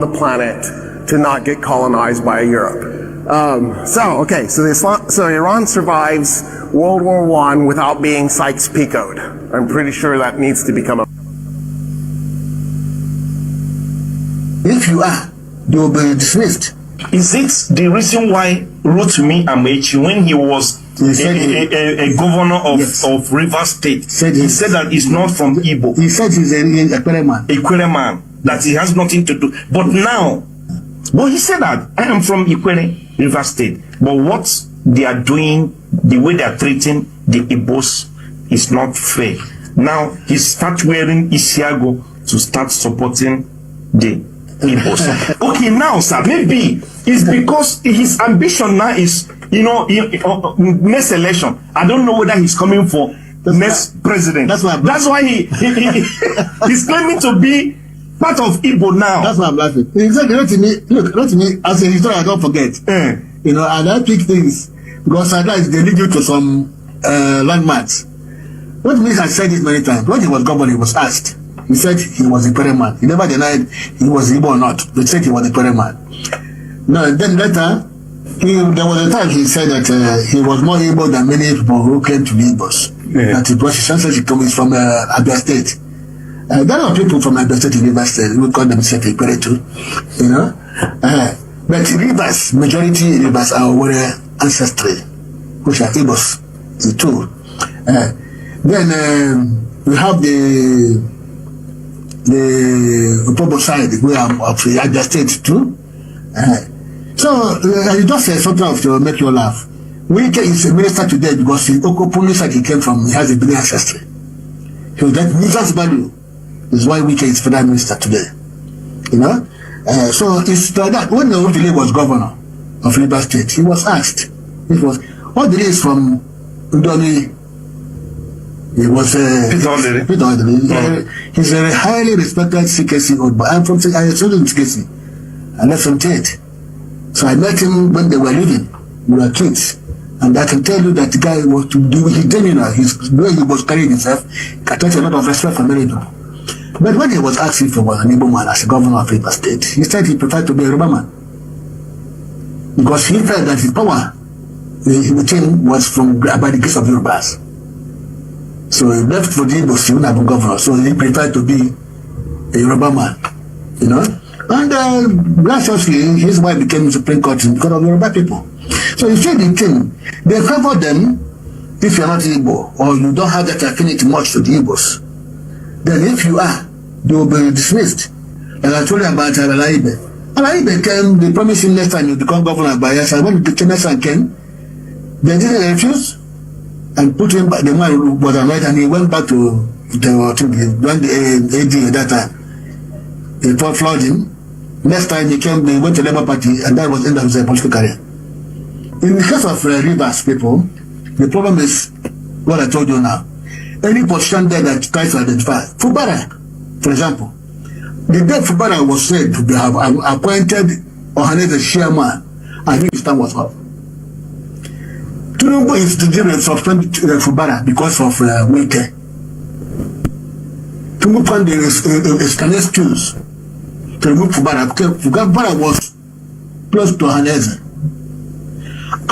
the planet to not get colonized by Europe. So Iran survives World War I without being Sykes-Picoed. I'm pretty sure that needs to become a... If you are, they will be dismissed. Is it the reason why Rotimi Amechi, when he was a governor of Rivers State, he said that he's not from Igbo? He said he's a Kwere man. A Kwere man, that he has nothing to do. But now, he said that I am from Ikwere, Rivers State. But what they are doing, the way they are treating the Igbos is not fair. Now, he starts wearing Isiago to start supporting the Igbos. Okay, now, sir, maybe it's because his ambition now is, next election. I don't know whether he's coming for the next president. That's why he's claiming to be part of Igbo now. That's why I'm laughing. Exactly. Rotimi, as a historian, I don't forget. And I pick things because sometimes they lead you to some landmarks. Rotimi has said it many times. When he was governor, he was asked. He said he was a Kwere man. He never denied he was Igbo or not. They said he was a Kwere man. Now, then later, there was a time he said that he was more Igbo than many people who came to be Igbos. That it was his ancestry coming from Abia State. There are people from Abia State in Rivers State who call themselves Ikwere too. But Rivers, majority Rivers are our ancestry, which are Igbos, the two. Then we have the Opobo side, we are of Abia State too. So you just say something to make you laugh. Wike is a minister today because he openly said he came from, he has a big ancestry. So that religious value is why Wike is federal minister today. So it's like that. When Odile was governor of Rivers State, he was asked. It was Odile is from Udoni. He was Peter Odile. He's a highly respected CKC old boy. I'm from CKC. I left from Tate. So I met him when they were living. We were kids. And I can tell you that the guy was to do his demeanor, the way he was carrying himself, attracted a lot of respect from many people. But when he was asked if he was an Igbo man as a governor of Rivers State, he said he preferred to be a Yoruba man. Because he felt that his power with him was by the grace of Yorubas. So he left for the Igbos, he wouldn't have been governor. So he preferred to be a Yoruba man. And graciously, his wife became Supreme Court because of Yoruba people. So you see the thing, they favor them if you're not Igbo or you don't have that affinity much to the Igbos. Then if you are, they will be dismissed. And I told you about Alaibe. Alaibe came, they promised him next time you become governor of Bayelsa. When the next time came, they didn't refuse and put him back. The man was annoyed and he went back to the AD at that time. They flawed him. Next time he came, they went to Labour Party and that was the end of his political career. In the case of Rivers people, the problem is what I told you now. Any position there that tries to identify. Fubara, for example. The day Fubara was said to have appointed Ohaneze as chairman, and his time was up. Tinubu is to suspend Fubara because of Wike. Tinubu found the excuse to remove Fubara because Fubara was close to Ohaneze.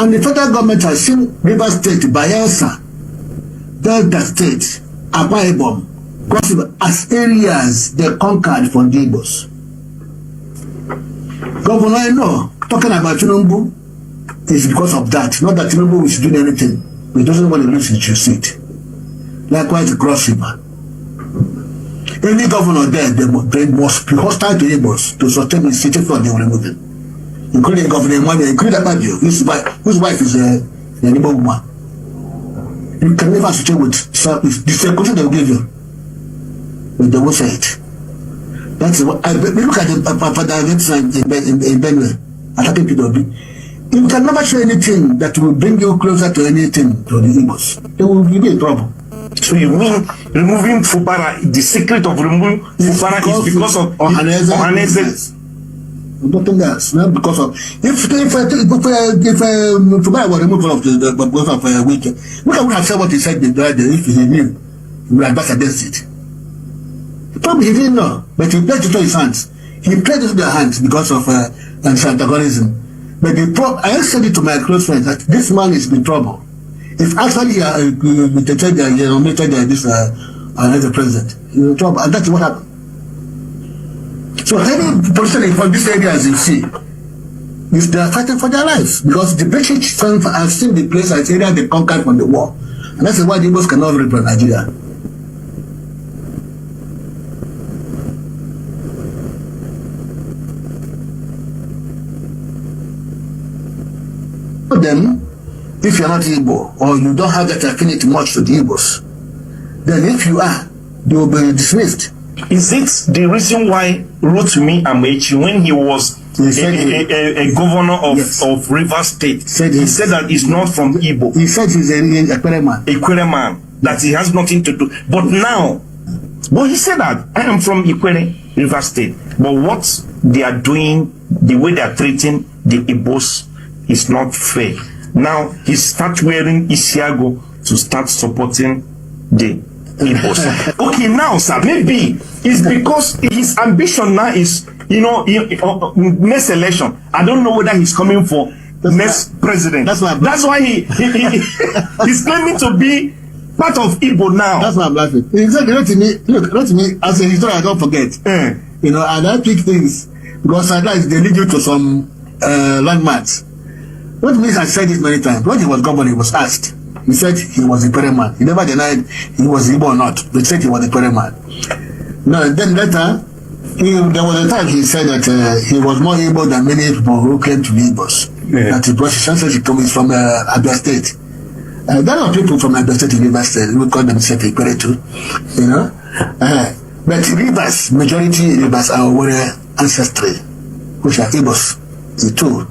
And the federal government has seen Rivers State, Bayelsa, Delta State, Akwa Ibom, as areas they conquered from the Igbos. Governor, I know, talking about Tinubu is because of that. Not that Tinubu is doing anything. He doesn't want to lose his seat. Likewise, the Cross River. Any governor there, they must be hostile to Igbos to sustain his seat before they will remove him. Including Governor Emmanuel, including Abadio, whose wife is a Igbo woman. You can never associate with the same country they will give you. But they will say it. That's what I look at the father in Benue, attacking PWB. You can never say anything that will bring you closer to anything to the Igbos. They will give you trouble. So you mean removing Fubara, the secret of removing Fubara is because of Ohaneze? Nothing else, not because of if Fubara was removed from the because of Wike, we would have said what he said the other day if he knew he would have backed against it. Probably he didn't know, but he pledged to his hands. He played into their hands because of antagonism. But I said it to my close friends that this man is in trouble. If actually nominated this as the president, he's in trouble, and that's what happened. So any person from this area, as you see, is they are fighting for their lives because the British have seen the place as area they conquered from the war, and that's why the Igbos cannot represent Nigeria. Them, if you're not Igbo or you don't have that affinity much to the Igbos, then if you are, they will be dismissed. Is it the reason why Rotimi Amechi, when he was a governor of, yes, of Rivers State, he said that he's not from Igbo? He said he's a Ekwere man. Ekwere man, that he has nothing to do. But now, he said that I am from Ekwere, Rivers State. But what they are doing, the way they are treating the Igbos, is not fair. Now he start wearing Isiago to start supporting the Igbos. Okay, now sir, maybe it's because his ambition now is, next election. I don't know whether he's coming for the next president. That's why he's claiming to be part of Igbo now. That's why I'm laughing. Exactly. Not to me, as a historian, I don't forget. And I pick things because sometimes they lead you to some landmarks. What means I said it many times. When he was governor, he was asked. He said he was a Ekwere man. He never denied he was Igbo or not. But he said he was a Ekwere man. Now, then later, there was a time he said that he was more Igbo than many people who claim to be Igbos. Yeah. That because his ancestry comes from Abia State. There are people from Abia State in Rivers State who call themselves Ekwere too. But Rivers, majority Rivers are our ancestry, which are Igbos, the two.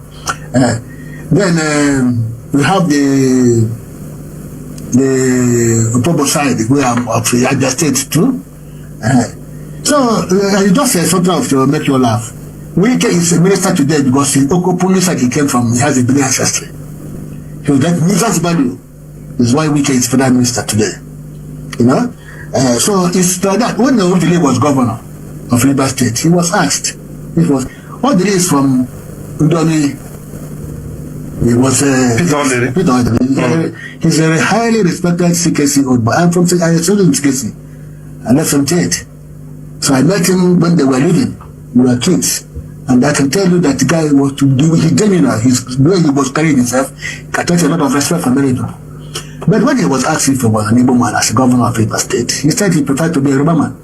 Then we have the Opobo side where I'm of the Abia State too. So you just say something to make you laugh. Wike is a minister today because he Okopuni side he came from, he has a big ancestry. So that nuisance value is why Wike is federal minister today. So it's like that. When Ojile was governor of Rivers State, he was asked, what did he is from Udoni? He was he's a highly respected CKC old boy. I'm from CKC. I left from Tate. So I met him when they were living. We were kids. And I can tell you that the guy was to do with his demeanor, the way he was carrying himself, attached a lot of respect from many people. But when he was asked if he was an Igbo man as a governor of Rivers State, he said he preferred to be a Yoruba man.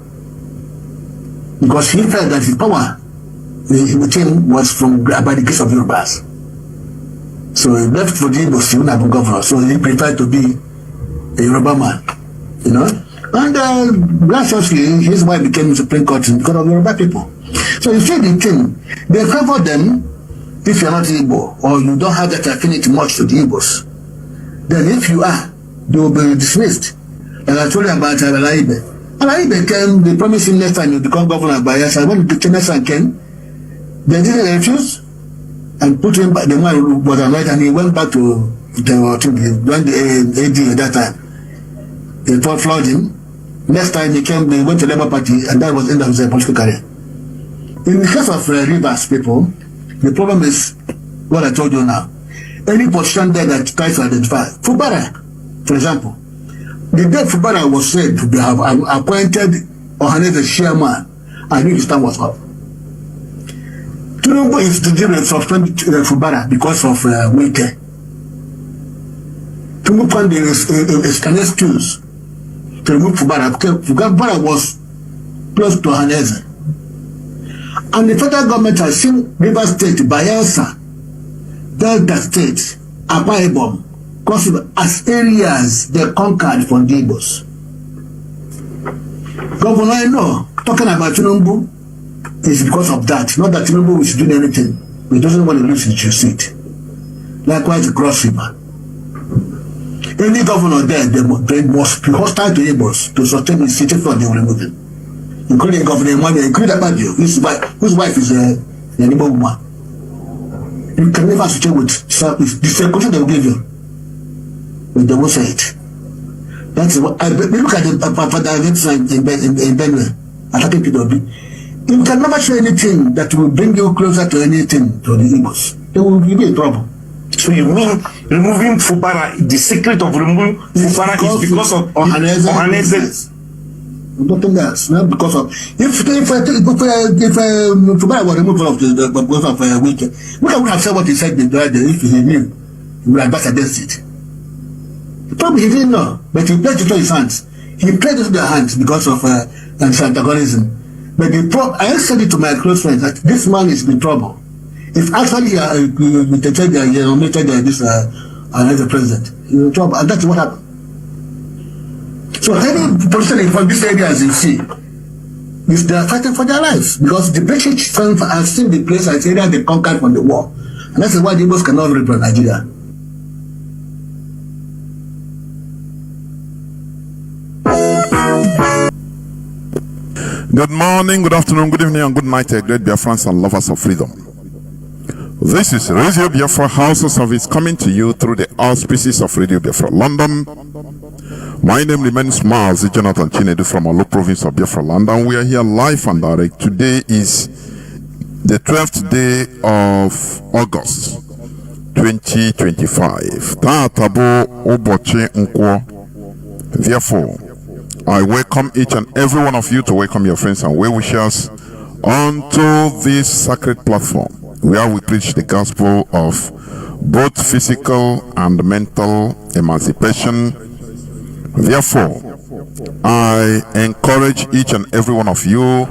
Because he felt that his power with him was by the grace of Yorubas. So he left for the Igbos, he wouldn't have been governor. So he preferred to be a Yoruba man, And graciously, his wife became Supreme Court because of Yoruba people. So you see the thing, they favor them if you're not Igbo or you don't have that affinity much to the Igbos. Then if you are, they will be dismissed. And I told you about Alaibe. Alaibe came, they promised him next time he'll become governor of Bayelsa. When the next time came, they didn't refuse. And put him back, the man who was annoyed, and he went back to the AD at that time. They flawed him. Next time he came, they went to Labour Party, and that was the end of his political career. In the case of Rivers people, the problem is what I told you now. Any position there that tries to identify. Fubara, for example, the day Fubara was said to have appointed Ohanes as chairman, I knew his time was up. Tinubu is the general suspend Fubara because of Wike. Tinubu found the excuse to remove Fubara because Fubara was close to Ohanes. And the federal government has seen Rivers State, Bayelsa, Delta State, Akwa Ibom, as areas they conquered from the Igbos. Governor, I know, talking about Tinubu is because of that. Not that Tinubu is doing anything. He doesn't want to lose his seat. Likewise, the Cross River. Any governor there, they must be hostile to Igbos to sustain his seat for the removal. Including Governor Mwanya, including Abadio, whose wife is an Igbo woman. You can never associate with the same country they will give you, but they won't say it. That's what I look at the father in Benue, attacking PWB. You can never show anything that will bring you closer to anything to the Igbos. They will be in trouble. So you mean removing Fubara, the secret of removing Fubara is because of Ohaneze? Nothing else, not because of if Fubara was removed from because of Wike, we would have said what he said if he knew, he would have backed against it. Probably he didn't know, but he played it to his hands. He played it to their hands because of antagonism. But I said it to my close friends that this man is in trouble. If actually nominated this as the president, he's in trouble, and that's what happened. So any politician from this area, as you see, is they are fighting for their lives because the British have seen the place as area they conquered from the war, and that's why the Igbos cannot represent Nigeria. Good morning, good afternoon, good evening, and good night, great Biafrans and lovers of freedom. This is Radio Biafra House of Service coming to you through the auspices of Radio Biafra London. My name remains Mazi Jonathan Chinedu from Olu province of Biafra London. We are here live and direct. Today is the 12th day of August 2025. Therefore, I welcome each and every one of you to welcome your friends and well-wishers onto this sacred platform where we preach the gospel of both physical and mental emancipation. Therefore, I encourage each and every one of you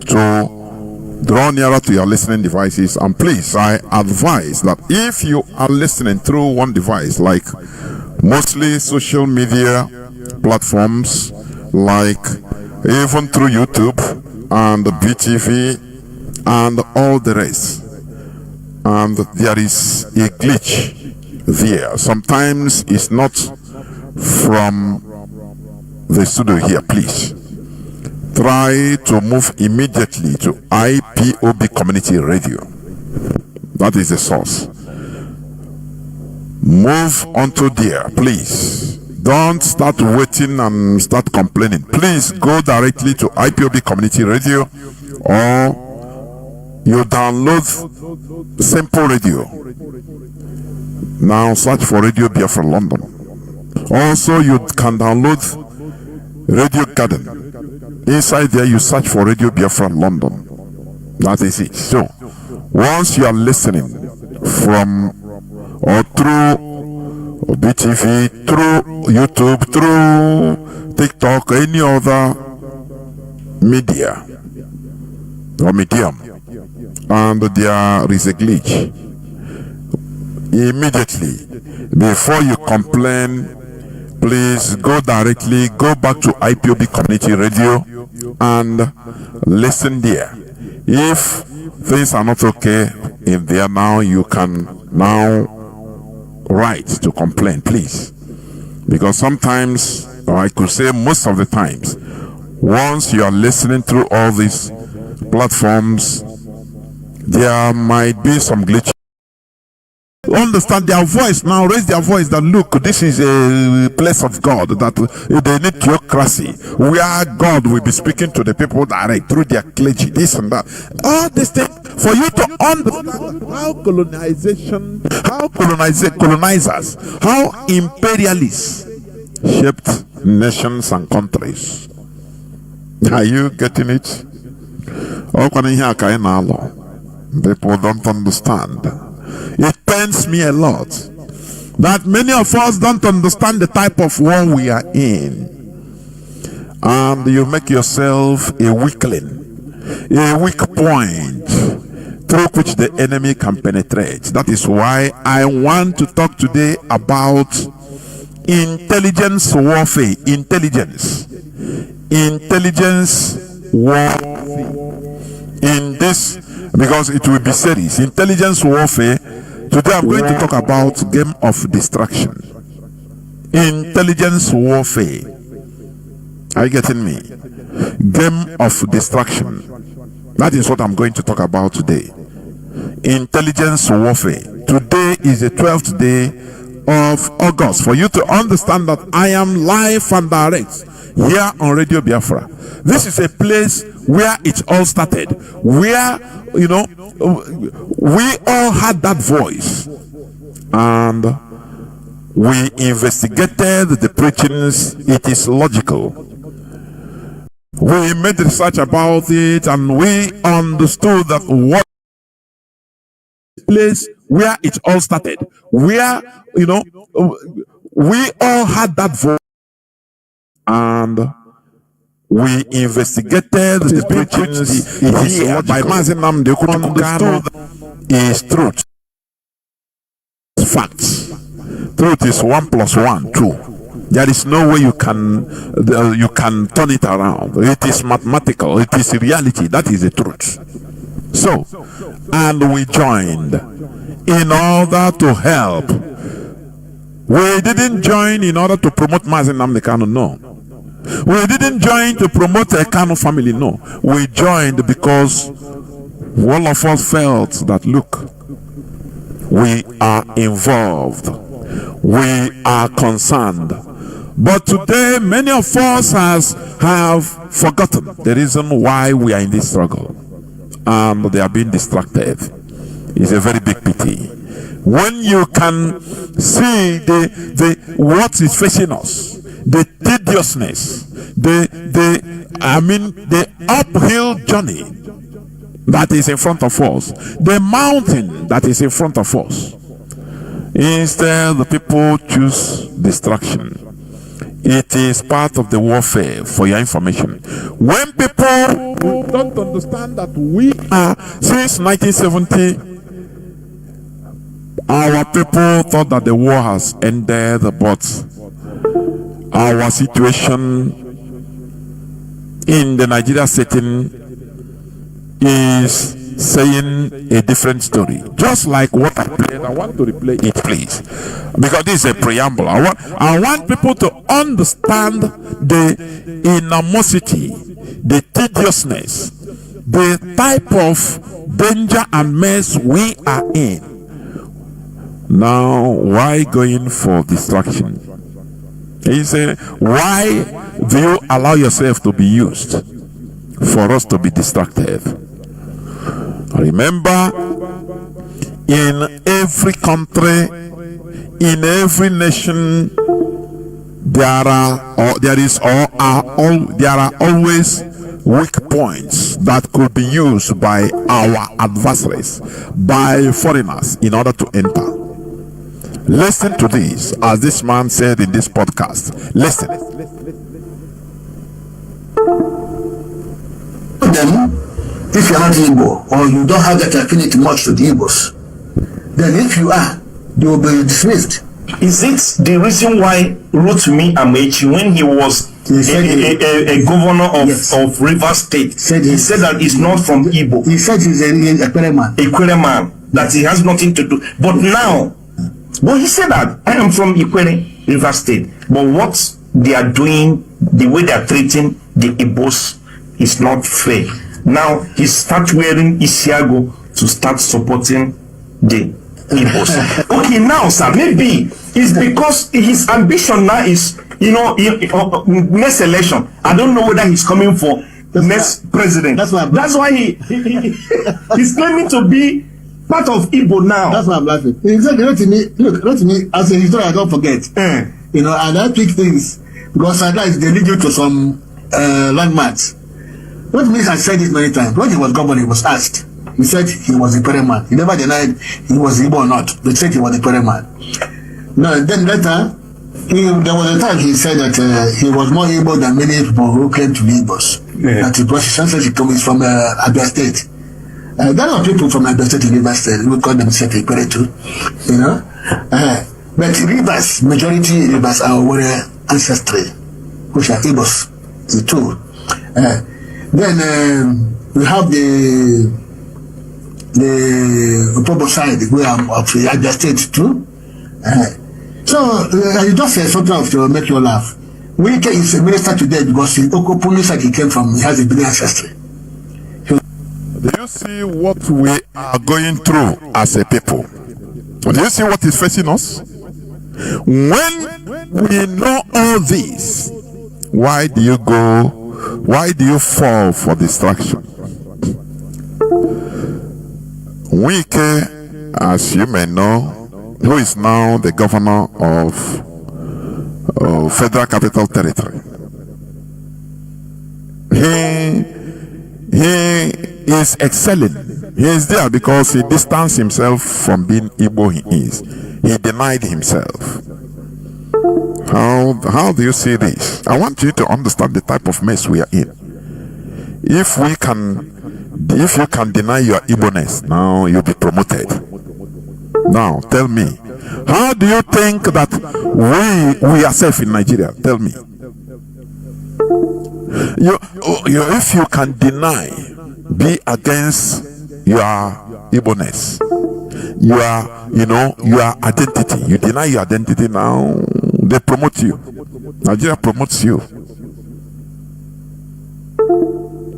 to draw nearer to your listening devices, and please, I advise that if you are listening through one device, like mostly social media platforms, like even through YouTube and BTV and all the rest, and there is a glitch there. Sometimes it's not from the studio here. Please try to move immediately to IPOB Community Radio. That is the source. Move onto there, please. Don't start waiting and start complaining. Please go directly to IPOB Community Radio, or you download Simple Radio. Now search for Radio Biafra London. Also, you can download Radio Garden. Inside there, you search for Radio Biafra London. That is it. So, once you are listening from or through BTV, through YouTube, through TikTok, any other media or medium, and there is a glitch, immediately before you complain, please go back to IPOB Community Radio and listen there. If things are not okay in there now, you can now write to complain, please, because sometimes, or I could say most of the times, once you are listening through all these platforms, there might be some glitch. Understand their voice now, raise their voice that look, this is a place of God, that they need theocracy, where God will be speaking to the people direct through their clergy, this and that. All these things for you to understand how colonizers, how imperialists shaped nations and countries. Are you getting it? People don't understand. It pains me a lot that many of us don't understand the type of war we are in, and you make yourself a weakling, a weak point through which the enemy can penetrate. That is why I want to talk today about intelligence warfare. Intelligence warfare. In this, because it will be series, intelligence warfare. Today I'm going to talk about game of distraction. Intelligence warfare. Are you getting me? Game of distraction. That is what I'm going to talk about today. Intelligence warfare. Today is the 12th day of August. For you to understand that I am live and direct here on Radio Biafra. This is a place where it all started, where, you know, we all had that voice, and we investigated the preachings. It is logical. We made research about it, and we understood that what place where it all started, where, you know, we all had that voice, and we investigated the preachings here by Mazi Nnamdi Kanu is truth. Facts. Truth is 1 + 1 2. There is no way you can turn it around. It is mathematical. It is reality. That is the truth. So, and we joined in order to help. We didn't join in order to promote Mazi Nnamdi Kanu, no. We didn't join to promote a Kanu family, no. We joined because all of us felt that, look, we are involved, we are concerned. But today, many of us have forgotten the reason why we are in this struggle, and they are being distracted. It's a very big pity. When you can see the what is facing us, the tediousness, the uphill journey that is in front of us, the mountain that is in front of us, instead the people choose distraction. It is part of the warfare, for your information. When people don't understand that we are, since 1970, our people thought that the war has ended, but our situation in the Nigeria setting is saying a different story. Just like what I played, I want to replay it, please, because this is a preamble. I want people to understand the animosity, the tediousness, the type of danger and mess we are in. Now, why going for distraction? He said, why do you allow yourself to be used for us to be distracted? Remember, in every country, in every nation, there are always weak points that could be used by our adversaries, by foreigners, in order to enter. Listen to this, as this man said in this podcast. Listen. Then, if you're not Igbo, or you don't have that affinity much to the Igbos, then if you are, you will be dismissed. Is it the reason why Rotimi Amechi, when he was a governor of, yes, of Rivers State, he said that he's not from Igbo? He said he's a Kwere man. A Kwere man, that he has nothing to do. But now, but he said that I am from Ikwere, River State. But what they are doing, the way they are treating the Igbos is not fair. Now he start wearing Isiago to start supporting the Igbos. Okay, now sir, maybe it's because his ambition now is, next election. I don't know whether he's coming for the next president. That's why he's claiming to be part of Igbo now. That's why I'm laughing. Exactly. Rotimi, as a historian, I don't forget. And I pick things because sometimes they lead you to some landmarks. Rotimi has said it many times. When he was governor, he was asked. He said he was a Kwere man. He never denied he was Igbo or not. They said he was a Kwere man. Now, then later, there was a time he said that he was more Igbo than many people who claim to be Igbos. That it was his ancestry comes from Abia State. There are people from Abia State in Rivers State who call themselves Ikwere too, but Rivers, majority Rivers are our ancestry, which are Igbos, the two. Then we have the Opobo side, we are of Abia State too. So you just say something to make you laugh. Wike is a minister today because he came from, he has a big ancestry. Do you see what we are going through as a people? Do you see what is facing us? When we know all this, Why do you go? Why do you fall for distraction? Wike, as you may know, who is now the governor of Federal Capital Territory, he is excelling. He is there because he distanced himself from being Igbo he is. He denied himself. How do you see this? I want you to understand the type of mess we are in. If you can deny your Igbo-ness, now you'll be promoted. Now tell me, how do you think that we are safe in Nigeria? Tell me. If you can deny, be against your Igbo-ness, your identity, you deny your identity, now they promote you. Nigeria promotes you.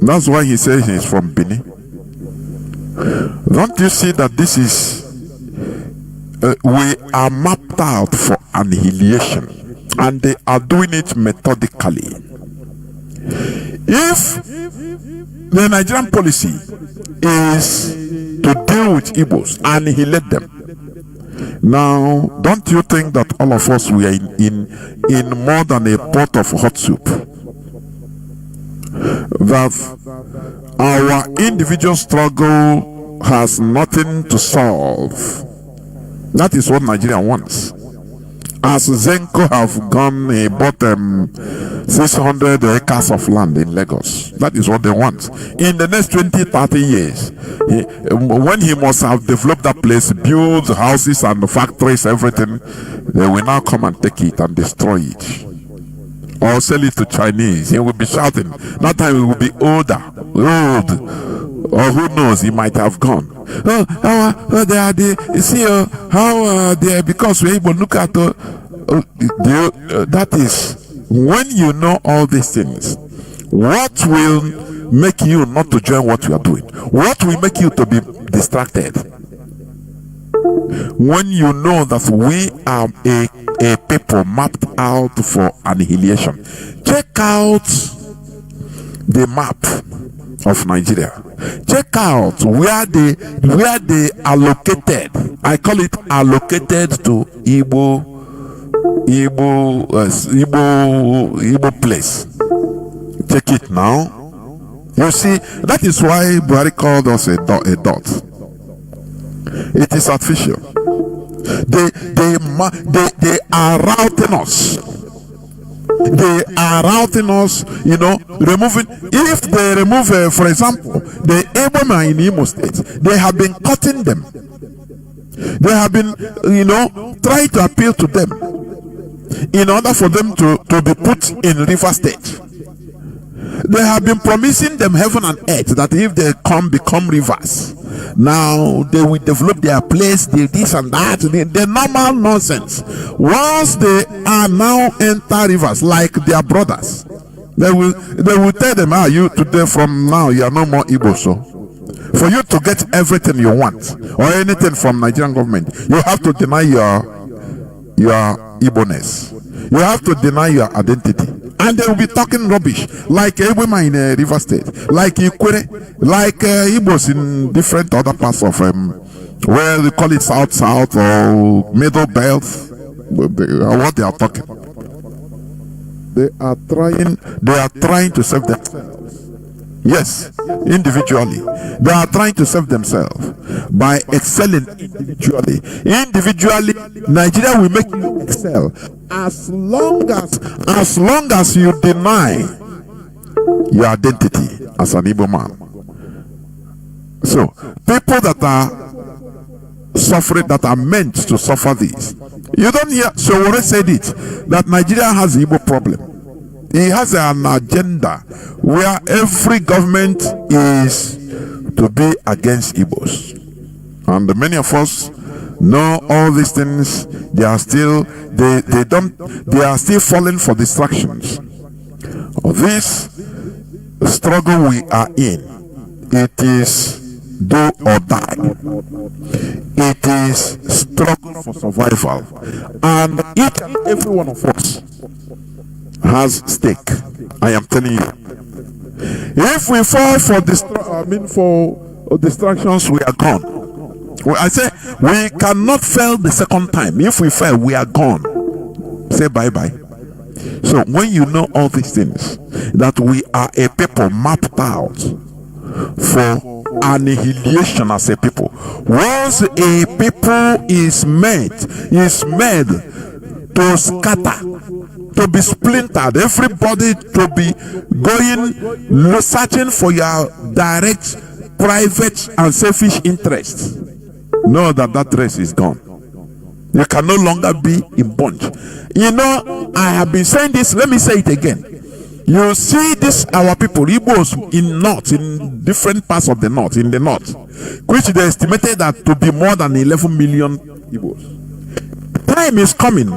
That's why he says he's from Benin. Don't you see that this is we are mapped out for annihilation, and they are doing it methodically. If the Nigerian policy is to deal with Igbos, annihilate them, now don't you think that all of us we are in more than a pot of hot soup? That our individual struggle has nothing to solve. That is what Nigeria wants. As Zenko have gone, he bought 600 acres of land in Lagos. That is what they want. In the next 20-30 years, when he must have developed that place, build houses and factories, everything, they will now come and take it and destroy it. Or sell it to Chinese. He will be shouting. That time he will be old. Or who knows, he might have gone. They are because we're able to look at that is when you know all these things. What will make you not to join what you are doing? What will make you to be distracted? When you know that we are a people mapped out for annihilation. Check out the map of Nigeria. Check out where they allocated. I call it allocated to Igbo place. Check it now. You see, that is why Buhari called us a dot. It is artificial. They are routing us. They are routing us, removing. If they remove, for example, the Eboma in Imo State, they have been cutting them. They have been, trying to appeal to them in order for them to be put in River State. They have been promising them heaven and earth that if they become rivers, now they will develop their place, this and that, the normal nonsense. Once they are now enter rivers like their brothers, they will tell them, you today from now you are no more Igbo. So for you to get everything you want or anything from Nigerian government, you have to deny your Igbo-ness. You have to deny your identity. And they will be talking rubbish, like Ebema in River State, like Ikwere, like Igbos in different other parts of where they call it South or Middle Belt. What they are talking. They are trying to save themselves. Yes, individually. They are trying to save themselves by excelling individually. Individually, Nigeria will make you excel as long as you deny your identity as an Igbo man. So, people that are suffering, that are meant to suffer this, you don't hear. So, already said it that Nigeria has an Igbo problem. He has an agenda where every government is to be against Igbos. And many of us know all these things. They are still falling for distractions. This struggle we are in, it is do or die. It is struggle for survival. And each and every one of us has stake. I am telling you. If we fall for distractions, we are gone. Well, I say we cannot fail the second time. If we fail, we are gone. Say bye-bye. So when you know all these things, that we are a people mapped out for annihilation as a people. Once a people is made to scatter, to be splintered, everybody to be going searching for your direct, private and selfish interests. Know that race is gone. You can no longer be in bunch. You know, I have been saying this, let me say it again. You see this, our people, Igbos in north, in different parts of the north, which they estimated that to be more than 11 million Igbos. Time is coming.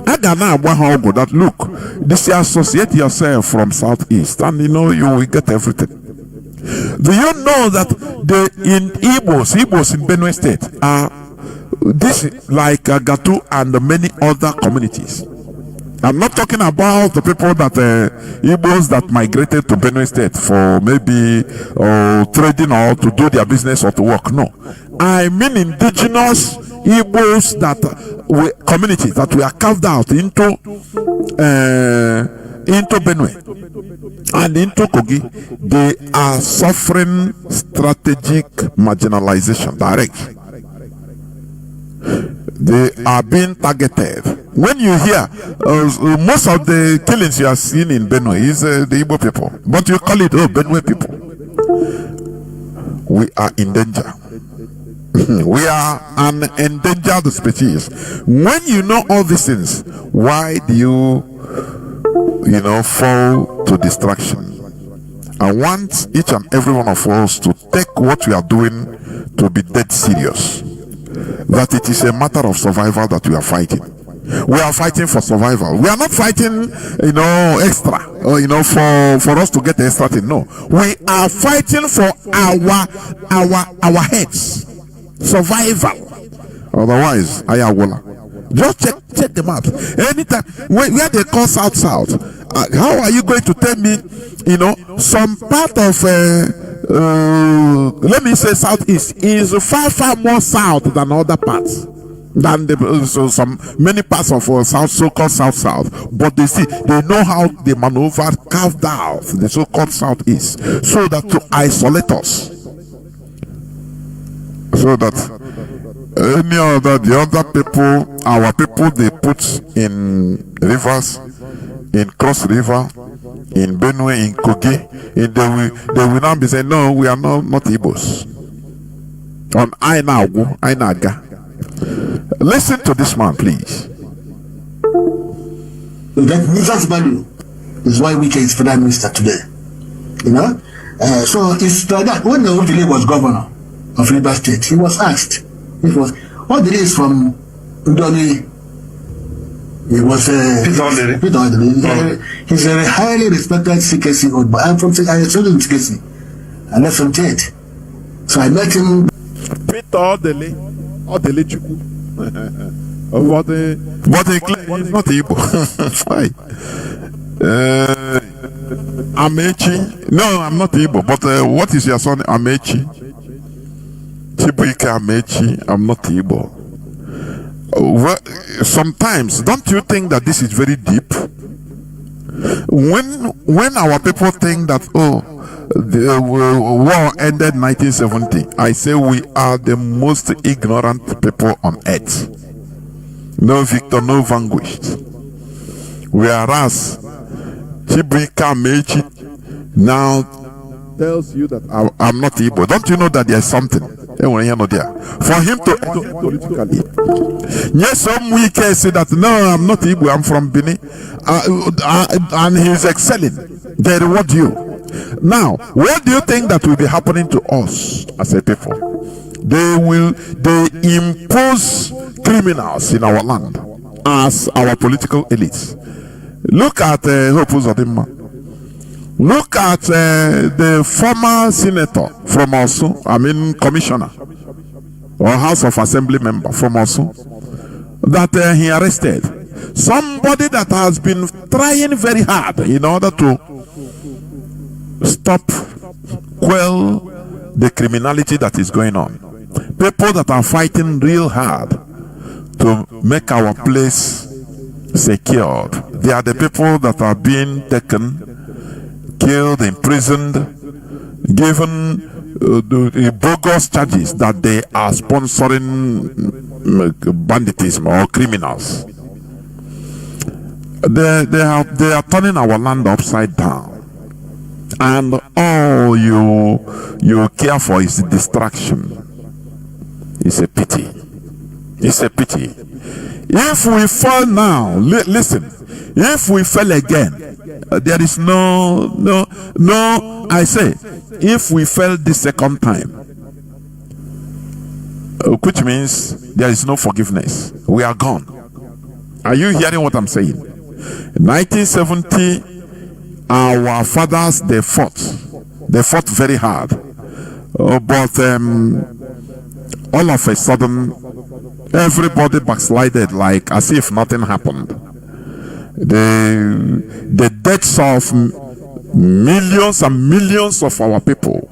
That look, disassociate yourself from southeast, and you know you will get everything. Do you know that in Igbos in Benue State are this like Gatu and many other communities? I'm not talking about the people that Igbos that migrated to Benue State for maybe trading or to do their business or to work. No, I mean indigenous Igbos that communities that were carved out into Benue and into Kogi. They are suffering strategic marginalization direct. They are being targeted. When you hear most of the killings you are seeing in Benue is the Igbo people, but you call it Benue people. We are in danger. We are an endangered species. When you know all these things, why do you fall to distraction? I want each and every one of us to take what we are doing to be dead serious. That it is a matter of survival that we are fighting. We are fighting for survival. We are not fighting, extra, or for us to get the extra thing. No, we are fighting for our heads, survival. Otherwise, ayawola. Just check the map. Anytime where they call south, how are you going to tell me, some part of let me say southeast is far more south than other parts, than many parts of south, so-called south, but they know how they maneuver, carved out the so-called southeast, so that to isolate us, so that the other people, our people, they put in rivers, in Cross River, in Benue, in Kogi, they will now be saying, no, we are not Igbos. On Ainaga. Listen to this man, please. That religious value is why Wike is Prime Minister today. So it's like that. When Ojile was governor of Rivers State, he was asked, what did he from Udoni? He was he's a highly respected CKC old boy. I'm from CKC. And that's from Tate. So I met him. Peter Odele Chukwu. But he claims not Igbo. Why? Amechi. No, I'm not Igbo. But what is your son? Amechi. Chibuike Amechi. I'm not Igbo. Well, sometimes, don't you think that this is very deep? When our people think that the war ended 1970, I say we are the most ignorant people on earth. No victor, no vanquished. Whereas Chibuika Mechi now tells you that I'm not Igbo. Don't you know that there's something? For him to politically, yes, some Wike say that no, I'm not Igbo, I'm from Benin, and he's excelling. They reward you. Now, what do you think that will be happening to us as a people? They impose criminals in our land as our political elites. Look at Hope Uzodimma. Look at the former senator from Osun, commissioner or House of Assembly member from Osun, that he arrested. somebody that has been trying very hard in order to stop, quell the criminality that is going on. People that are fighting real hard to make our place secured. They are the people that are being taken, killed, imprisoned, given the bogus charges that they are sponsoring banditism or criminals. They are turning our land upside down, and all you care for is distraction. It's a pity. It's a pity. If we fall now, listen. If we fell again, there is no. I say, if we fell the second time, which means there is no forgiveness. We are gone. Are you hearing what I'm saying? In 1970, our fathers, they fought very hard, but all of a sudden, everybody backslided like as if nothing happened. The deaths of millions and millions of our people,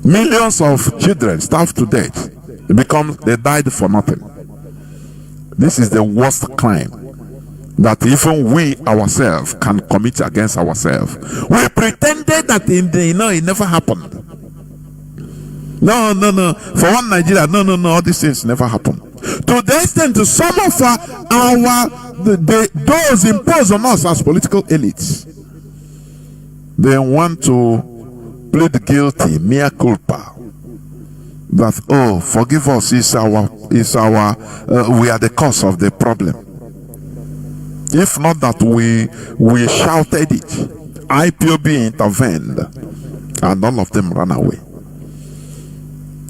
millions of children starved to death, they died for nothing. This is the worst crime that even we ourselves can commit against ourselves. We pretended that it never happened. No. For one Nigeria, no. All these things never happened. To the extent to some of those imposed on us as political elites, they want to plead guilty, mea culpa. That forgive us, we are the cause of the problem. If not that we shouted it, IPOB intervened, and all of them ran away.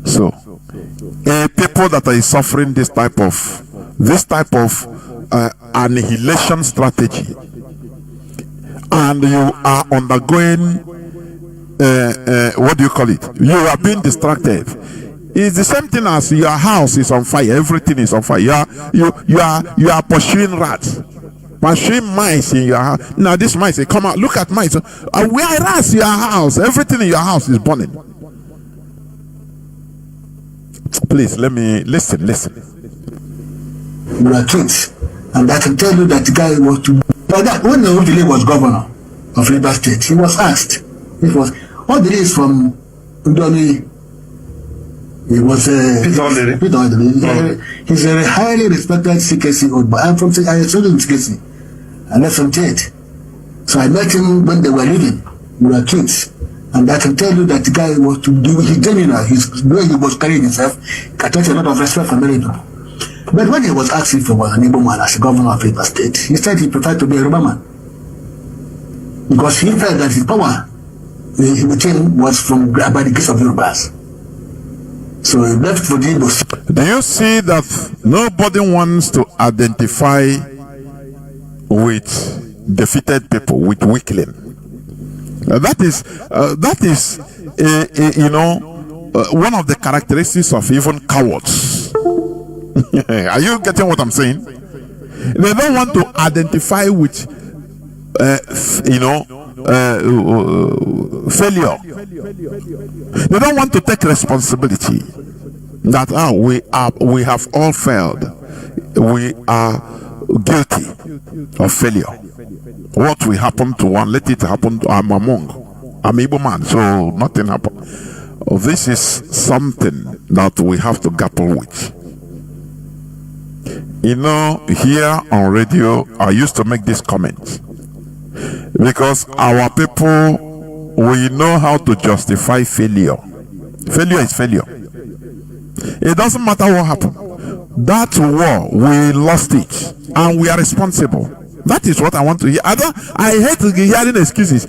So, people that are suffering this type of annihilation strategy, and you are undergoing what do you call it? You are being distracted. It's the same thing as your house is on fire. Everything is on fire. You are pursuing rats, pursuing mice in your house. Now this mice, they come out. Look at mice. Whereas your house, everything in your house is burning. Please let me listen. We are kids, and I can tell you that the guy was to. But that when Ojile was governor of Rivers State, he was asked. It was all the days from Udoni. He was he's a highly respected CKC old boy. I'm from I studied in CKC. I left from Tate. So I met him when they were living. We were kids. And I can tell you that the guy was to do his demeanor, the way he was carrying himself, attracted a lot of respect from many people. But when he was asked if he was an Igbo man as a governor of Rivers State, he said he preferred to be a Yoruba man. Because he felt that his power with him was by the case of Yorubas. So he left for the Igbos. Do you see that nobody wants to identify with defeated people, with weakling? That is one of the characteristics of even cowards. Are you getting what I'm saying? They don't want to identify with failure. They don't want to take responsibility that we have all failed. We are guilty of failure. What will happen to one, let it happen to I'm Igbo man, so nothing happened. This is something that we have to grapple with. Here on radio, I used to make this comment because our people, we know how to justify failure. Failure is failure. It doesn't matter what happened. That war, we lost it, and we are responsible. That is what I want to hear. I hate hearing excuses.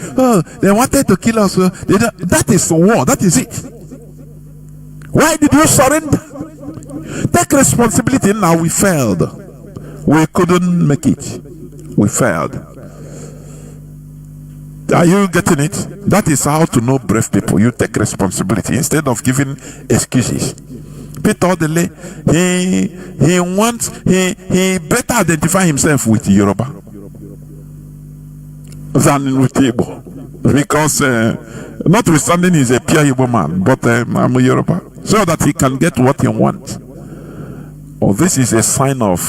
They wanted to kill us. That is war. That is it. Why did you surrender? Take responsibility. Now we failed. We couldn't make it. We failed. Are you getting it? That is how to know brave people. You take responsibility instead of giving excuses. Peter Odele, he better identify himself with Yoruba than with Igbo. Because notwithstanding he's a pure Igbo man, but I'm a Yoruba. So that he can get what he wants. Oh, this is a sign of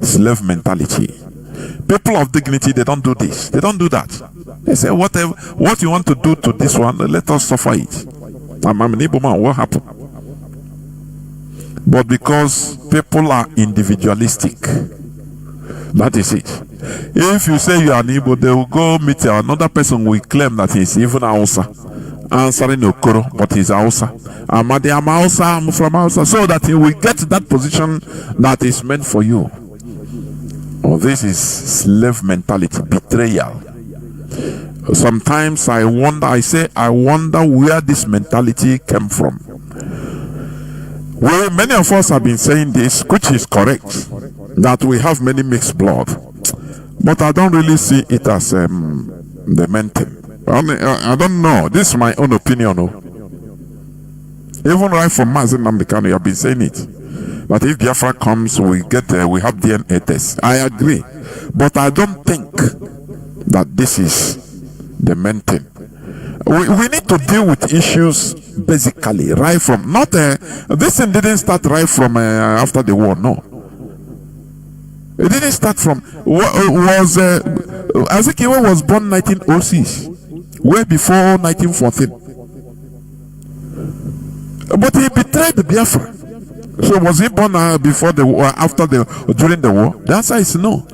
slave mentality. People of dignity, they don't do this. They don't do that. They say, what you want to do to this one, let us suffer it. I'm an Igbo man, what happened? But because people are individualistic, that is it. If you say you are an Igbo, they will go meet another person who will claim that he's even Hausa, answering Okoro, but he's Hausa. I'm Hausa, I'm from Hausa, so that he will get that position that is meant for you. Oh, this is slave mentality, betrayal. Sometimes I wonder where this mentality came from. Well, many of us have been saying this, which is correct, that we have many mixed blood. But I don't really see it as the main thing. I don't know. This is my own opinion. Even right from Mazi Nnamdi Kanu, you have been saying it. But if Biafra comes, we have DNA tests. I agree. But I don't think that this is the main thing. We need to deal with issues basically, right from, not, this thing didn't start right from after the war, no. It didn't start from, Azikiwe was born 1906, way before 1914. But he betrayed the Biafra. So was he born before the war, during the war? The answer is no.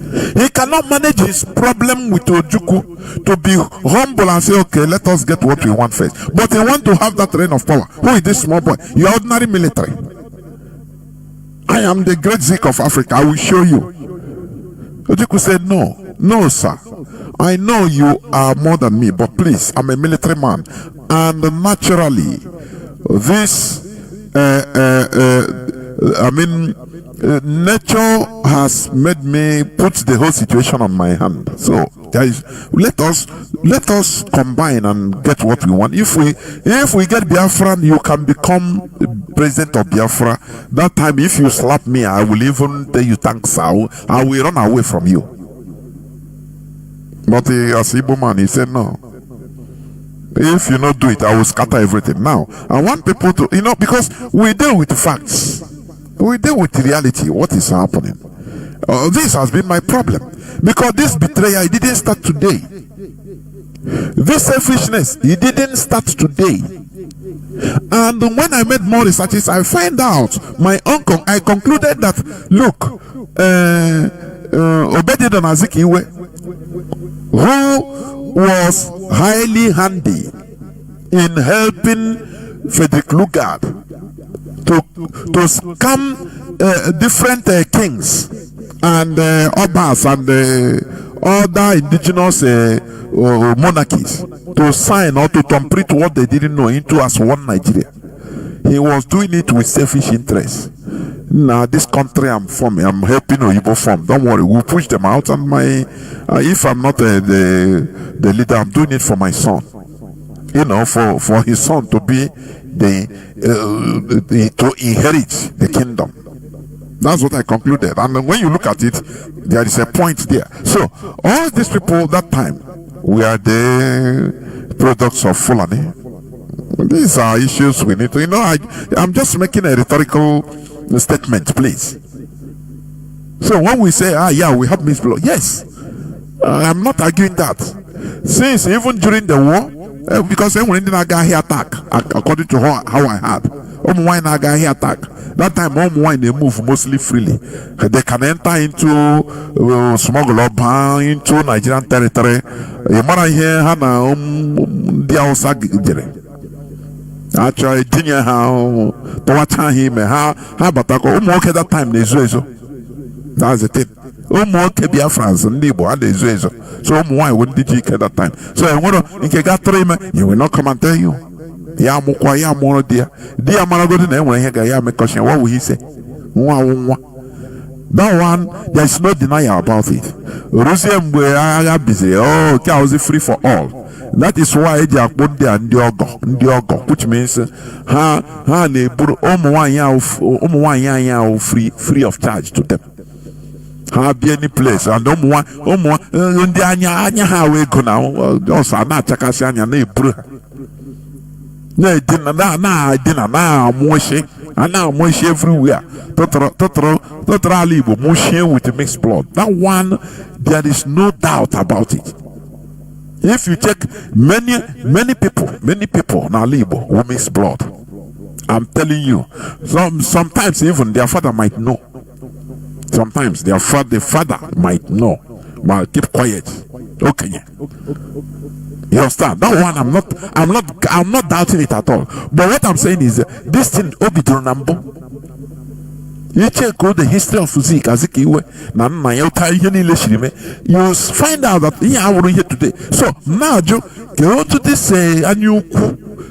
He cannot manage his problem with Ojukwu to be humble and say, okay, let us get what we want first. But he wants to have that reign of power. Who is this small boy? You are ordinary military. I am the great Zik of Africa. I will show you. Ojukwu said, no, sir. I know you are more than me, but please, I'm a military man. And naturally, this, nature has made me put the whole situation on my hand. So guys, let us combine and get what we want. If we get Biafran, you can become president of Biafra. That time, if you slap me, I will even tell you thanks. I will run away from you. But as Igbo man, he said no. If you not do it, I will scatter everything. Now, I want people to, because we deal with facts. We deal with reality, what is happening. This has been my problem. Because this betrayal, it didn't start today. This selfishness, it didn't start today. And when I made more researches, I find out, I concluded that, look, Obededon Azikiwe, who was highly handy in helping Frederick Lugard to scam different kings and Obas and other indigenous monarchies to sign or to complete what they didn't know into as one Nigeria. He was doing it with selfish interest. Now this country I'm from, I'm helping Oyibo form. Don't worry, we'll push them out. And if I'm not the leader, I'm doing it for my son. For his son to be to inherit the kingdom. That's what I concluded. And when you look at it, there is a point there. So all these people that time were the products of Fulani. These are issues we need to, I'm just making a rhetorical statement, please. So when we say, we have mixed blood, yes, I'm not arguing that. Since even during the war, because when the Nagahi attack, according to how I had, Nagahi attack, that time they move mostly freely. They can enter into smuggle up into Nigerian territory. You might hear Hana actually junior how to watch him how but that time they that's the thing. Biafrans and Nibo and so why wouldn't did you at that time? So I want to you will not come and tell you. Dear Marago, when he question, what will he say? That one, there is no denial about it. Russian are busy. Oh, cows free for all. That is why they are put there in the which means they put free of charge to them. Be any place and ndị anya ha wee go na ọsọ na-achakasị anya na-eburu ha na-edina na-amụshi na-amụshi everywhere tụtụrụ ala Igbo mụshie with mixed blood. That one, there is no doubt about it. If you check many people na ala Igbo who mix blood, I'm telling you, sometimes even their father might know. Sometimes the father might know, but keep quiet. Okay. You understand? That one, I'm not doubting it at all. But what I'm saying is this thing Obidronambo. You check all the history of physics as you find out that here today. So now Joe, go to this annual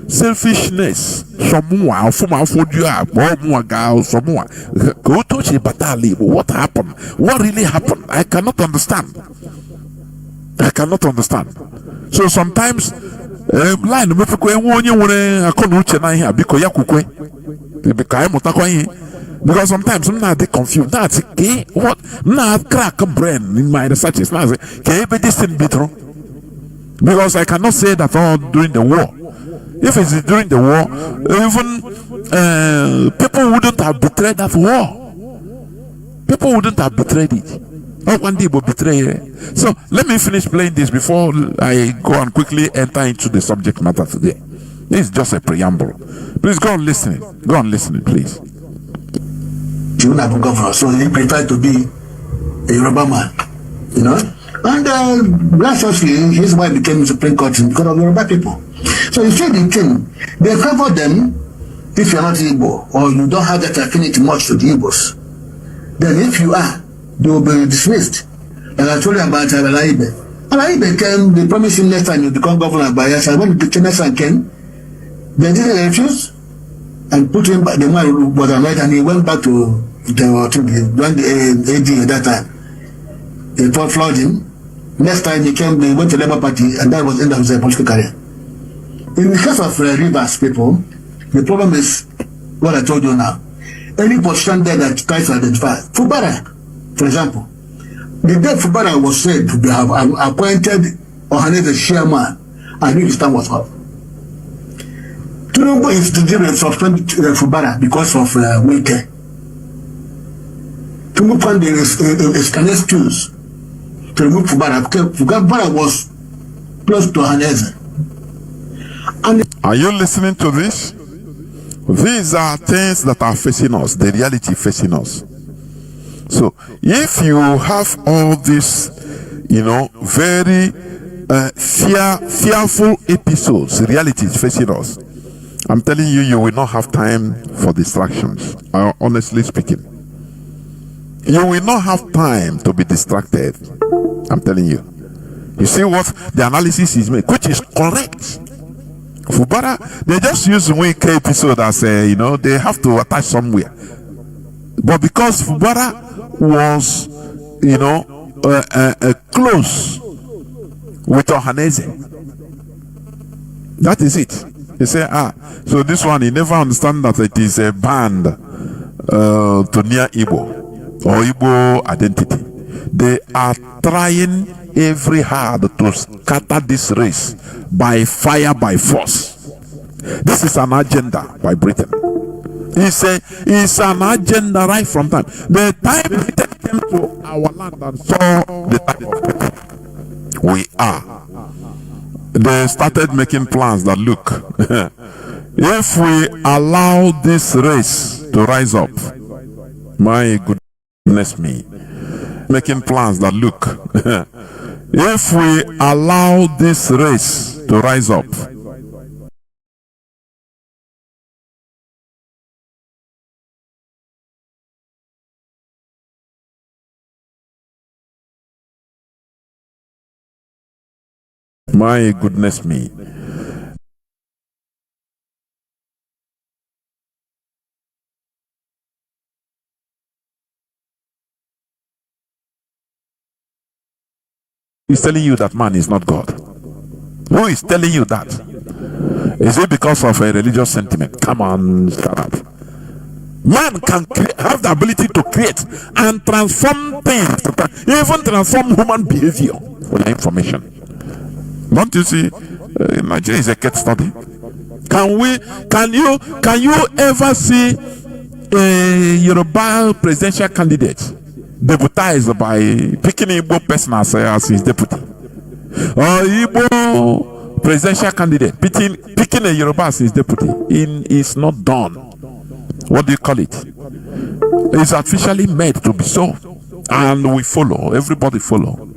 selfishness. Someone from our food you are more girl, someone go to the battle. What happened? What really happened? I cannot understand. So sometimes line because sometimes I'm not confused. That's okay. What? Not crack a brain in my researches. Can this thing be true? Because I cannot say that all during the war. If it's during the war, even people wouldn't have betrayed that war. People wouldn't have betrayed it. Oh, one day will betray it. So let me finish playing this before I go and quickly enter into the subject matter today. This is just a preamble. Please go on listening. Please. Governor, so he preferred to be a Yoruba man, you know. And graciously, his wife became Supreme Court because of Yoruba people. So you see the thing, they favor them if you're not Igbo or you don't have that affinity much to the Igbos. Then if you are, they will be dismissed. And I told you about Alaibe. Alaibe came, they promised him next time you become governor of Bayelsa. When the next time came, they didn't refuse and put him back. The man was annoyed and he went back to the AD at that time. They flawed him. Next time he came, they went to Labour Party, and that was the end of his political career. In the case of Rivers people, the problem is what I told you now. Any position there that tries to identify. Fubara, for example, the day Fubara was said to have appointed Ohanese as chairman, I knew his time was up. Tinubu is to deal with suspend Fubara because of Wike. Tinubu found the scarlet tools to remove Fubara because Fubara was close to Ohanese. Are you listening to this? These are things that are facing us, the reality facing us. So, if you have all this, very fearful episodes, reality is facing us, I'm telling you, you will not have time for distractions. Honestly speaking, you will not have time to be distracted. I'm telling you. You see what the analysis is made, which is correct. Fubara, they just use one episode as they have to attach somewhere. But because Fubara was, close with Ohanese, that is it. They say, so this one, he never understand that it is a band to near Igbo or Igbo identity. They are trying every hard to scatter this race by fire, by force. This is an agenda by Britain. It's an agenda right from time. The time Britain came to our land and saw the type of people we are, they started making plans that look, if we allow this race to rise up, my goodness me, making plans that look, if we allow this race to rise up, my goodness me, is telling you that man is not God? Who is telling you that? Is it because of a religious sentiment? Come on, shut up. Man can have the ability to create and transform things, even transform human behavior. For your information, don't you see? Nigeria is a case study. Can you ever see a Yoruba presidential candidate deputized by picking an Igbo person as his deputy, or Igbo presidential candidate picking a Yoruba as his deputy? It's not done. What do you call it? It's artificially made to be so, and we follow. Everybody follow.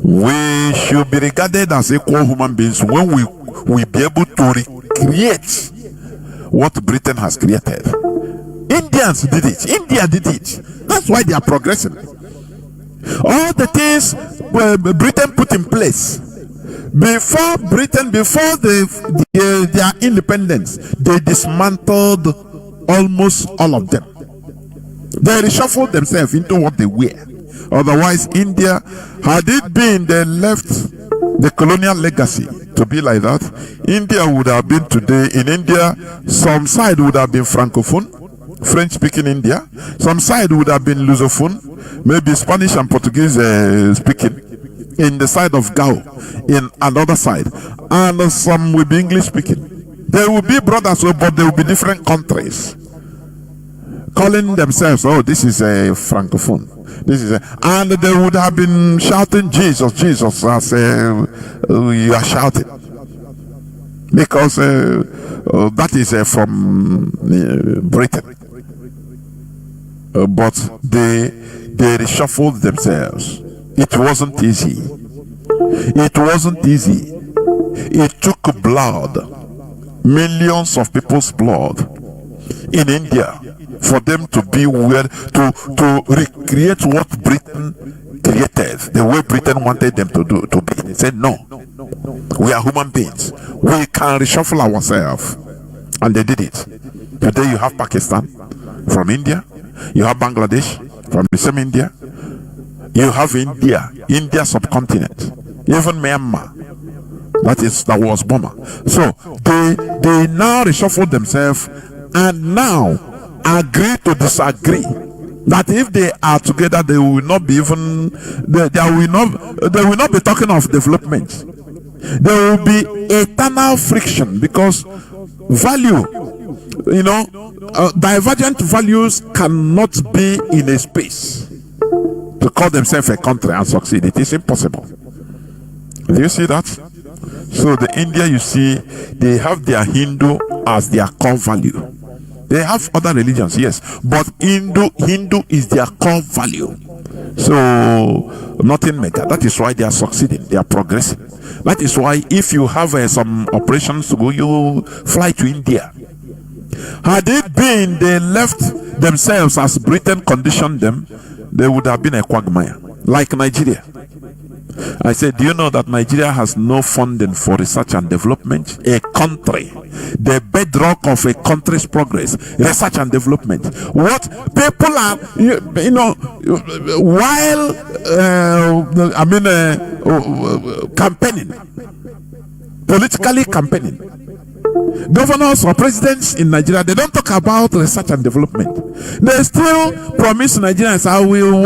We should be regarded as equal human beings when we be able to recreate what Britain has created. Indians did it. India did it. That's why they are progressing. All the things Britain put in place before their independence, they dismantled almost all of them. They reshuffled themselves into what they were. Otherwise, India, had it been they left the colonial legacy to be like that, India would have been today. In India, some side would have been Francophone, French-speaking India. Some side would have been Lusophone, maybe Spanish and Portuguese speaking. In the side of Gao, in another side, and some will be English speaking. They will be brothers, but they will be different countries, calling themselves, oh, this is a Francophone. This is and they would have been shouting Jesus, Jesus, as you are shouting, because that is from Britain. But they reshuffled themselves. It wasn't easy. It wasn't easy. It took blood, millions of people's blood in India, for them to be where to recreate what Britain created, the way Britain wanted them to be. They said, no, we are human beings. We can reshuffle ourselves. And they did it. Today you have Pakistan from India. You have Bangladesh from the same India. You have India subcontinent, even Myanmar. That was Burma. So they now reshuffle themselves and now agree to disagree. That if they are together, they will not be even. They will not be talking of development. There will be eternal friction because value, divergent values cannot be in a space to call themselves a country and succeed. It is impossible. Do you see that? So the India, you see, they have their Hindu as their core value. They have other religions, yes, but Hindu is their core value. So nothing matter. That is why they are succeeding. They are progressing. That is why if you have some operations to go, you fly to India. Had it been they left themselves as Britain conditioned them, they would have been a quagmire, like Nigeria. I said, do you know that Nigeria has no funding for research and development? A country, the bedrock of a country's progress, research and development. What people are, while campaigning, politically campaigning, governors or presidents in Nigeria, they don't talk about research and development. They still promise Nigerians, I will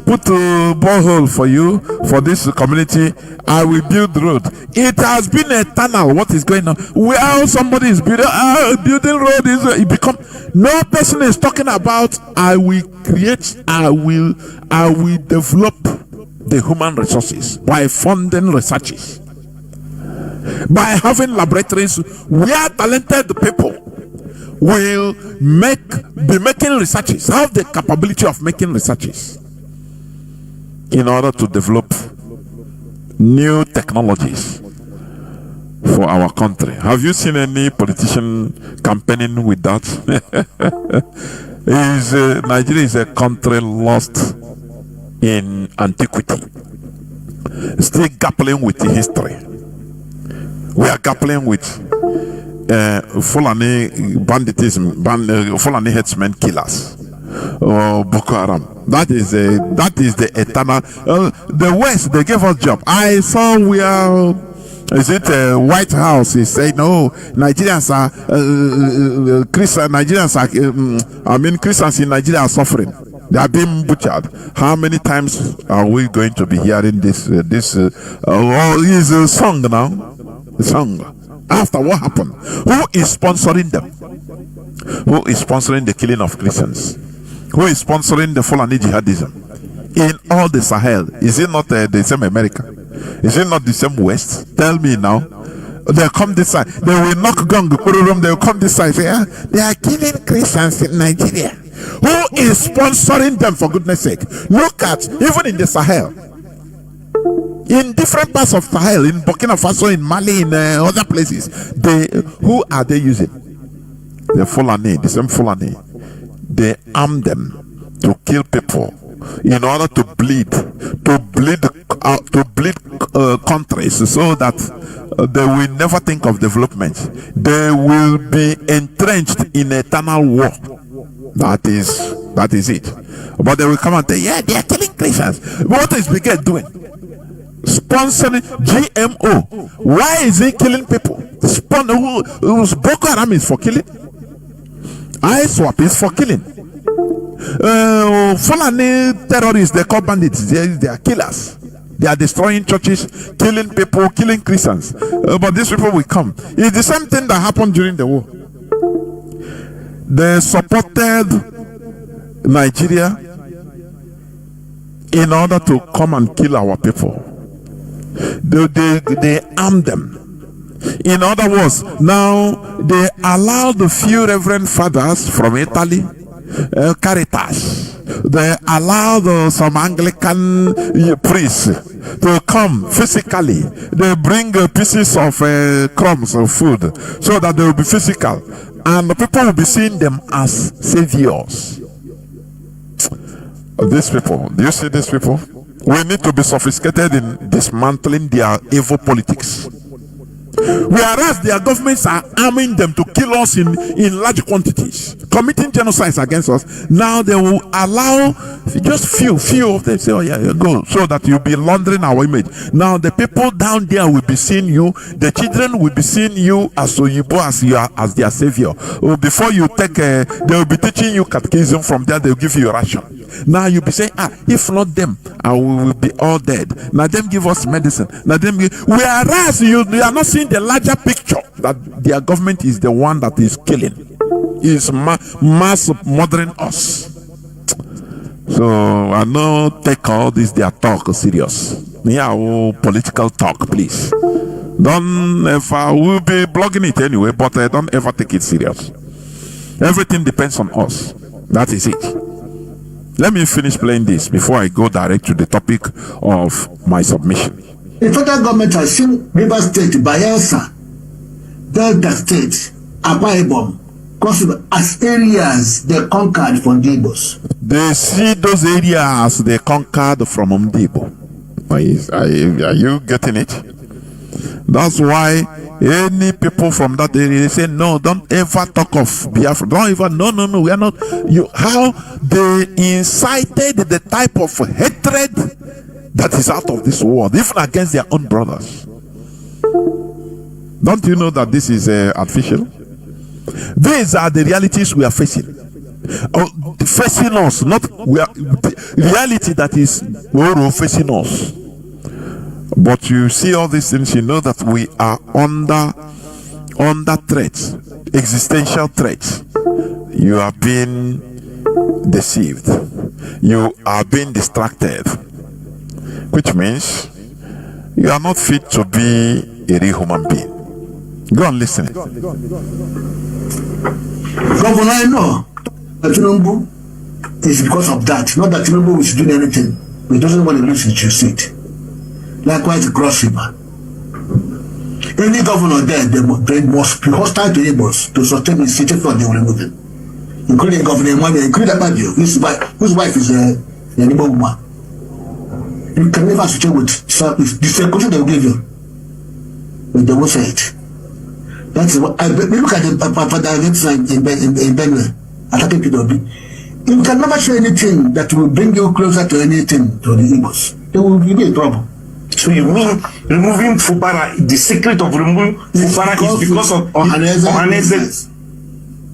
put a borehole for you, for this community, I will build road. It has been a tunnel. What is going on? Where somebody is building road, it become, no person is talking about, I will create, I will develop the human resources by funding researches, by having laboratories where talented people will be making researches, have the capability of making researches in order to develop new technologies for our country. Have you seen any politician campaigning with that? Nigeria is a country lost in antiquity, still grappling with the history. We are grappling with Fulani banditism, Fulani headsmen killers. Boko Haram. That is the eternal. The West, they gave us job. I saw where is it White House is saying, no, Nigerians are Christians in Nigeria are suffering. They are being butchered. How many times are we going to be hearing this? Is a song now. The song. After what happened? Who is sponsoring them? Who is sponsoring the killing of Christians? Who is sponsoring the Fulani jihadism? In all the Sahel, is it not the same America? Is it not the same West? Tell me now. They'll come this side. They will knock gong, they will come this side. Say, they are killing Christians in Nigeria. Who is sponsoring them, for goodness sake? Look at, even in the Sahel, in different parts of Sahel, in Burkina Faso, in Mali, in other places, who are they using? The Fulani, the same Fulani. They arm them to kill people in order to bleed countries, so that they will never think of development. They will be entrenched in eternal war. That is it. But they will come and say, yeah, they are killing Christians. What is Brigade doing? Sponsoring GMO. Why is he killing people? Boko Haram is for killing. ISWAP is for killing. Fulani terrorists, they call bandits. They are killers. They are destroying churches, killing people, killing Christians. But these people will come. It's the same thing that happened during the war. They supported Nigeria in order to come and kill our people. They armed them. In other words, now they allowed the few reverend fathers from Italy, Caritas. They allowed some Anglican priests to come physically. They bring pieces of crumbs of food so that they will be physical, and the people will be seeing them as saviors. These people, do you see these people? We need to be sophisticated in dismantling their evil politics. Whereas their governments are arming them to kill us in large quantities, committing genocides against us. Now they will allow just few of them, say, oh yeah, go, so that you'll be laundering our image. Now the people down there will be seeing you, the children will be seeing you as Oyibo, as their savior. Before you take, they will be teaching you catechism. From there they will give you a ration. Now you'll be saying, if not them, we will be all dead. Now them give us medicine. Now them whereas you are not seeing the larger picture, that their government is the one that is killing, is mass murdering us. So I know take all this their talk serious. Political talk, please. Don't ever, we'll be blogging it anyway, but don't ever take it serious. Everything depends on us. That is it. Let me finish playing this before I go direct to the topic of my submission. The federal government has seen River State, Bayelsa, Delta State, Akwa Ibom, as areas they conquered from the Igbos. They see those areas they conquered from Mdibo. Are you getting it? That's why any people from that area, they say, no, don't ever talk of Biafra. Don't even, no, we are not. How they incited the type of hatred that is out of this world, even against their own brothers. Don't you know that this is artificial? These are the realities we are facing. Facing us, not reality that is facing us. But you see all these things, you know that we are under threat, existential threat. You are being deceived. You are being distracted. Which means you are not fit to be a real human being. Go and listen. Governor, I know that Tinubu is because of that. Not that Tinubu is doing anything. He doesn't want to lose his seat. Likewise, the Cross River. Any governor there, they must be hostile to Igbos to sustain his seat, if not they will remove him. Including Governor Mwanya, including Abadio, whose wife is a Igbo woman. You can never associate with the circumcision they will give you, but they won't say it. That's what I look at the father in Benue attacking P.W.B. You can never show anything that will bring you closer to anything to the Igbos. They will be in trouble. So you mean removing Fubara, the secret of removing Fubara is because of Ohaneze?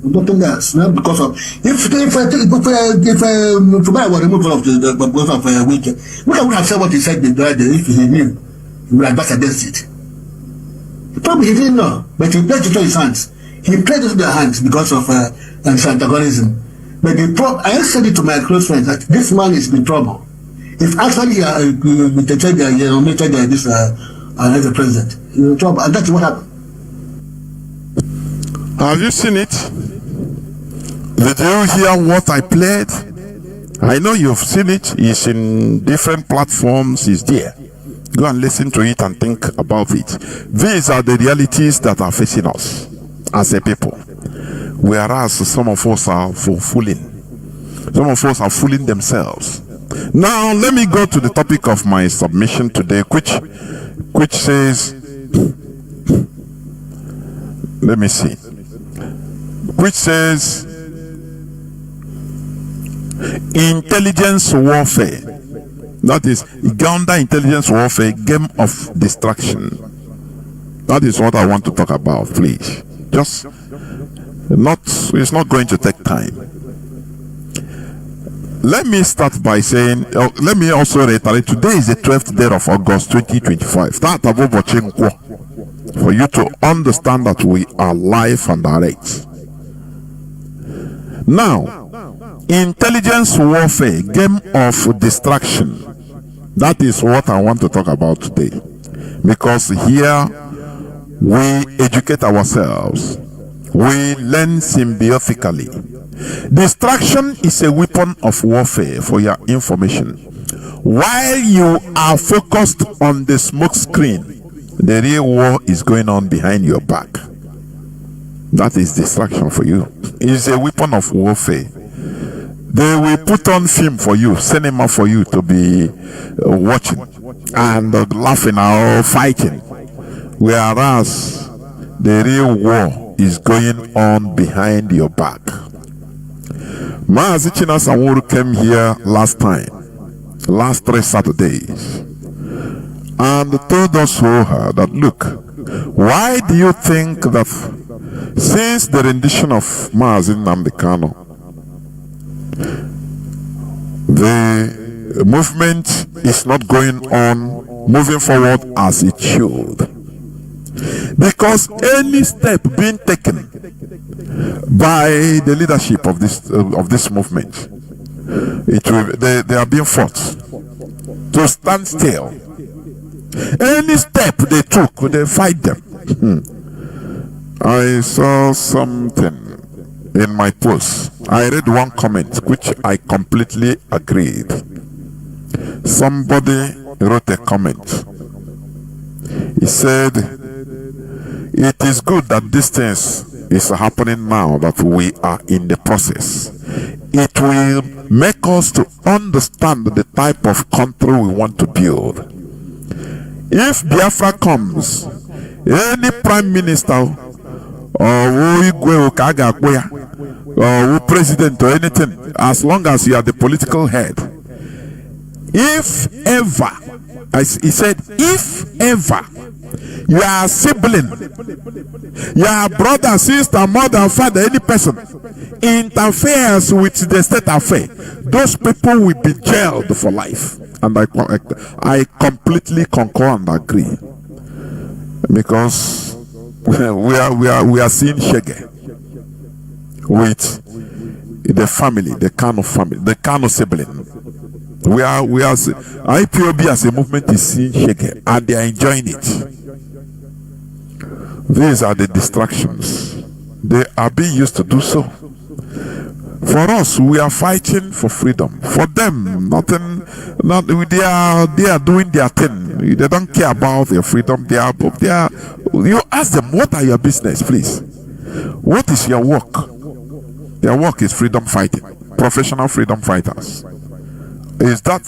Nothing else, not because of if Fubara was removed from the because of weekend, we would have said what he said if he knew, he would advise against it. Probably he didn't know, but he played it to his hands. He played it to their hands because of antagonism. But I said it to my close friends that this man is in trouble. If actually nominated this as the president, you're in trouble, and that's what happened. Have you seen it? Did you hear what I played? I know you've seen it. It's in different platforms. It's there. Go and listen to it and think about it. These are the realities that are facing us as a people. Whereas some of us are fooling. Some of us are fooling themselves. Now let me go to the topic of my submission today, which says, let me see, which says intelligence warfare. That is counterintelligence warfare, game of distraction. That is what I want to talk about, please. It's not going to take time. Let me start by saying, let me also reiterate, today is the 12th day of August 2025. Start watching for you to understand that we are live and direct. Now, intelligence warfare, game of distraction. That is what I want to talk about today. Because here we educate ourselves. We learn symbiotically. Distraction is a weapon of warfare, for your information. While you are focused on the smoke screen, the real war is going on behind your back. That is distraction for you. It's a weapon of warfare. They will put on film for you, cinema for you to be watching and laughing or fighting. Whereas the real war is going on behind your back. Mazi Jonathan came here last 3 Saturdays, and told us that, look, why do you think that since the rendition of Mazi Nnamdi Kanu, the movement is not going on, moving forward as it should? Because any step being taken by the leadership of this movement, they are being forced to stand still. Any step they took, they fight them. I saw something in my post. I read one comment which I completely agreed. Somebody wrote a comment. He said, it is good that this things is happening now, that we are in the process. It will make us to understand the type of country we want to build. If Biafra comes, any prime minister or president or anything, as long as you are the political head, if ever, as he said, if ever your sibling, your brother, sister, mother, father, any person interferes with the state affair, those people will be jailed for life. And I completely concur and agree, because we are seeing Shege with the family, the Kanu family, the Kanu sibling. We are IPOB as a movement is seeing Shege, and they are enjoying it. These are the distractions. They are being used to do so. For us, we are fighting for freedom. For them, they are doing their thing. They don't care about their freedom. You ask them, what are your business, please? What is your work? Their work is freedom fighting. Professional freedom fighters. Is that,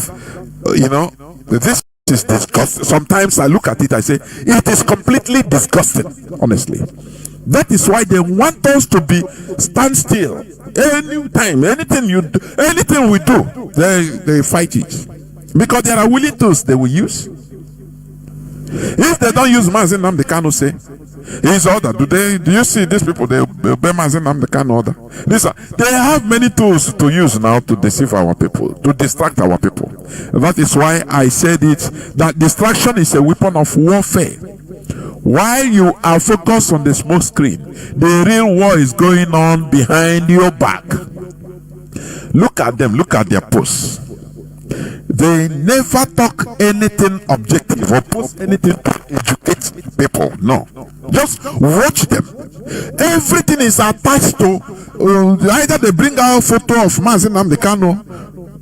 this is disgusting. Sometimes I look at it, I say, it is completely disgusting, honestly. That is why they want us to be stand still. Anytime, anything we do, they fight it. Because there are willing tools they will use. If they don't use Mazi Nnamdi Kanu, say his order, do you see these people? They obey Mazi Nnamdi Kanu order. They have many tools to use now to deceive our people, to distract our people. That is why I said it, that distraction is a weapon of warfare. While you are focused on the smoke screen, the real war is going on behind your back. Look at them, look at their posts. They never talk anything objective or post anything to educate people. No. Just watch them. Everything is attached to either they bring out a photo of Mazi Nnamdi Kanu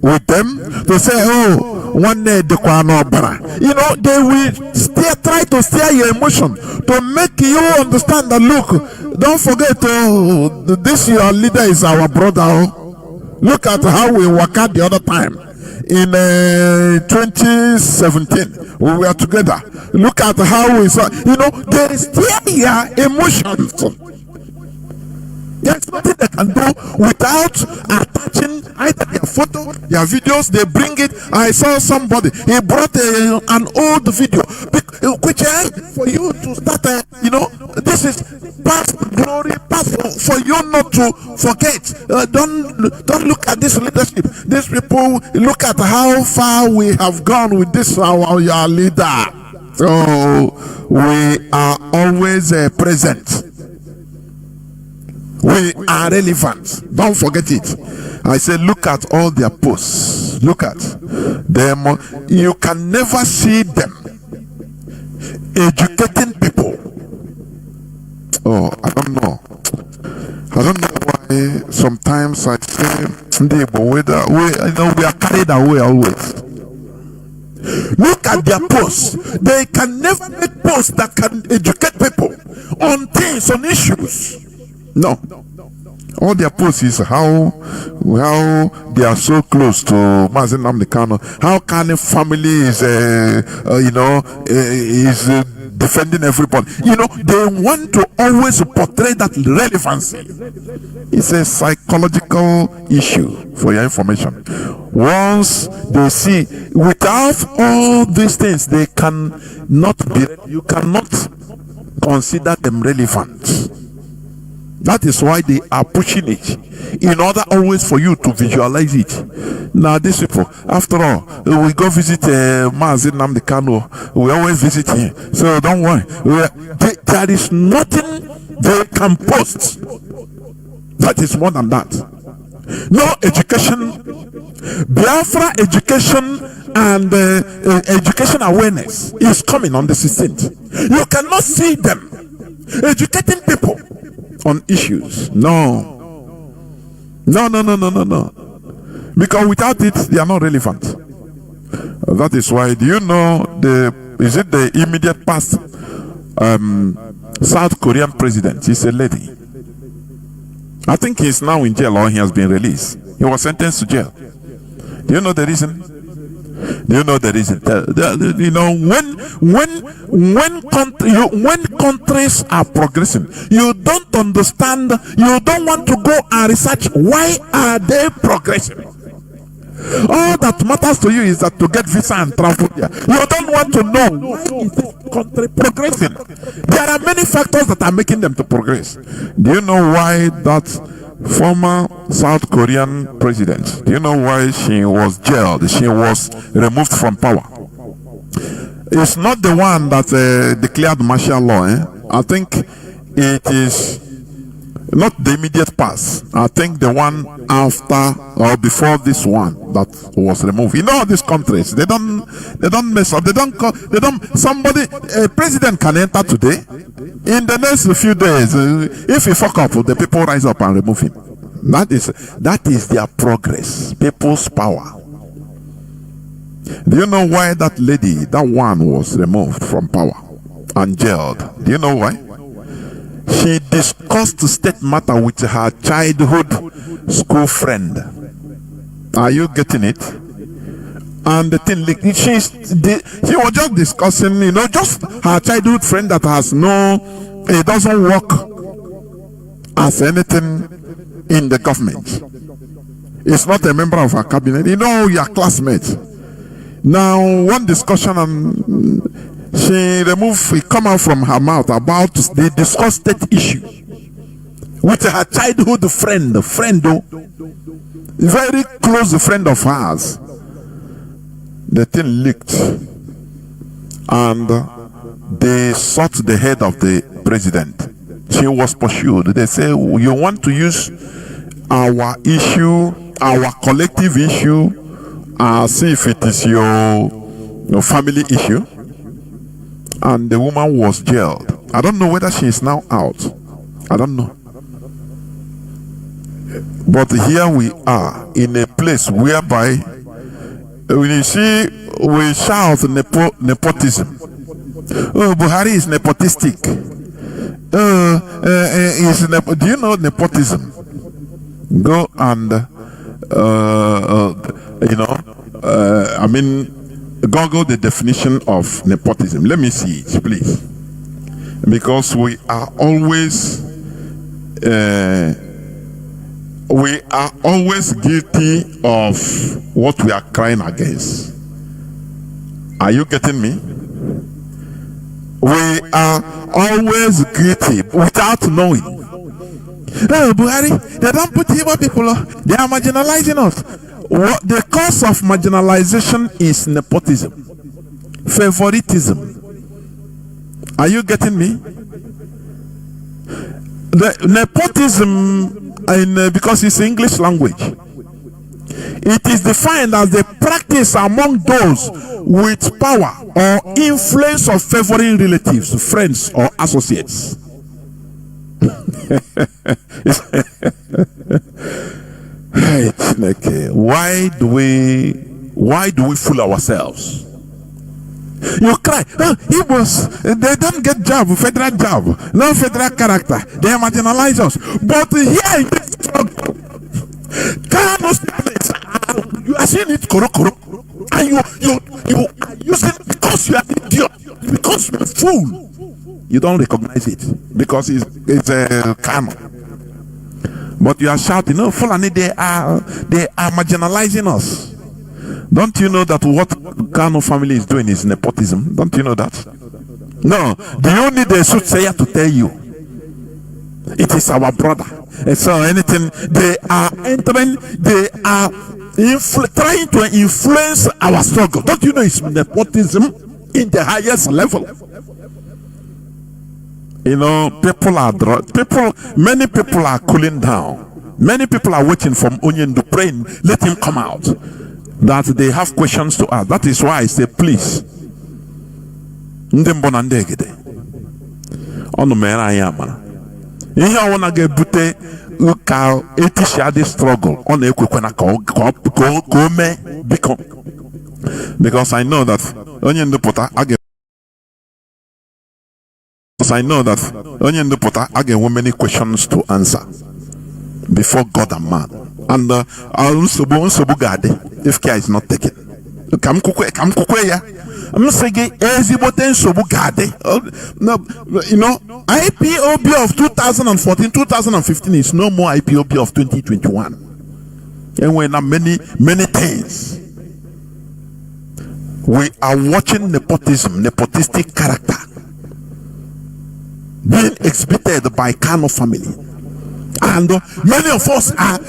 with them to say, oh, one day the you know, they will try to steer your emotion to make you understand that, look, don't forget, this your leader is our brother. Look at how we worked out the other time. In 2017, we were together. Look at how we saw, you know, they steer your emotions. There's nothing they can do without attaching either their photo, their videos. They bring it. I saw somebody, he brought an old video, which for you to start, you know, this is past glory, past for you not to forget. Don't look at this leadership. These people, look at how far we have gone with this, our leader. So we are always present. We are relevant. Don't forget it. I say, look at all their posts. Look at them. You can never see them educating people. Oh, I don't know why sometimes I say, we are carried away always. Look at their posts. They can never make posts that can educate people on things, on issues. No. All their posts is how they are so close to Mazi Nnamdi Kanu. How can a family is is defending everybody. You know, they want to always portray that relevancy. It's a psychological issue, for your information. Once they see, without all these things, they cannot be. You cannot consider them relevant. That is why they are pushing it, in order always for you to visualize it. Now these people, after all, we go visit Mazi Nnamdi Kanu. We always visit him, so don't worry. There is nothing they can post that is more than that. No education, Biafra education and education awareness is coming on the 16th. You cannot see them educating people on issues. No. Because without it, they are not relevant. That is why, do you know is it the immediate past South Korean president? He's a lady. I think he's now in jail, or he has been released. He was sentenced to jail. Do you know the reason? Do you know the reason? You know, when countries are progressing, you don't understand, you don't want to go and research why are they progressing. All that matters to you is that to get visa and travel here. You don't want to know why is this country progressing. There are many factors that are making them to progress. Do you know why that former South Korean president, do you know why she was jailed? She was removed from power. It's not the one that declared martial law. I think it is not the immediate past. I think the one after or before this one that was removed. In all these countries, they don't mess up. Somebody, a president can enter today. In the next few days, if he fuck up, the people rise up and remove him. That is their progress. People's power. Do you know why that lady, that one, was removed from power and jailed? Do you know why? She discussed state matter with her childhood school friend. Are you getting it? And the thing, she was just discussing, just her childhood friend that has it doesn't work as anything in the government. It's not a member of our cabinet. You know, your classmates. Now, one discussion, and she removed, it come out from her mouth about the discussed state issue with her childhood friend, very close friend of hers. The thing leaked, and they sought the head of the president. She was pursued. They say, you want to use our issue, our collective issue, see if it is your family issue. And the woman was jailed. I don't know whether she is now out. I don't know. But here we are in a place whereby when you see, we shout nepotism. Oh, Buhari is nepotistic. Do you know nepotism? Go and Google the definition of nepotism. Let me see it, please, because we are always guilty of what we are crying against. Are you getting me? We are always guilty without knowing. Oh, Buhari, they don't put Igbo people, they are marginalizing us. What the cause of marginalization is nepotism, favoritism. Are you getting me? The nepotism, because it's English language, it is defined as the practice among those with power or influence of favoring relatives, friends, or associates. Why do we fool ourselves? You cry, they don't get job, federal job, no federal character, they marginalize us. But here in this struggle, you are seeing it koro, and you are using it because you are an idiot, because you are a fool. You don't recognize it because it's a canon. But you are shouting, no, Fulani, they are marginalizing us. Don't you know that what Kanu family is doing is nepotism? Don't you know that? No. Do you need a soothsayer to tell you? It is our brother. And so anything, they are entering, they are trying to influence our struggle. Don't you know it's nepotism in the highest level? You know, many people are cooling down. Many people are waiting for Onion to pray, let him come out. That they have questions to ask. That is why I say, please. Because I know that Onion Dupota again many questions to answer before God and man. And if care is not taken. I'm saying you know, IPOB of 2014, 2015 is no more IPOB of 2021. And when many things. We are watching nepotistic character being exhibited by Kanu family, and many of us are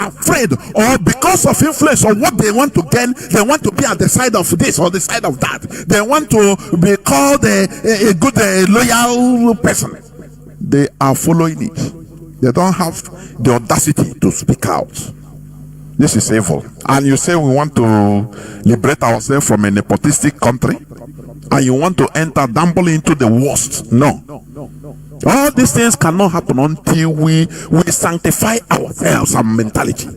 afraid, or because of influence or what they want to gain, they want to be at the side of this or the side of that. They want to be called a good loyal person. They are following it. They don't have the audacity to speak out. This is evil. And you say we want to liberate ourselves from a nepotistic country, and you want to enter dabble into the worst. No. All these things cannot happen until we sanctify ourselves and mentality.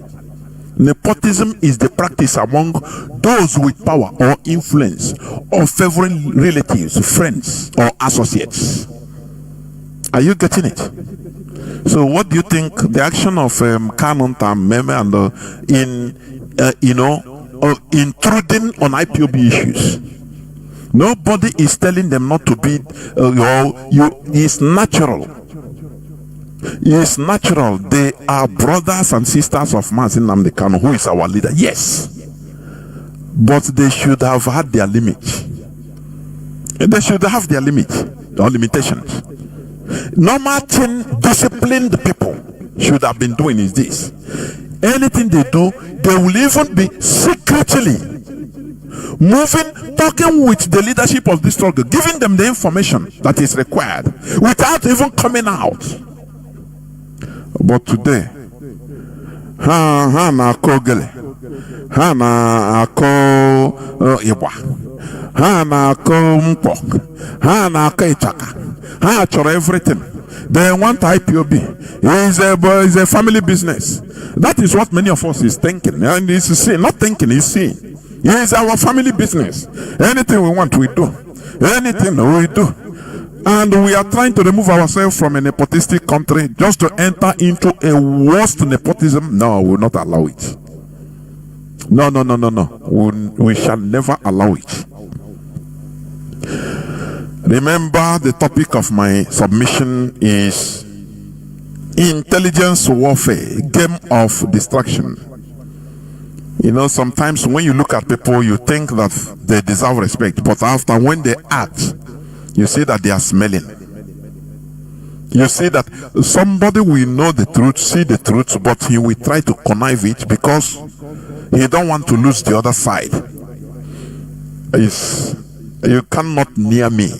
Nepotism is the practice among those with power or influence or favoring relatives, friends, or associates. Are you getting it? So what do you think the action of Kanu and Meme and intruding on IPOB issues? Nobody is telling them not to be. It's natural. It's natural. They are brothers and sisters of Mazi Nnamdi Kanu, who is our leader. Yes. But they should have had their limit. They should have their limit or limitations. Normal thing disciplined people should have been doing is this. Anything they do, they will even be secretly moving, talking with the leadership of this struggle, giving them the information that is required without even coming out. But today, ha na-akọ gele, ha na-akọ ịgba, ha na-akọ mkpọ, ha na-akọ ịchaka, ha chọrọ everything. They want IPOB. It's a family business. That is what many of us is thinking. And it's seeing, not thinking, it's seeing. It's our family business. Anything we want, we do. Anything we do. And we are trying to remove ourselves from a nepotistic country just to enter into a worst nepotism. No, we will not allow it. No. We shall never allow it. Remember, the topic of my submission is intelligence warfare, game of distraction. You know, sometimes when you look at people, you think that they deserve respect, but after when they act, you see that they are smelling. You see that somebody will know the truth, see the truth, but he will try to connive it because he don't want to lose the other side. You cannot near me.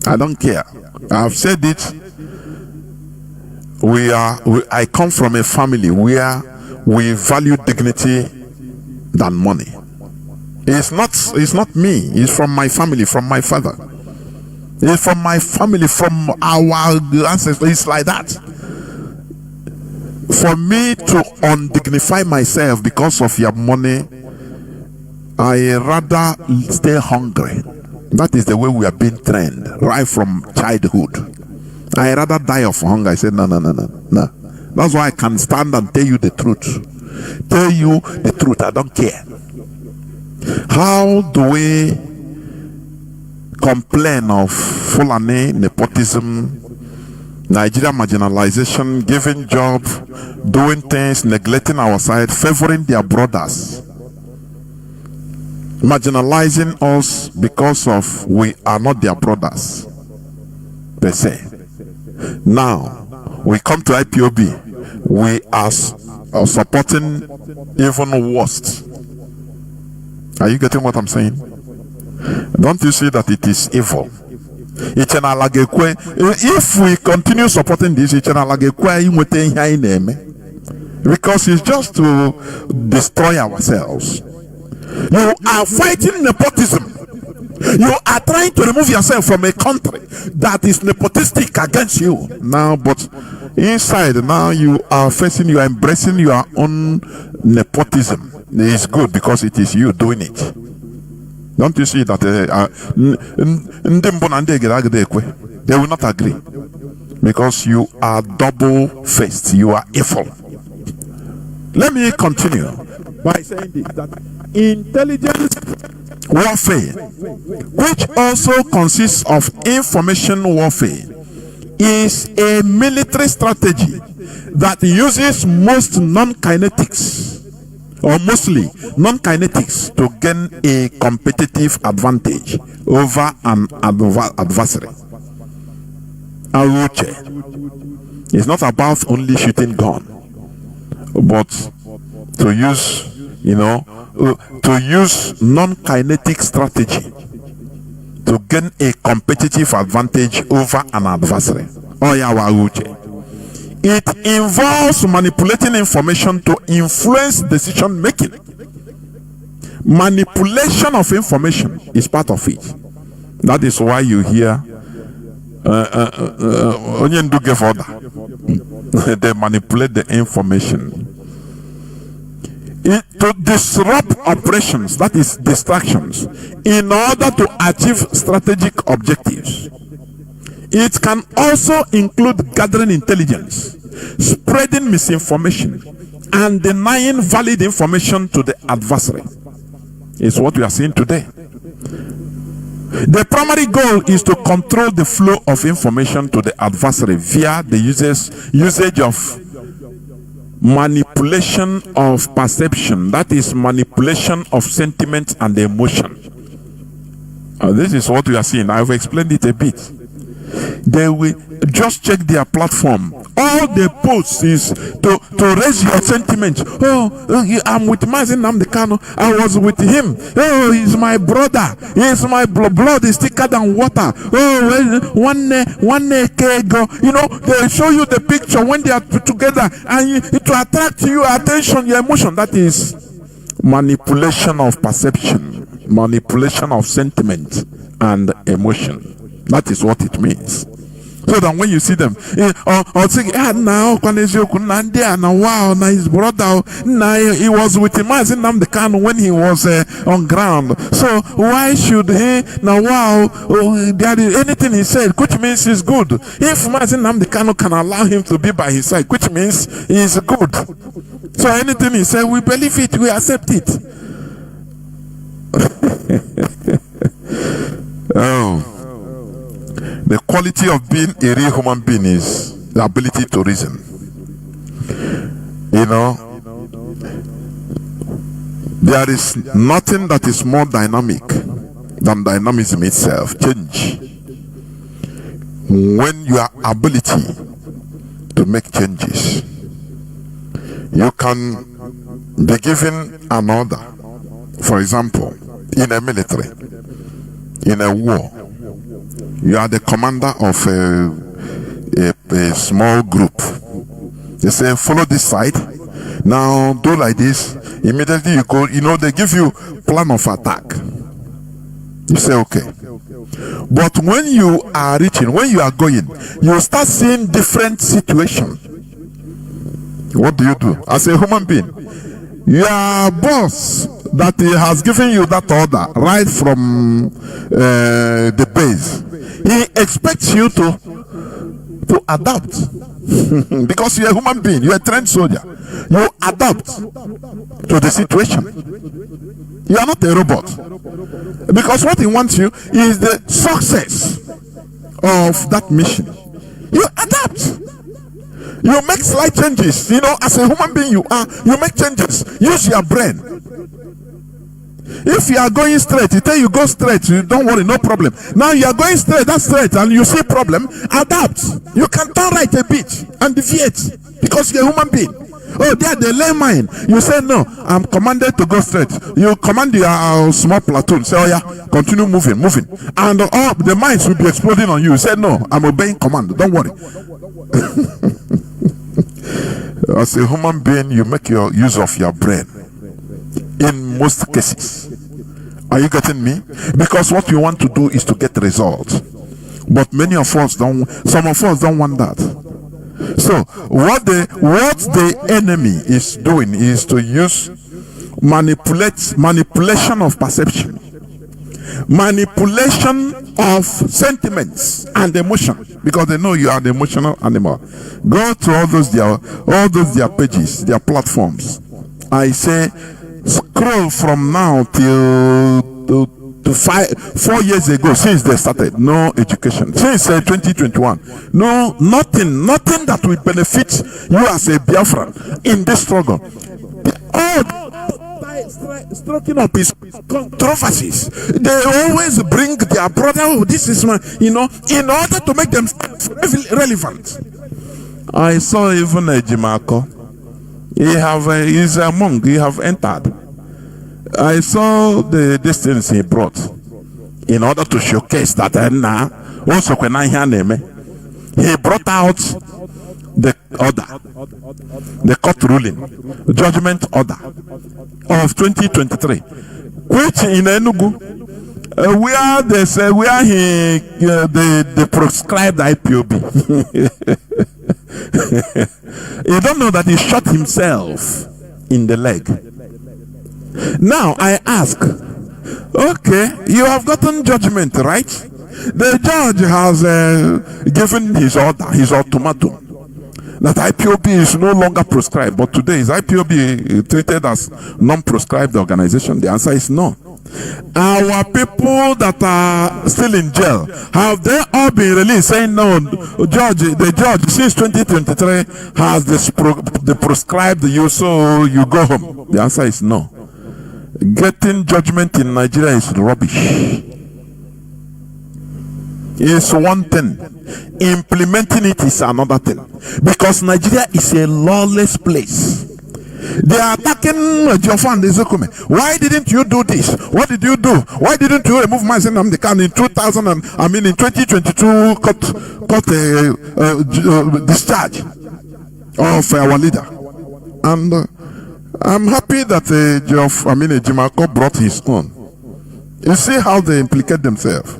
I don't care. I've said it. I come from a family where we value dignity than money. It's not me. It's from my family, from my father. It's from my family, from our ancestors. It's like that. For me to undignify myself because of your money, I rather stay hungry. That is the way we are being trained right from childhood. I rather die of hunger. I said, no. That's why I can stand and tell you the truth. Tell you the truth. I don't care. How do we complain of Fulani, nepotism, Nigeria marginalization, giving job, doing things, neglecting our side, favoring their brothers, marginalizing us because of we are not their brothers, they say. Now, we come to IPOB, we are supporting even worse. Are you getting what I'm saying? Don't you see that it is evil? If we continue supporting this, because it's just to destroy ourselves. You are fighting nepotism. You are trying to remove yourself from a country that is nepotistic against you. Now, but inside, now you are embracing your own nepotism. It's good because it is you doing it. Don't you see that they will not agree because you are double-faced. You are evil. Let me continue by saying this, that intelligence warfare, which also consists of information warfare, is a military strategy that uses most non-kinetics, or mostly non-kinetics, to gain a competitive advantage over an adversary. It's not about only shooting gun, but to use, to use non-kinetic strategy to gain a competitive advantage over an adversary. It involves manipulating information to influence decision making. Manipulation of information is part of it. That is why you hear they manipulate the information. To disrupt operations, that is distractions, in order to achieve strategic objectives. It can also include gathering intelligence, spreading misinformation, and denying valid information to the adversary. It's what we are seeing today. The primary goal is to control the flow of information to the adversary via the usage of manipulation of perception, that is manipulation of sentiment and emotion. This is what we are seeing. I've explained it a bit. They will just check their platform. All the posts is to raise your sentiment. Oh, I'm with Mazi Nnamdi Kanu. I was with him. Oh, he's my brother. He's my blood is thicker than water. Oh, one go. You know, they show you the picture when they are together, and to attract your attention, your emotion. That is manipulation of perception, manipulation of sentiment and emotion. That is what it means. So that when you see them, or say, now wow, now his brother, he was with Mazi Nnamdi Kanu when he was on ground. So why should he now? Wow, there is anything he said, which means he's good. If Mazi Nnamdi Kanu can allow him to be by his side, which means he's good. So anything he said, we believe it, we accept it. Oh. The quality of being a real human being is the ability to reason. You know, there is nothing that is more dynamic than dynamism itself. Change. When your ability to make changes, you can be given an order. For example, in a military, in a war, you are the commander of a small group. They say, follow this side. Now do like this. Immediately you go, you know, they give you plan of attack. You say, okay. But when you are reaching, when you are going, you start seeing different situations. What do you do? As a human being, your boss that he has given you that order right from the base, he expects you to adapt. Because you're a human being, you're a trained soldier. You adapt to the situation. You are not a robot. Because what he wants you is the success of that mission. You adapt. You make slight changes. You know, as a human being you make changes. Use your brain. If you are going straight, you tell you go straight, you don't worry, no problem. Now you are going straight, that's straight, and you see problem, adapt. You can turn right a bit and deviate because you're a human being. Oh, there they lay mine. You say no, I'm commanded to go straight. You command your small platoon. Say, oh yeah, continue moving, and all the mines will be exploding on you. You say no, I'm obeying command. Don't worry. As a human being, you make your use of your brain. In most cases, are you getting me? Because what you want to do is to get results, but many of us don't. Some of us don't want that. So what the enemy is doing is to use manipulation of perception, manipulation of sentiments and emotion, because they know you are the emotional animal. Go to all those their pages, their platforms. I say, scroll from now till 4 years ago, since they started. No education since 2021. No, nothing that will benefit you as a Biafran in this struggle. All stroking up his controversies. They always bring their brother. Oh, this is my, in order to make them relevant. I saw even a Jimako. He's a monk. He have entered. I saw the distance he brought in order to showcase that now also when I hear him, he brought out the order, the court ruling, judgment order of 2023, which in Enugu, where they say where they prescribed IPOB. You don't know that he shot himself in the leg. Now I ask, okay, you have gotten judgment, right? The judge has given his order, his ultimatum, that IPOB is no longer prescribed. But today, is IPOB treated as non-prescribed organization? The answer is no. Our people that are still in jail, have they all been released? Saying no, the judge since 2023 has the prescribed you, so you go home. The answer is no. Getting judgment in Nigeria is rubbish. It's one thing. Implementing it is another thing. Because Nigeria is a lawless place. They are attacking Biafran. Why didn't you do this? What did you do? Why didn't you remove Mazi Nnamdi Kanu in 2022 got discharge of our leader? And I'm happy that Jimako brought his own. You see how they implicate themselves.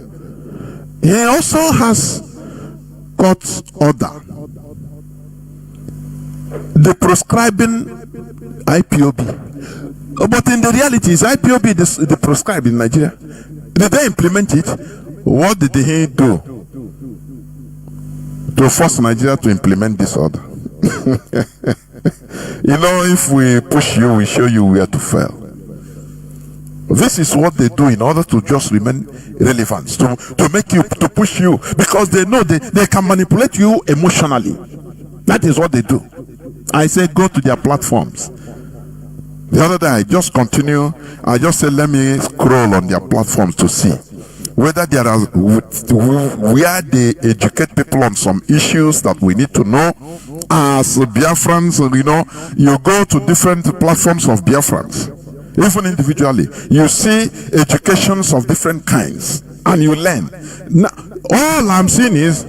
He also has got order. The prescribing IPOB. But in the reality, is IPOB the prescribed in Nigeria? Did they implement it? What did he do to force Nigeria to implement this order? You know, if we push you, we show you where to fail. This is what they do in order to just remain relevant, to make you, to push you, because they know they can manipulate you emotionally. That is what they do. I say go to their platforms. The other day I just continue, I just say let me scroll on their platforms to see whether there are where they educate people on some issues that we need to know as Biafrans. You know, you go to different platforms of Biafrans, even individually, you see educations of different kinds and you learn. Now, all I'm seeing is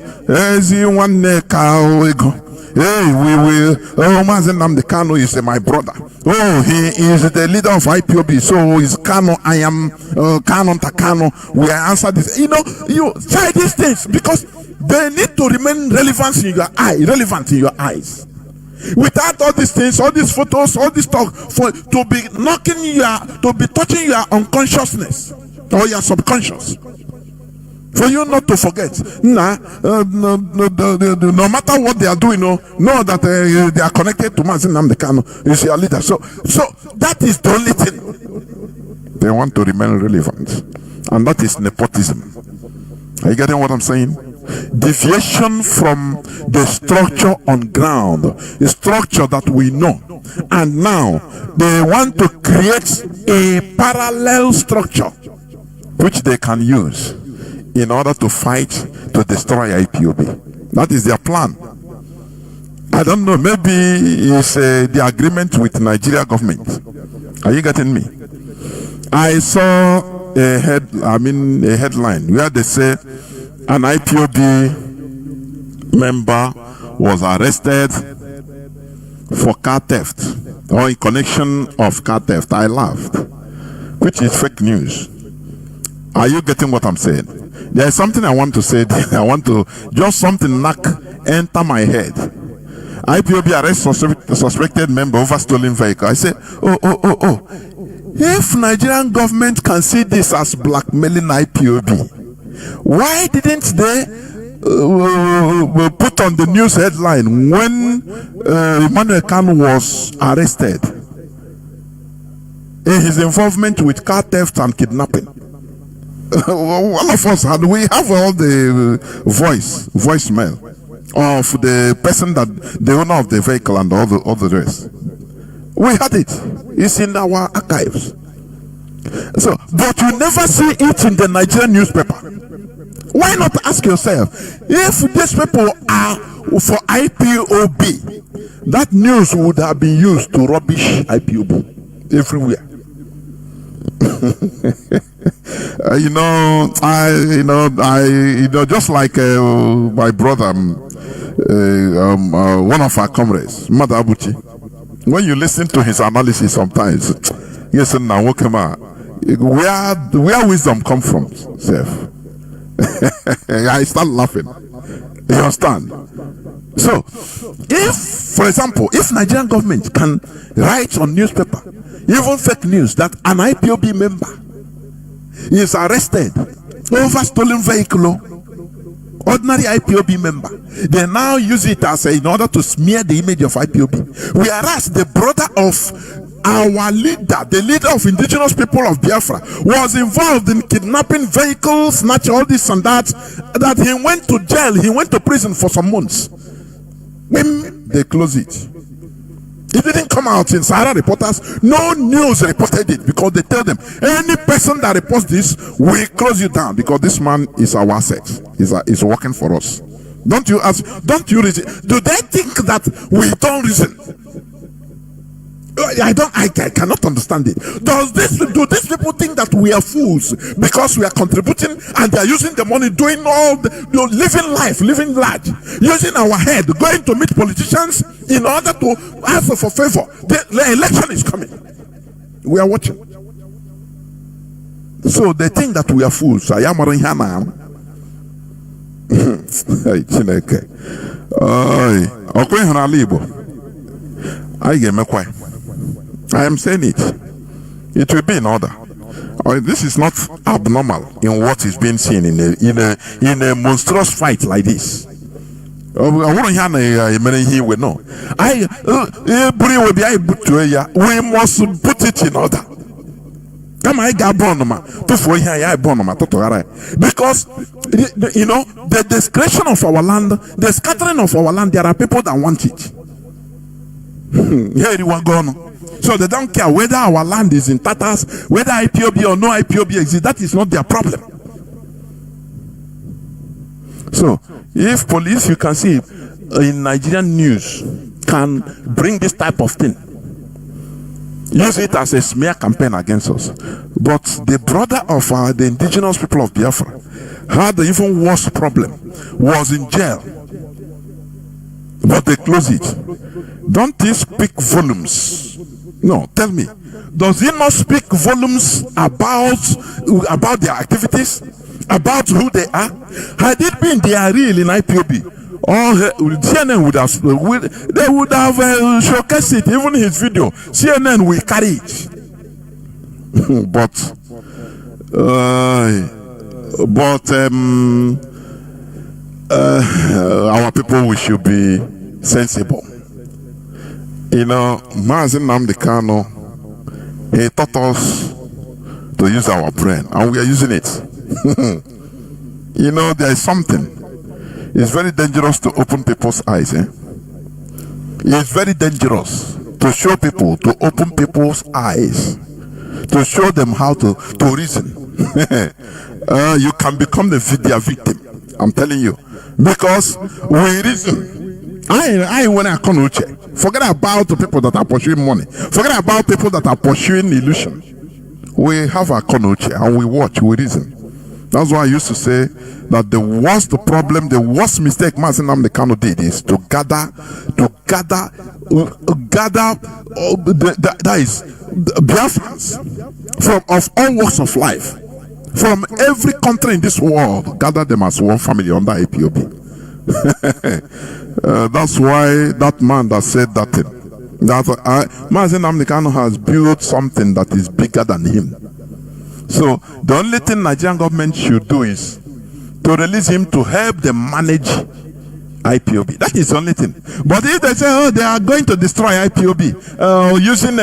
hey, we will. Oh, Mazi Nnamdi Kanu is my brother. Oh, he is the leader of IPOB. So is Kanu. I am Kanu Takano. We answer this. You know, you try these things because they need to remain relevant in your eyes. Without all these things, all these photos, all this talk, to be touching your unconsciousness or your subconscious. For you not to forget, no matter what they are doing, know that they are connected to Mazi Nnamdi Kanu is your leader. So that is the only thing. They want to remain relevant, and that is nepotism. Are you getting what I'm saying? Deviation from the structure on ground, the structure that we know, and now they want to create a parallel structure which they can use in order to fight to destroy IPOB. That is their plan. I don't know, maybe it's the agreement with Nigeria government. Are you getting me? I saw a headline where they say an IPOB member was arrested for car theft or in connection of car theft. I laughed, which is fake news. Are you getting what I'm saying? There is something I want to say. I want to just something enter my head. IPOB arrest suspected member over stolen vehicle. I say, oh. If Nigerian government can see this as blackmailing IPOB, why didn't they put on the news headline when Emmanuel Kanu was arrested in his involvement with car theft and kidnapping? All of us we have all the voicemail of the person, that the owner of the vehicle and all the rest. We had it. It's in our archives. So, but you never see it in the Nigerian newspaper. Why not ask yourself, if these people are for IPOB, that news would have been used to rubbish IPOB everywhere. Just like my brother, one of our comrades, Mother Abuchi. When you listen to his analysis, sometimes, yes, and now where wisdom come from, self. I start laughing. You understand? So, if, for example, if Nigerian government can write on newspaper, even fake news, that an IPOB member is arrested over stolen vehicle, ordinary IPOB member, they now use it as in order to smear the image of IPOB. Whereas the brother of our leader, the leader of indigenous people of Biafra, was involved in kidnapping vehicles, snatching all this and that he went to jail, he went to prison for some months. When they closed it, it didn't come out in Sahara Reporters. No news reported it because they tell them any person that reports this, we close you down because this man is our asset. He's working for us. Don't you ask? Don't you reason? Do they think that we don't reason? I cannot understand it. Do these people think that we are fools because we are contributing and they are using the money, doing all living large, using our head, going to meet politicians in order to ask for favor? The election is coming. We are watching. So they think that we are fools. I am I am saying it. It will be in order. This is not abnormal in what is being seen in a monstrous fight like this. We must put it in order. Because the discretion of our land, the scattering of our land, there are people that want it. Here you are gone. So they don't care whether our land is in tatters, whether IPOB or no IPOB exists. That is not their problem. So if police, you can see in Nigerian news, can bring this type of thing, use it as a smear campaign against us. But the brother of the indigenous people of Biafra had the even worse problem, was in jail, but they closed it. Don't it speak volumes? No, tell me, does it not speak volumes about their activities, about who they are? Had it been they are real in IPOB, CNN would have showcased it, even his video. CNN will carry it. Our people, we should be sensible. Mazi Nnamdi Kanu, he taught us to use our brain, and we are using it. There is something. It's very dangerous to open people's eyes. It's very dangerous to show people, to open people's eyes, to show them how to reason. You can become their victim. I'm telling you, because we reason. Forget about the people that are pursuing money. Forget about people that are pursuing illusion. We have a konoche and we watch, we reason. That's why I used to say that the worst problem, the worst mistake Mazi Nnamdi Kanu did is to gather that is Biafrans of all walks of life, from every country in this world, gather them as one family under IPOB. That's why that man that said that thing, that Mazi Nnamdi Kanu has built something that is bigger than him. So the only thing Nigerian government should do is to release him to help them manage IPOB. That is the only thing. But if they say, they are going to destroy IPOB using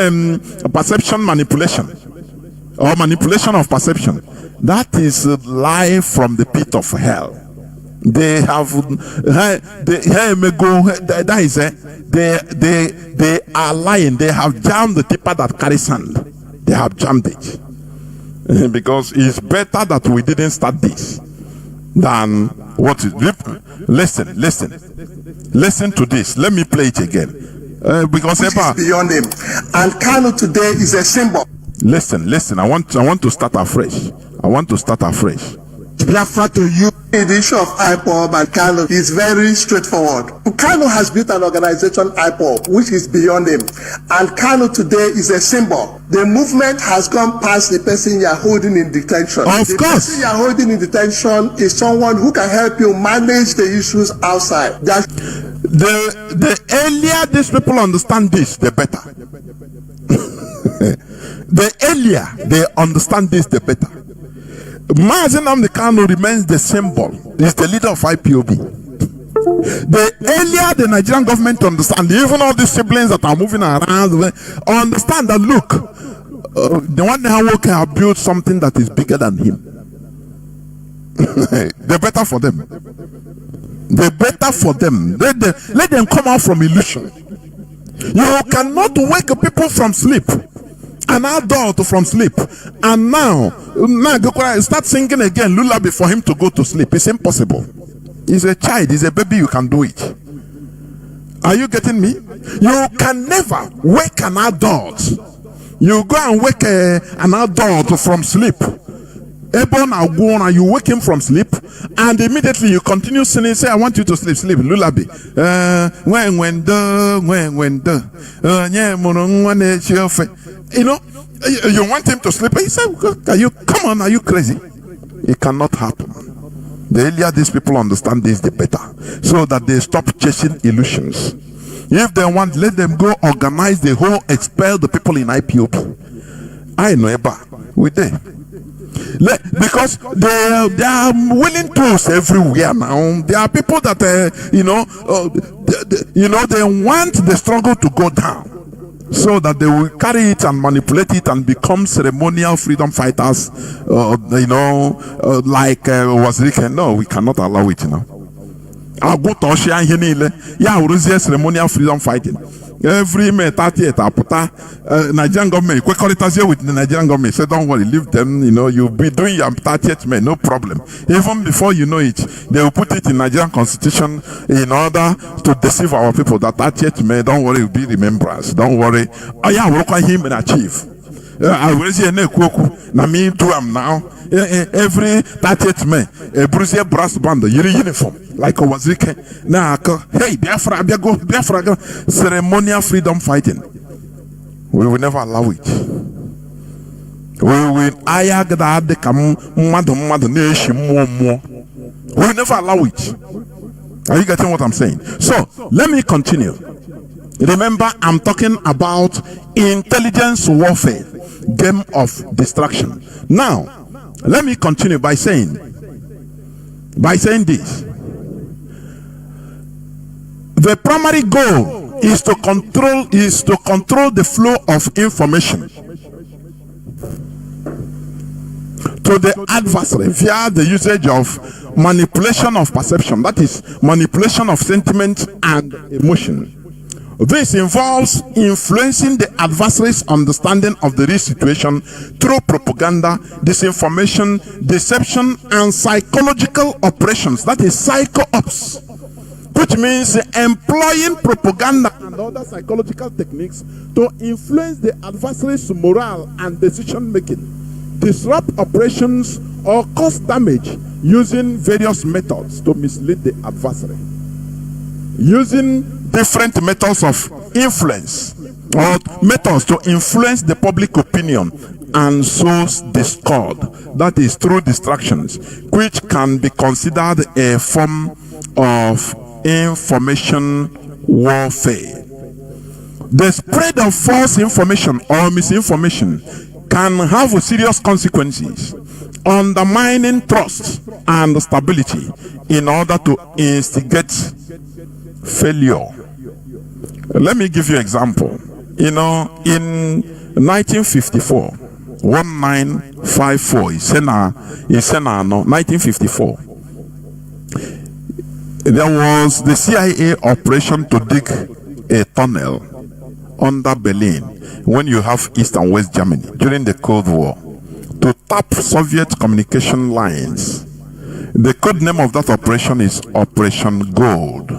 perception manipulation or manipulation of perception, that is a lie from the pit of hell. They are lying. They have jammed the tipper that carries sand. They have jammed it. Because it's better that we didn't start this than what is. Listen to this. Let me play it again. Because which is beyond him. And Kanu today is a symbol. Listen. I want to start afresh. Biafra to you. The issue of IPOB and Kanu is very straightforward. Kanu has built an organization, IPOB, which is beyond him. And Kanu today is a symbol. The movement has gone past the person you are holding in detention. The person you are holding in detention is someone who can help you manage the issues outside. The earlier these people understand this, the better. The earlier they understand this, the better. Mazi Nnamdi Kanu remains the symbol. He's the leader of IPOB. The earlier the Nigerian government understand, even all the siblings that are moving around, understand that look, the one that have built something that is bigger than him. The better for them. The better for them. Let them come out from illusion. You cannot wake people from sleep, an adult from sleep, and now start singing again lullaby for him to go to sleep. It's impossible. He's a child, he's a baby, you can do it. Are you getting me? You can never wake an adult. You go and wake an adult from sleep. You wake him from sleep, and immediately you continue singing, say, I want you to sleep, lullaby. You know, you want him to sleep, he said, are you crazy? It cannot happen. The earlier these people understand this, the better, so that they stop chasing illusions. If they want, let them go organize the whole, expel the people in IPOP. I know about with them. Because they are willing tools everywhere now. There are people that they want the struggle to go down, so that they will carry it and manipulate it and become ceremonial freedom fighters. Like Wazirike. No, we cannot allow it. I'll go to ceremonial freedom fighting. Every May 30th, Nigerian government, with the Nigerian government, say, don't worry, leave them, you'll be doing your 30th May, no problem. Even before you know it, they will put it in Nigerian constitution in order to deceive our people that 30th May, don't worry, will be remembrance. Don't worry. Oh yeah, work on him and achieve. I will say, na me too am now. Every 30th May, a Bruce brass band, uniform, like a Wazirike. Now, hey, Biafra, ceremonial freedom fighting. We will never allow it. We will never allow it. Are you getting what I'm saying? So, let me continue. Remember, I'm talking about intelligence warfare, game of distraction. Now, let me continue by saying this. The primary goal is to control the flow of information to the adversary via the usage of manipulation of perception, that is, manipulation of sentiment and emotion. This involves influencing the adversary's understanding of the real situation through propaganda, disinformation, deception, and psychological operations, that is psycho-ops, which means employing propaganda and other psychological techniques to influence the adversary's morale and decision-making, disrupt operations, or cause damage using various methods to mislead the adversary. Using different methods of influence or methods to influence the public opinion and sow discord, that is through distractions, which can be considered a form of information warfare. The spread of false information or misinformation can have serious consequences, undermining trust and stability in order to instigate failure. Let me give you an example. In 1954, 1954, 1954, there was the CIA operation to dig a tunnel under Berlin, when you have East and West Germany during the Cold War, to tap Soviet communication lines. The code name of that operation is Operation Gold.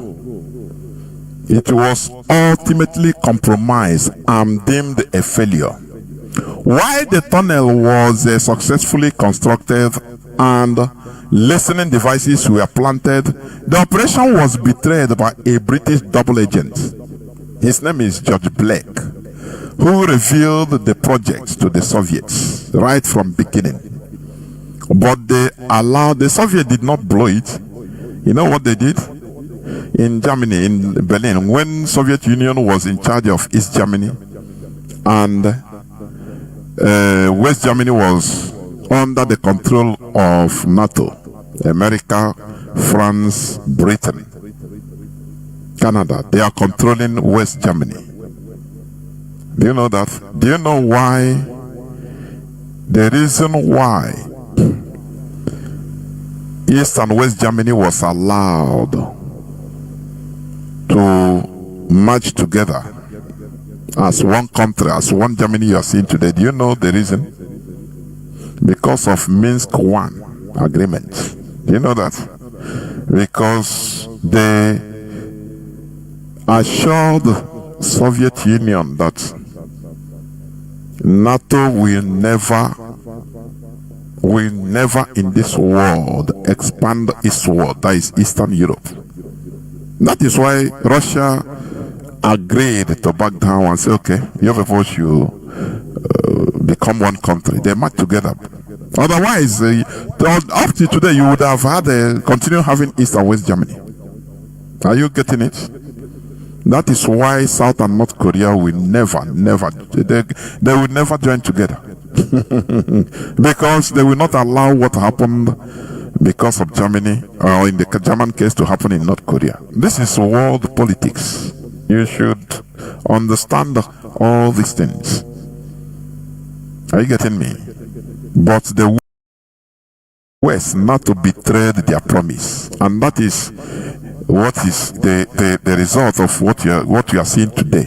It was ultimately compromised and deemed a failure. While the tunnel was successfully constructed and listening devices were planted, the operation was betrayed by a British double agent. His name is George Blake, who revealed the project to the Soviets right from beginning. But the Soviets did not blow it. You know what they did? In Germany, in Berlin, when Soviet Union was in charge of East Germany and West Germany was under the control of NATO, America, France, Britain. Canada. They are controlling West Germany. Do you know that? Do you know why? The reason why East and West Germany was allowed to merge together as one country, as one Germany you are seeing today. Do you know the reason? Because of Minsk I agreement. Do you know that? Because they assured Soviet Union that NATO will never in this world expand eastward, that is Eastern Europe. That is why Russia agreed to back down and say, okay, you people should become one country. They march together. Otherwise, up to today, you would have had continue having East and West Germany. Are you getting it? That is why South and North Korea will never, they will never join together. Because they will not allow what happened because of Germany, or in the German case, to happen in North Korea. This is world politics. You should understand all these things. Are you getting me? But the West not to betray their promise, and that is what is the result of what you are seeing today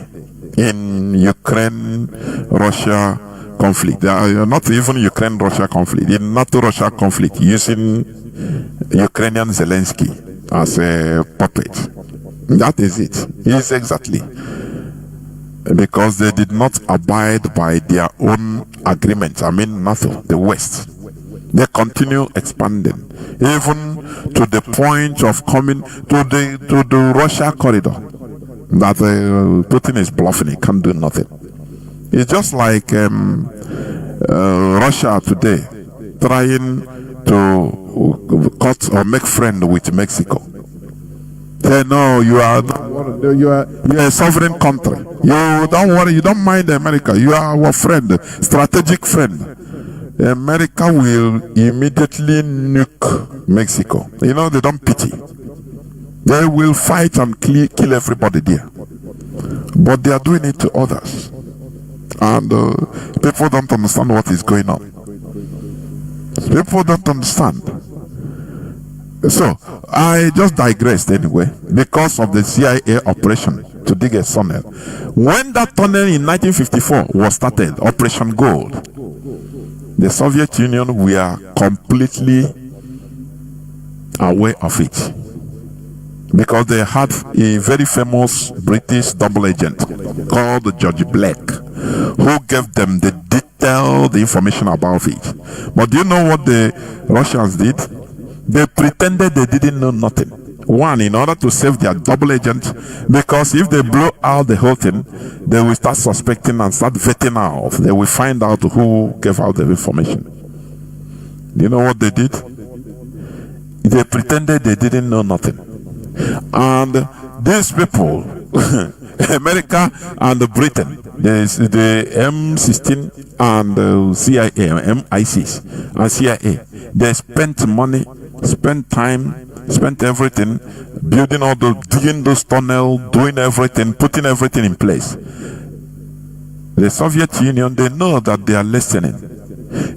in Ukraine-Russia conflict. Not even Ukraine-Russia conflict, in NATO-Russia conflict, using Ukrainian Zelensky as a puppet. That is it. Yes, exactly. Because they did not abide by their own agreement. I mean, NATO, the West. They continue expanding, even to the point of coming to the Russia corridor. That Putin is bluffing; he can't do nothing. It's just like Russia today trying to cut or make friend with Mexico. Say no, you are a sovereign country. You don't worry, you don't mind America. You are our friend, strategic friend. America will immediately nuke Mexico. You know, they don't pity. They will fight and kill everybody there. But they are doing it to others. And people don't understand what is going on. People don't understand. So, I just digressed anyway, because of the CIA operation to dig a tunnel. When that tunnel in 1954 was started, Operation Gold, the Soviet Union were completely aware of it. Because they had a very famous British double agent called George Black, who gave them the detailed information about it. But do you know what the Russians did? They pretended they didn't know nothing. One, in order to save their double agent, because if they blow out the whole thing, they will start suspecting and start vetting out. They will find out who gave out the information. Do you know what they did? They pretended they didn't know nothing. And these people, America and Britain, the M16 and CIA, MI6 and CIA, they spent money, spent time, spent everything, building all the, digging those tunnels, doing everything, putting everything in place. The Soviet Union, they know that they are listening.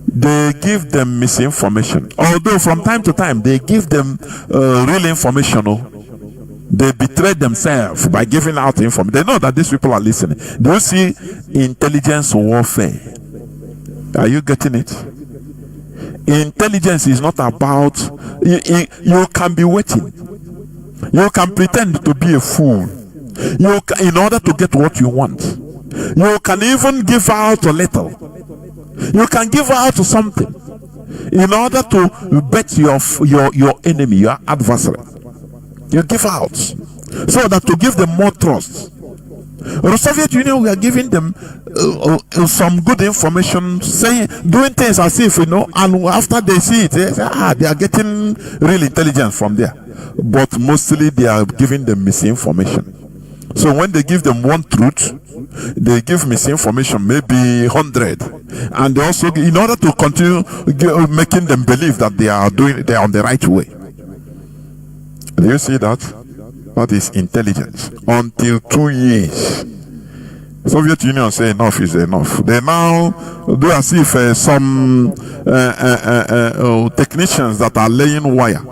They give them misinformation. Although from time to time, they give them real information. They betray themselves by giving out information. They know that these people are listening. Do you see intelligence warfare? Are you getting it? Intelligence is not about you can be waiting. You can pretend to be a fool. In order to get what you want. You can even give out a little. You can give out something in order to bet your enemy, your adversary. You give out so that to give them more trust. The Soviet Union, we are giving them some good information, saying, doing things as if, and after they see it, they say, they are getting real intelligence from there. But mostly they are giving them misinformation. So when they give them one truth, they give misinformation, maybe 100, and they also, in order to continue making them believe that they are on the right way. Do you see that? that is intelligence, until 2 years. Soviet Union say enough is enough. They now do as if some technicians that are laying wire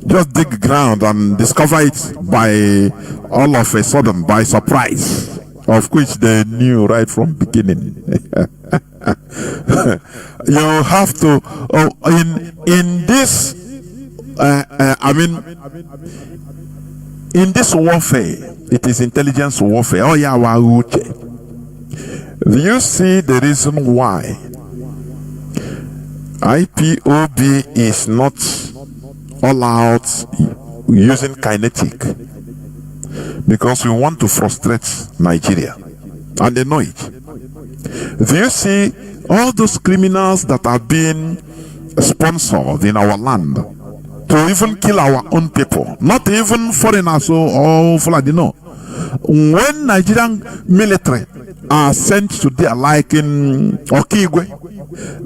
just dig ground and discover it by all of a sudden, by surprise, of which they knew right from beginning. You have to in this in this warfare, it is intelligence warfare. Oh yeah, do you see the reason why IPOB is not all out using kinetic? Because we want to frustrate Nigeria, and they know it. Do you see all those criminals that are being sponsored in our land to even kill our own people, not even foreigners or Fulani, no. When Nigerian military are sent to there, like in Okigwe,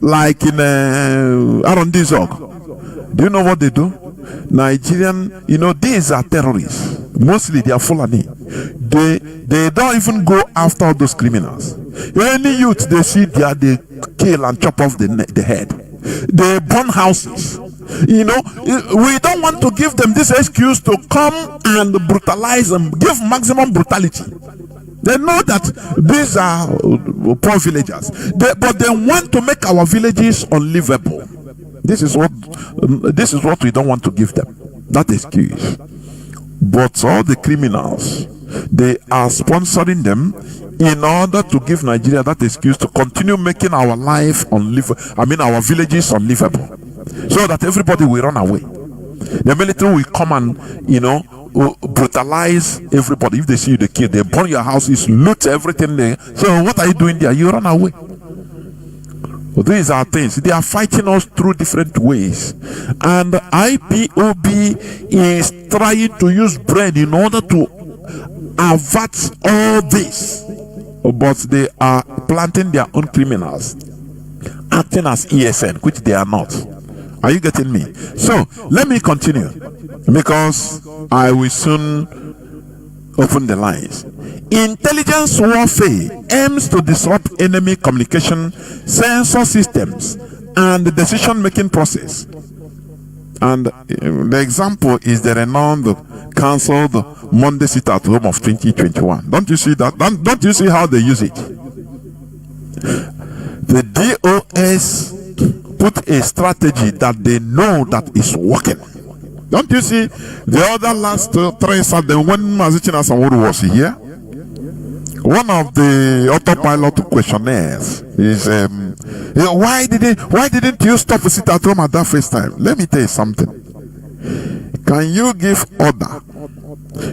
like in Arondizog, do you know what they do? Nigerian, these are terrorists. Mostly they are Fulani. They don't even go after all those criminals. Any youth they see there, they kill and chop off the head. They burn houses. We don't want to give them this excuse to come and brutalize them, give maximum brutality. They know that these are poor villagers, but they want to make our villages unlivable. This is what we don't want to give them, that excuse. But all the criminals, they are sponsoring them in order to give Nigeria that excuse to continue making our life unlivable. Our villages unlivable, so that everybody will run away. The military will come and brutalize everybody. If they see you, they kill. They burn your houses, loot everything there. So what are you doing there? You run away. Well, these are things. They are fighting us through different ways, and IPOB is trying to use brain in order to avert all this. But they are planting their own criminals, acting as ESN, which they are not. Are you getting me? So let me continue, because I will soon open the lines. Intelligence warfare aims to disrupt enemy communication, sensor systems, and the decision-making process. And the example is the renowned cancelled Monday sit-at-home of 2021. Don't you see that? Don't you see how they use it? The DOS put a strategy that they know that is working. Don't you see the other last 3 Saturday when Mazi Jonathan was here? One of the autopilot questionnaires is why didn't you stop to sit at home at that first time? Let me tell you something. Can you give order?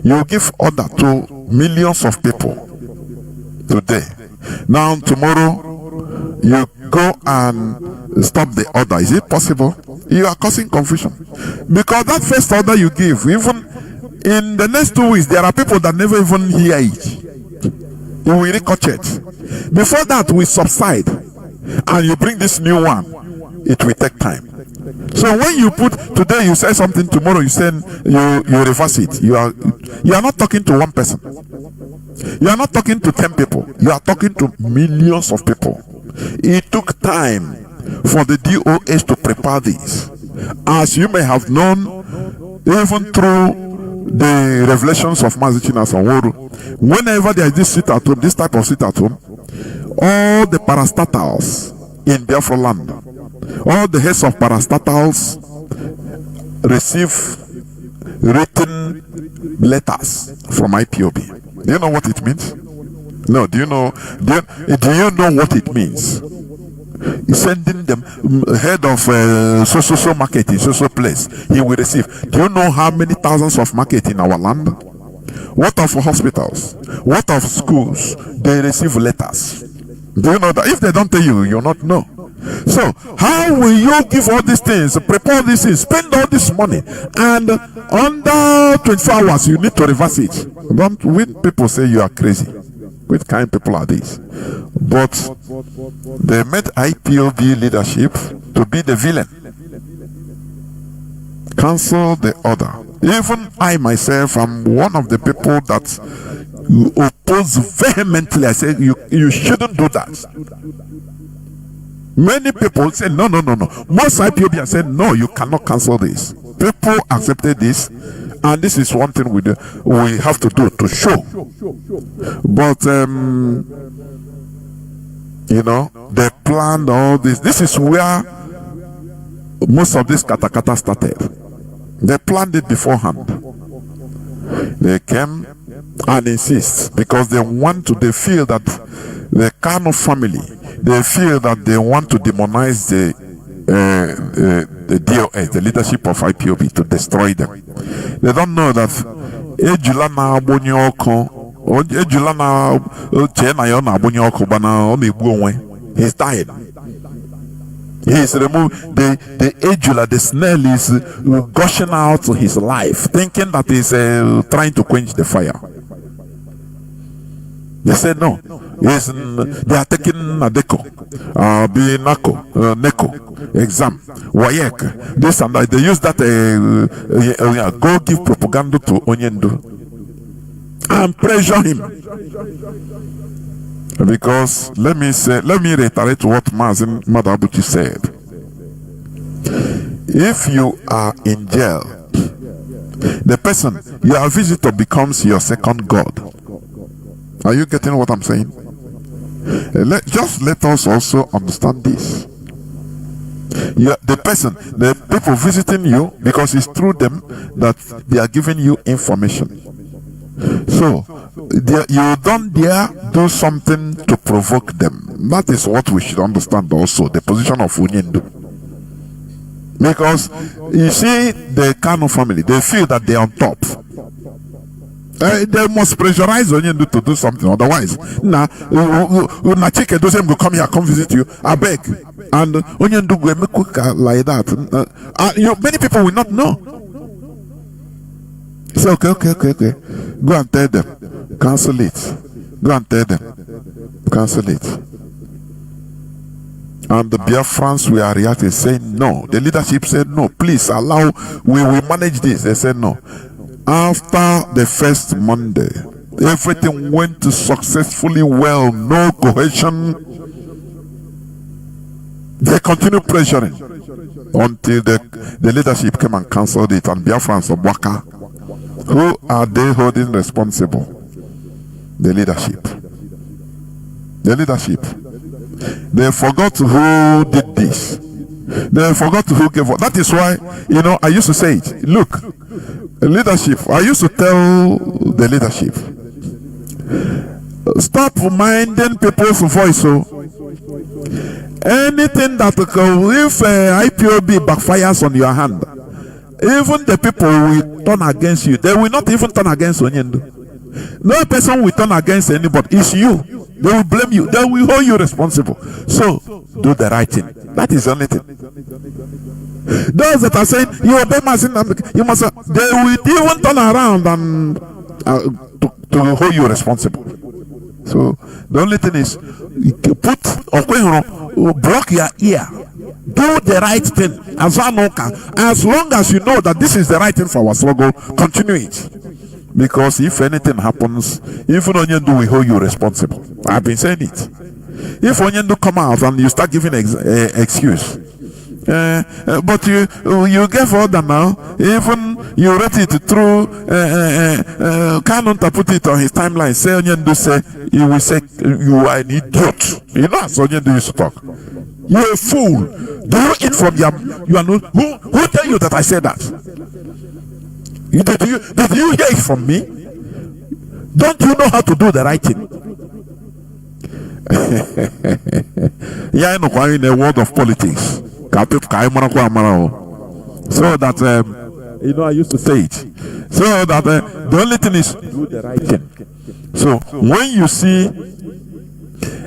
You give order to millions of people today. Now tomorrow you go and stop the order. Is it possible? You are causing confusion, because that first order you give, even in the next 2 weeks, there are people that never even hear it. You will ricochet. Before that will subside, and you bring this new one, it will take time. So when you put today, you say something, tomorrow you say you reverse it. You are not talking to one person. You are not talking to 10 people. You are talking to millions of people. It took time for the DOS to prepare this. As you may have known, even through the revelations of Mazi Jonathan, whenever there is this sit-at-home, this type of sit-at-home, all the parastatals in Biafra land, all the heads of parastatals receive written letters from IPOB. Do you know what it means? No, do you know what it means? He's sending them head of so market in so place. He will receive. Do you know how many thousands of market in our land? What of hospitals? What of schools? They receive letters. Do you know that? If they don't tell you, you'll not know. So how will you give all these things, prepare these things, spend all this money, and under 24 hours you need to reverse it? Don't when people say you are crazy. Which kind of people are these? But they made IPOB leadership to be the villain. Cancel the order. Even I myself am one of the people that oppose vehemently. I say you shouldn't do that. Many people say no. Most IPOB have said no, you cannot cancel this. People accepted this, and this is one thing we have to do to show. But they planned all this. This is where most of this katakata started. They planned it beforehand. They came and insist because they feel that the Kanu family, they feel that they want to demonize the DOS, the leadership of IPOB, to destroy them. They don't know that he's died. He is removed. The Ejula, the snail, is gushing out his life, thinking that he's trying to quench the fire. They said no. They are taking Nadeko, Neko, exam, Wayek, this and that. They use that go give propaganda to Onyendu and pressure him. Because let me reiterate what Mazi Nnamdi said. If you are in jail, the person, your visitor becomes your second God. Are you getting what I'm saying? Just let us also understand this. The people visiting you, because it's through them that they are giving you information. So you don't dare do something to provoke them. That is what we should understand also, the position of Onyendu. Because you see, the Kanu family, they feel that they are on top. They must pressurize Onyendu to do something, otherwise Chike doesn't go come here, come visit you, I beg. And Onyendu go make like that. Many people will not know. Say okay. Go and tell them, cancel it. Go and tell them, cancel it. And the Biafrans were reacting, saying no. The leadership said no, please allow, we will manage this. They said no. After the first Monday, everything went successfully well, no cohesion. They continued pressuring until the leadership came and cancelled it. And Biafrans of Waka, who are they holding responsible? The leadership. The leadership. They forgot who did this. They forgot who gave up. That is why, I used to say it. Look, leadership, I used to tell the leadership, stop minding people's voice. So anything that if IPOB backfires on your hand, even the people will turn against you. They will not even turn against Onyendu. No person will turn against anybody. It's you. They will blame you. They will hold you responsible. So do the right thing. That is the only thing. Those that are saying you obey Mazi Nnamdi, you must. They will even turn around and to hold you responsible. So the only thing is block your ear. Do the right thing. As long as you know that this is the right thing for our struggle, continue it. Because if anything happens, even Onyendu will hold you responsible. I've been saying it. If Onyendu come out and you start giving excuse, but you gave order now, even you wrote it through Kanu put it on his timeline. Say Onyendu say, you will say you are an idiot. You know as Onyendu used to talk. You're a fool. Do you eat from your? You are not. Who tell you that I said that? Did you hear it from me? Don't you know how to do the right thing? Yeah, I know in the world of politics. So that I used to say it. So that the only thing is do the right thing. So when you see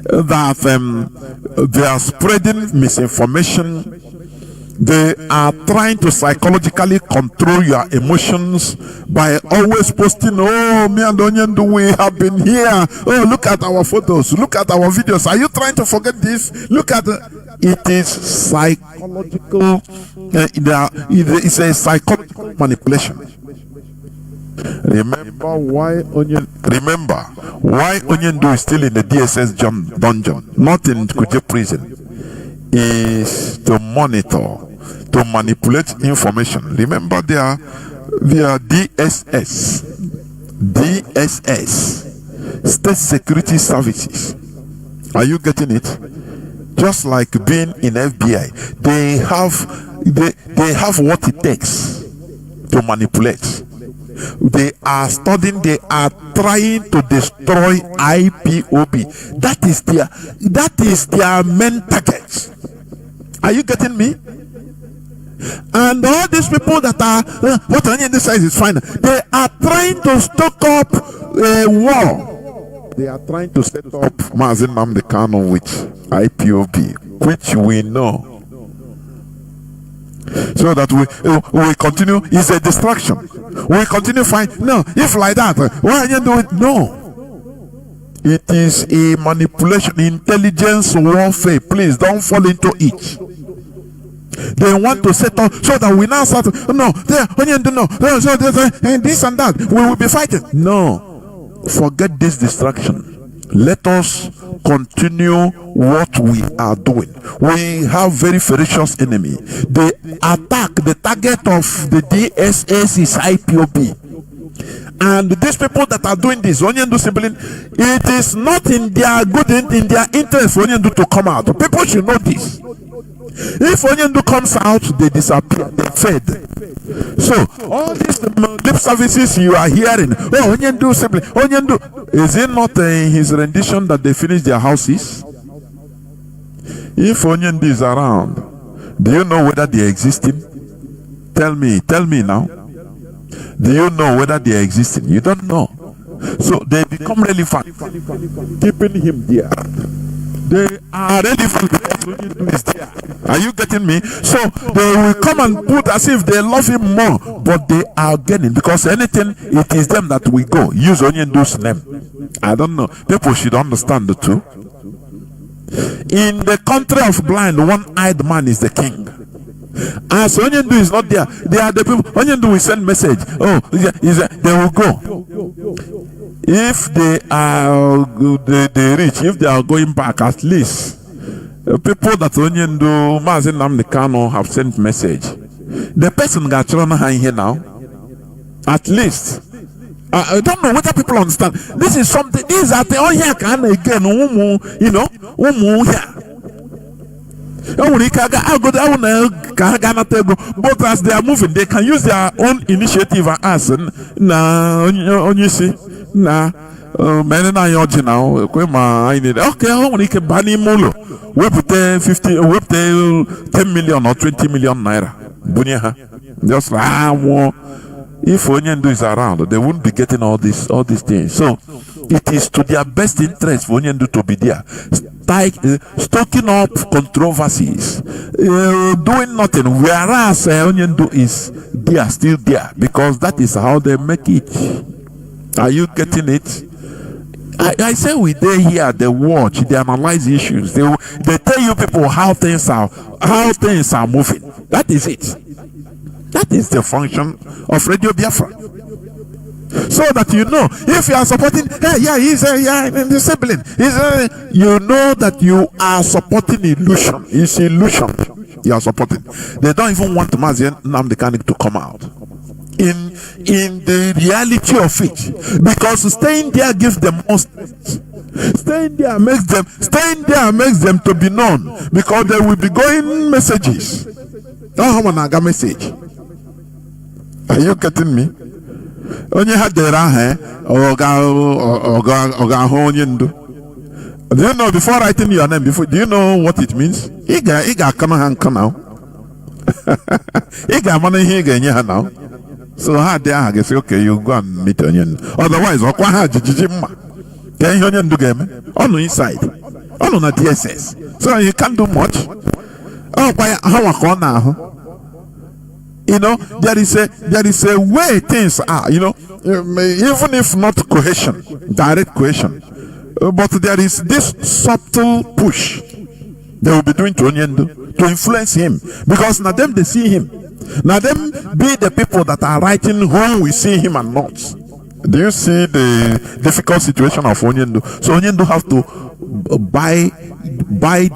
that they are spreading misinformation, they are trying to psychologically control your emotions by always posting, oh, me and Onyendu, we have been here. Oh, look at our photos. Look at our videos. Are you trying to forget this? Look at it is psychological. It's a psychological manipulation. Remember why Onyendu is still in the DSS dungeon, not in Kuje prison, is to monitor, to manipulate information. Remember their DSS, State Security Services. Are you getting it? Just like being in FBI, they have what it takes to manipulate. They are studying, they are trying to destroy IPOB. That is their main target. Are you getting me? And all these people that are what Onyendu says is fine, they are trying to stoke up a war. They are trying to set up Mazi Nnamdi Kanu with IPOB, which we know. So that we continue, is a distraction. We continue find no, if like that, why you do it? No. It is a manipulation, intelligence warfare. Please don't fall into it. They want to set up so that we now start no, and this and that. We will be fighting. No. Forget this distraction. Let us continue what we are doing. We have very ferocious enemy. The target of the DSS is IPOB. And these people that are doing this, Onyendu simply, it is not in their good in their interest for Onyendu to come out. People should know this. If Onyendu comes out, they disappear, they fade. So all these lip services you are hearing, oh Onyendu simply, Onyendu, is it not in his rendition that they finish their houses? If Onyendu is around, do you know whether they are existing? Tell me now. Do you know whether they are existing? You don't know. So they become relevant, keeping him there. They are relevant because Onyendu is there. Are you getting me? So they will come and put as if they love him more, but they are getting, because anything, it is them that we go. Use Onyendu's name. I don't know. People should understand the two. In the country of blind, one-eyed man is the king. As Onyendu is not there, they are the people. Onyendu will send message. Oh, they will go. If they are they reach, if they are going back, at least people that Onyendu, Mazi Nnamdi Kanu have sent message. The person got thrown here now. At least. I don't know whether people understand. This is something. These are the here can again. You know, but as they are moving, they can use their own initiative and ask. Many now I need okay, I want to buy mulo. We put 10 million or 20 million naira. Just like if Onyendu is around, they wouldn't be getting all these things. So it is to their best interest for Onyendu to be there, stoking up controversies, doing nothing. Whereas Onyendu is there, still there, because that is how they make it. Are you getting it? I say we they here, they watch, they analyze issues, they tell you people how things are moving. That is it. That is the function of Radio Biafra. So that you know, if you are supporting, he's the sibling. You know that you are supporting illusion. It's illusion you are supporting. They don't even want Mazi Nnamdi Kanu to come out. In the reality of it, because staying there gives them more strength. Staying there makes them to be known, because they will be going messages. Don't have an message. Are you getting me? Onye had the do you know, before writing your name, do you know what it means? Iga now. Iga money here now. So hard there, I guess okay, you go and meet Onyendu. Otherwise, can Onyendu game on the inside, on the DSS. So you can't do much. Oh, why how now? You know, there is a way things are, you know, even if not cohesion, direct cohesion, but there is this subtle push they will be doing to Onyendu to influence him, because now them they see him. Now them be the people that are writing who we see him and not. Do you see the difficult situation of Onyendu? So Onyendu have to buy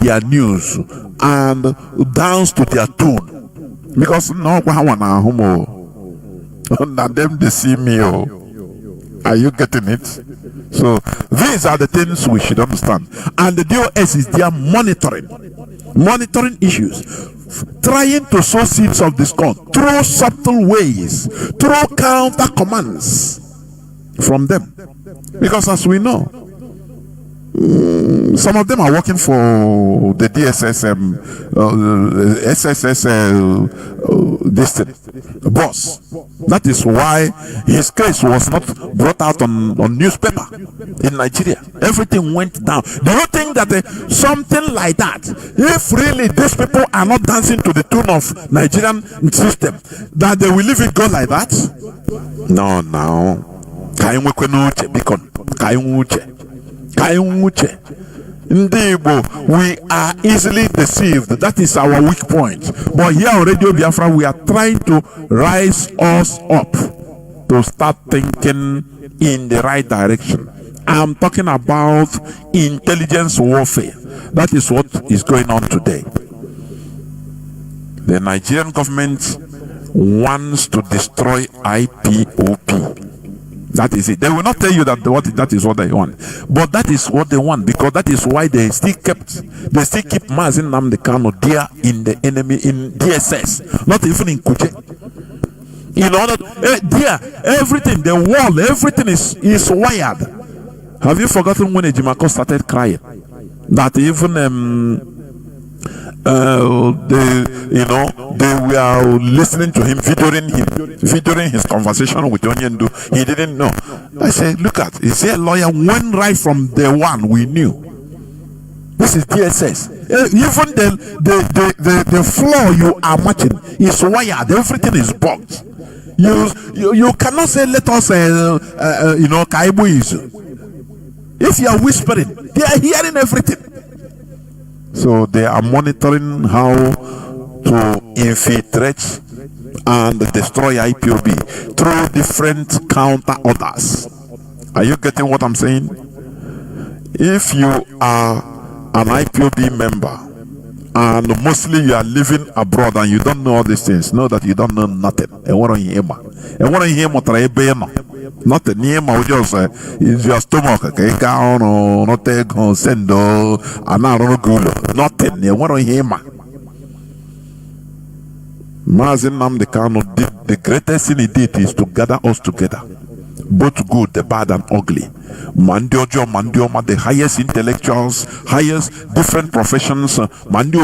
their news and dance to their tune. Because no homo. Now them they see me. Oh. Are you getting it? So these are the things we should understand. And the DOS is there monitoring issues, trying to sow seeds of discord through subtle ways, through counter commands from them. Because as we know, some of them are working for the SSS boss. That is why his case was not brought out on newspaper in Nigeria. Everything went down. Do you think that something like that, if really these people are not dancing to the tune of Nigerian system, that they will leave it go like that? No. We are easily deceived. That is our weak point. But here on Radio Biafra, we are trying to rise us up to start thinking in the right direction. I'm talking about intelligence warfare. That is what is going on today. The Nigerian government wants to destroy IPOB. That is it. They will not tell you that that is what they want, but that is what they want, because that is why they still keep Mazi Nnamdi Kanu there in the enemy in DSS, not even in Kuje. In order, there everything, the wall, everything is wired. Have you forgotten when Ejimako started crying that even they were listening to him, videoing his conversation with Onyendu. He didn't know. I said, look at, he said, lawyer, when right from the one we knew. This is DSS. Even the floor you are matching is wired. Everything is bugged. You cannot say, let us Kaibu is. If you are whispering, they are hearing everything. So they are monitoring how to infiltrate and destroy IPOB through different counter orders. Are you getting what I'm saying? If you are an IPOB member and mostly you are living abroad and you don't know all these things, know that you don't know nothing. Nothing near my just is your stomach, okay? Not take on send another gulo. Nothing. You want to hear ma. Mazi Nnamdi Kanu did the greatest thing he did is to gather us together, both good, the bad, and ugly. Mandioma, the highest intellectuals, highest different professions, Mandi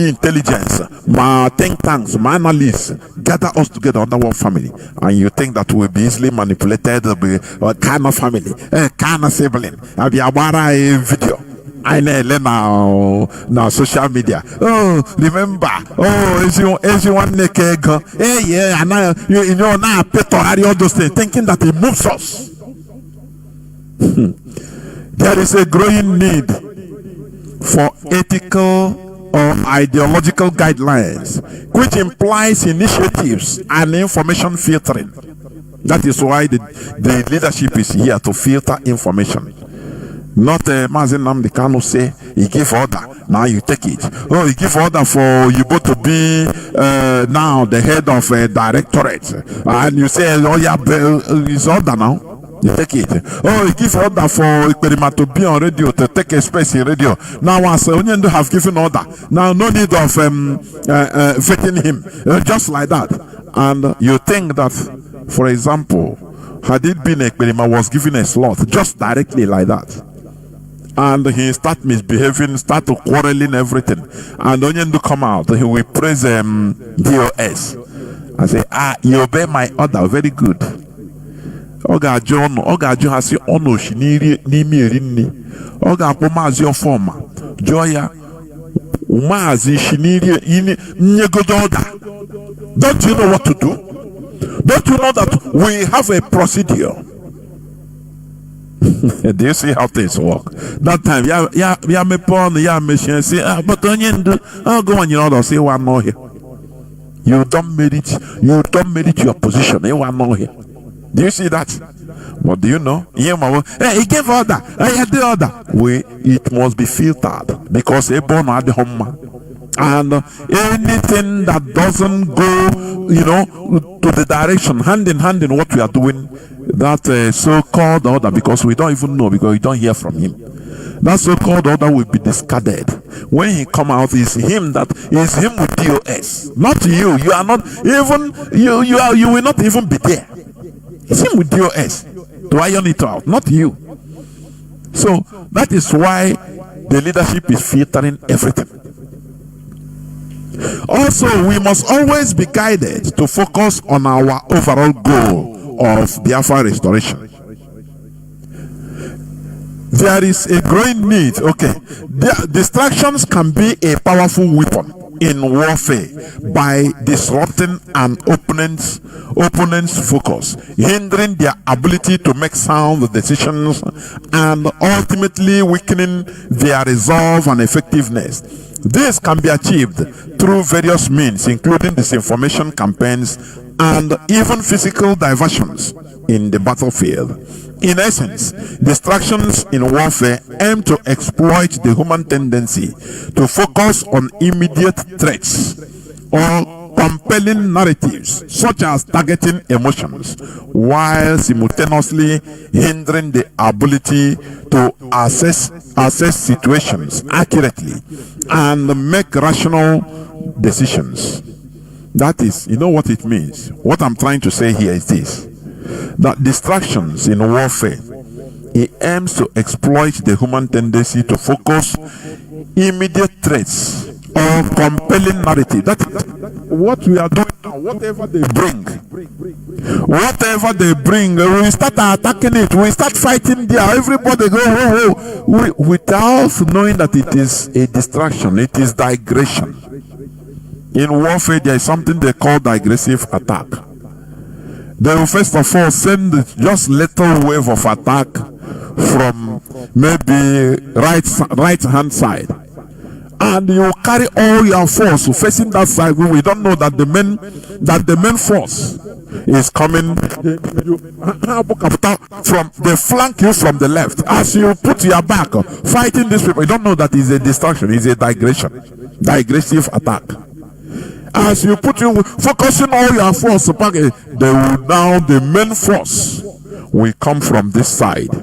intelligence, ma think tanks, ma analysts, gather us together under one family. And you think that we'll be easily manipulated by a kind of family, a kind of sibling, a video. I know now social media. Oh, remember? Oh, everyone naked. Hey, yeah, and now you know now all those things, thinking that it moves us. There is a growing need for ethical or ideological guidelines, which implies initiatives and information filtering. That is why the leadership is here to filter information. Not Mazi Nnamdi Kanu say he give order, now you take it. Oh, he give order for you both to be now the head of a directorate, and you say, oh yeah, it's order now. You take it. Oh, he give order for Iperima to be on radio, to take a space in radio. Now once Onyendu have given order, now no need of vetting him, just like that. And you think that, for example, had it been Iperima was given a slot just directly like that, and he start misbehaving, start quarreling everything, and Onyendu come out, he will praise DOS and say, you obey my order, very good. Oga John has your honor, she need me rinni. Oga Pomazi your former Joya Mazi she need order. Don't you know what to do? Don't you know that we have a procedure? Do you see how things work? That time, me porn, me say, but Onyendu, I'll go on your order, say one more here. You don't merit your position. You are not here. Do you see that? What do you know? Hey, he gave order. I had the order. It must be filtered because a born at the home. And anything that doesn't go, to the direction, hand in hand in what we are doing, that so-called order, because we don't even know, because we don't hear from him. That so-called order will be discarded. When he come out, it's him with DOS, not you. You are not even, you will not even be there. It's him with DOS to iron it out, not you. So that is why the leadership is filtering everything. Also, we must always be guided to focus on our overall goal of Biafra restoration. There is a growing need. Okay, distractions can be a powerful weapon in warfare by disrupting an opponent's focus, hindering their ability to make sound decisions, and ultimately weakening their resolve and effectiveness. This can be achieved through various means, including disinformation campaigns and even physical diversions in the battlefield. In essence, distractions in warfare aim to exploit the human tendency to focus on immediate threats or compelling narratives, such as targeting emotions, while simultaneously hindering the ability to assess situations accurately and make rational decisions. That is, you know what it means. What I'm trying to say here is this: that distractions in warfare, it aims to exploit the human tendency to focus immediate threats or compelling narrative. That is what we are doing now. Whatever they bring, we start attacking it. We start fighting there. Everybody go without knowing that it is a distraction. It is digression. In warfare, there is something they call digressive attack. They will first of all send just little wave of attack from maybe right hand side, and you carry all your force facing that side. We don't know that the main force is coming from the flank you from the left. As you put your back fighting these people, you don't know that is a distraction, is a digressive attack. As you focusing all your force back, the main force will come from this side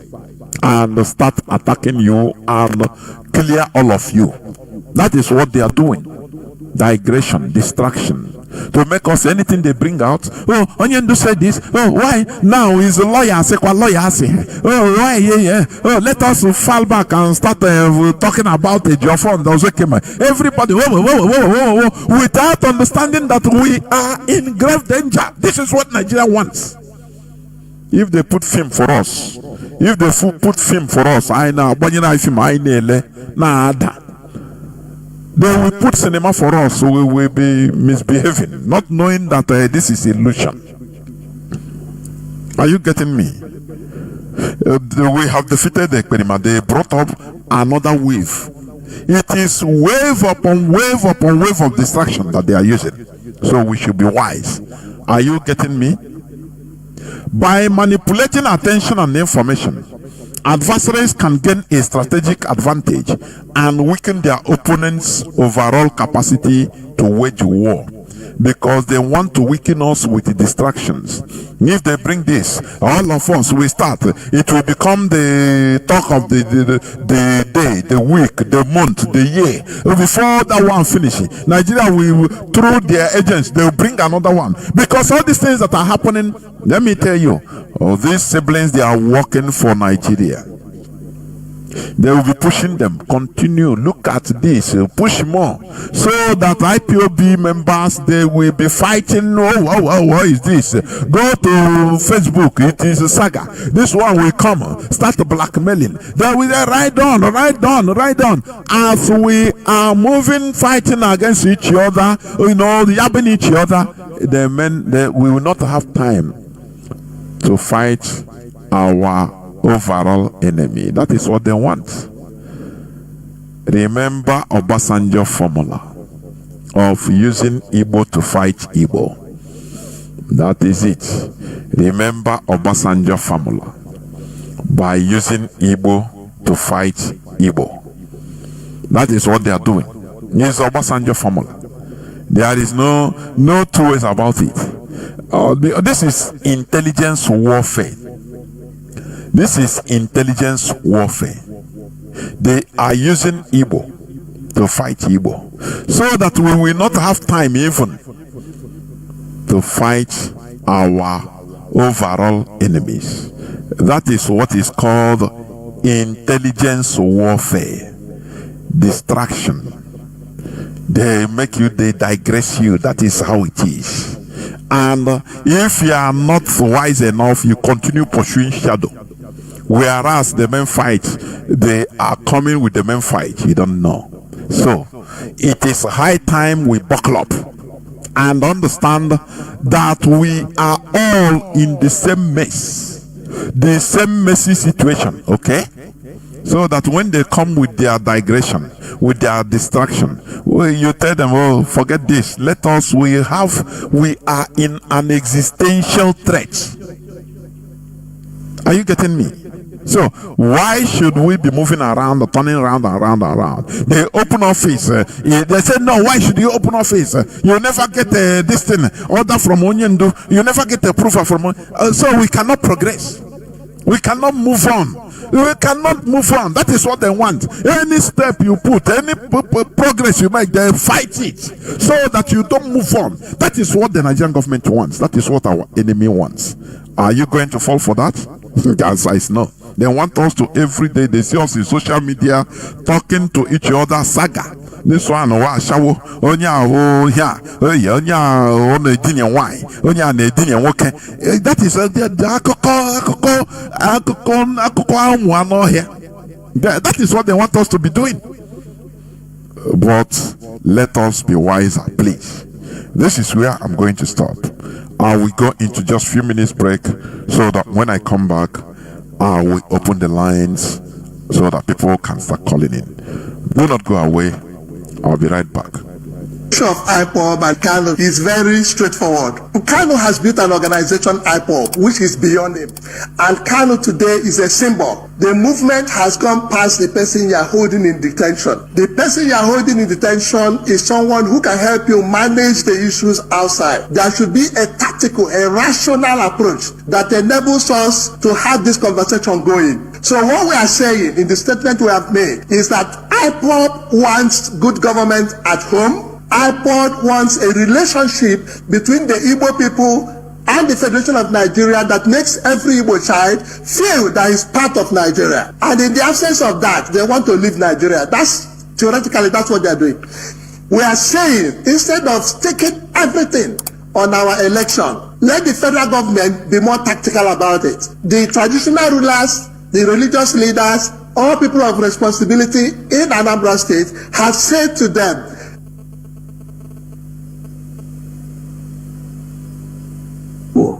and start attacking you and clear all of you. That is what they are doing. Digression, distraction, to make us anything they bring out. Oh, Onyendu said this. Oh, why now is a lawyer say? Oh, why? Yeah. Oh, let us fall back and start talking about the Biafran. Everybody, whoa, without understanding that we are in grave danger. This is what Nigeria wants. If they put film for us, I know. They will put cinema for us, so we will be misbehaving, not knowing that this is illusion. Are you getting me? We have defeated the experiment. They brought up another wave. It is wave upon wave upon wave of distraction that they are using. So we should be wise. Are you getting me? By manipulating attention and information, adversaries can gain a strategic advantage and weaken their opponent's overall capacity to wage war, because they want to weaken us with the distractions. If they bring this, all of us will start. It will become the talk of the day, the week, the month, the year. Before that one finishes, Nigeria will, through their agents, they will bring another one. Because all these things that are happening, let me tell you, these siblings, they are working for Nigeria. They will be pushing them. Continue. Look at this. Push more. So that IPOB members, they will be fighting. What is this? Go to Facebook. It is a saga. This one will come. Start blackmailing. They will ride on. As we are moving, fighting against each other, yabbing each other, we will not have time to fight our overall enemy. That is what they want. Remember Obasanjo formula. of using Igbo to fight Igbo. That is it. Remember Obasanjo formula by using Igbo to fight Igbo. That is what they are doing. It's Obasanjo formula. There is no two ways about it. This is intelligence warfare. This is intelligence warfare. They are using Igbo to fight Igbo, so that we will not have time even to fight our overall enemies. That is what is called intelligence warfare. Distraction. They make you, they digress you. That is how it is. And if you are not wise enough, you continue pursuing shadow. Whereas the men fight, they are coming with the men fight. You don't know. So it is high time we buckle up and understand that we are all in the same mess, the same messy situation. Okay? So that when they come with their digression, with their distraction, you tell them, oh, forget this. We are in an existential threat. Are you getting me? So why should we be moving around, turning around and around? They open office. They say, no, why should you open office? You never get this thing, order from Onyendu. You never get approval from so we cannot progress. We cannot move on. We cannot move on. That is what they want. Any step you put, any progress you make, they fight it so that you don't move on. That is what the Nigerian government wants. That is what our enemy wants. Are you going to fall for that? As I know. They want us to every day. They see us in social media talking to each other saga. This one, shawo, onya, yeah, onya, on a dinner wine, onya, and a dinner walking. That is that is what they want us to be doing. But let us be wiser, please. This is where I'm going to stop. I will go into just a few minutes break so that when I come back, I will open the lines so that people can start calling in. Do not go away. I'll be right back. The issue of IPOB and Kanu is very straightforward. Kanu has built an organization, IPOB, which is beyond him. And Kanu today is a symbol. The movement has gone past the person you are holding in detention. The person you are holding in detention is someone who can help you manage the issues outside. There should be a tactical, a rational approach that enables us to have this conversation going. So what we are saying in the statement we have made is that IPOB wants good government at home. IPOB wants a relationship between the Igbo people and the Federation of Nigeria that makes every Igbo child feel that he's part of Nigeria. And in the absence of that, they want to leave Nigeria. Theoretically, that's what they're doing. We are saying, instead of taking everything on our election, let the federal government be more tactical about it. The traditional rulers, the religious leaders, all people of responsibility in Anambra State have said to them,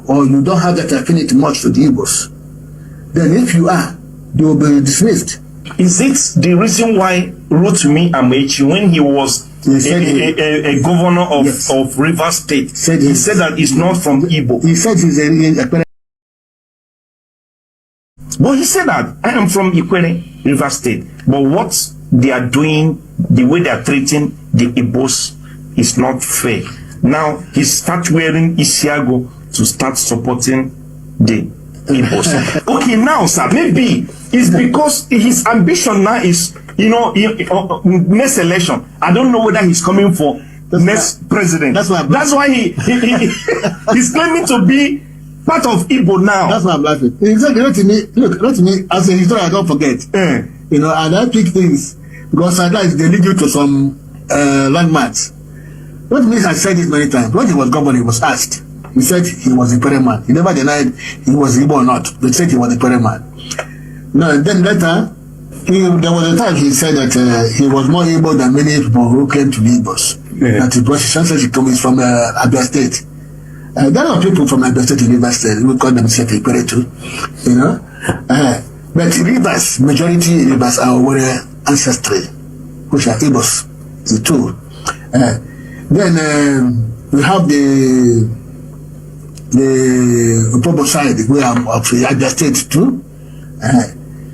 or you don't have that affinity much to the Igbos, then if you are, they will be dismissed. Is it the reason why Rotimi Amechi, when he was a governor of, yes, of Rivers State, he said that he's not from Igbo? He said he's a but he said that I am from Ikwere, River State. But what they are doing, the way they are treating the Igbos is not fair. Now he start wearing Isiago to start supporting the Igbos. Okay, now sir, maybe it's because his ambition now is, next election. I don't know whether he's coming for next president. That's why he's claiming to be part of Igbo now. That's why I'm laughing. Exactly. Not to me, as a historian, I don't forget. And I pick things because sometimes they lead you to some landmarks. What me has said it many times. When he was governor, he was asked. He said he was a Pere man. He never denied he was Igbo or not. They said he was a Pere man. Now, then later, there was a time he said that he was more Igbo than many people who came to be Igbos. That his ancestry comes from Abia State. There are people from Abia State in Rivers State who call themselves Ikwere too, but Rivers, majority Rivers are our ancestry, which are Igbos, the two. Then we have the Opobo side where I'm of the state too.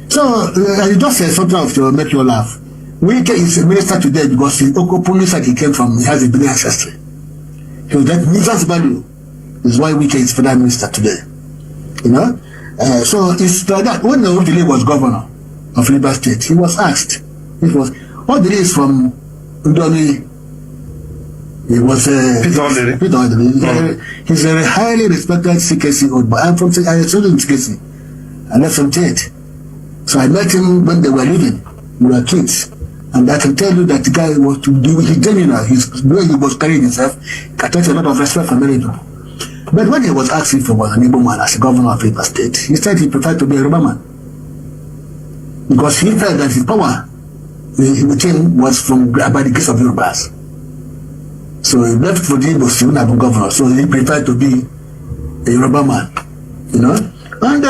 So I just say something to make you laugh. Wike is a minister today because he openly said he came from, he has a big ancestry. So that millions value is why Wike is federal minister today. You know? So it's like that. When Odile was governor of Rivers State, he was asked, Odile is from Udoni. He was he's a highly respected CKC old boy. I'm from CKC. I left from Tate. So I met him when they were living. We were kids. And I can tell you that the guy was to do his demeanor, the way he was carrying himself, attracted a lot of respect from many people. But when he was asked if he was an Igbo man as a governor of Rivers State, he said he preferred to be a Yoruba man. Because he felt that his power with him was by the case of Yorubas. So he left for the Igbos to be governor, so he preferred to be a Yoruba man, you know. And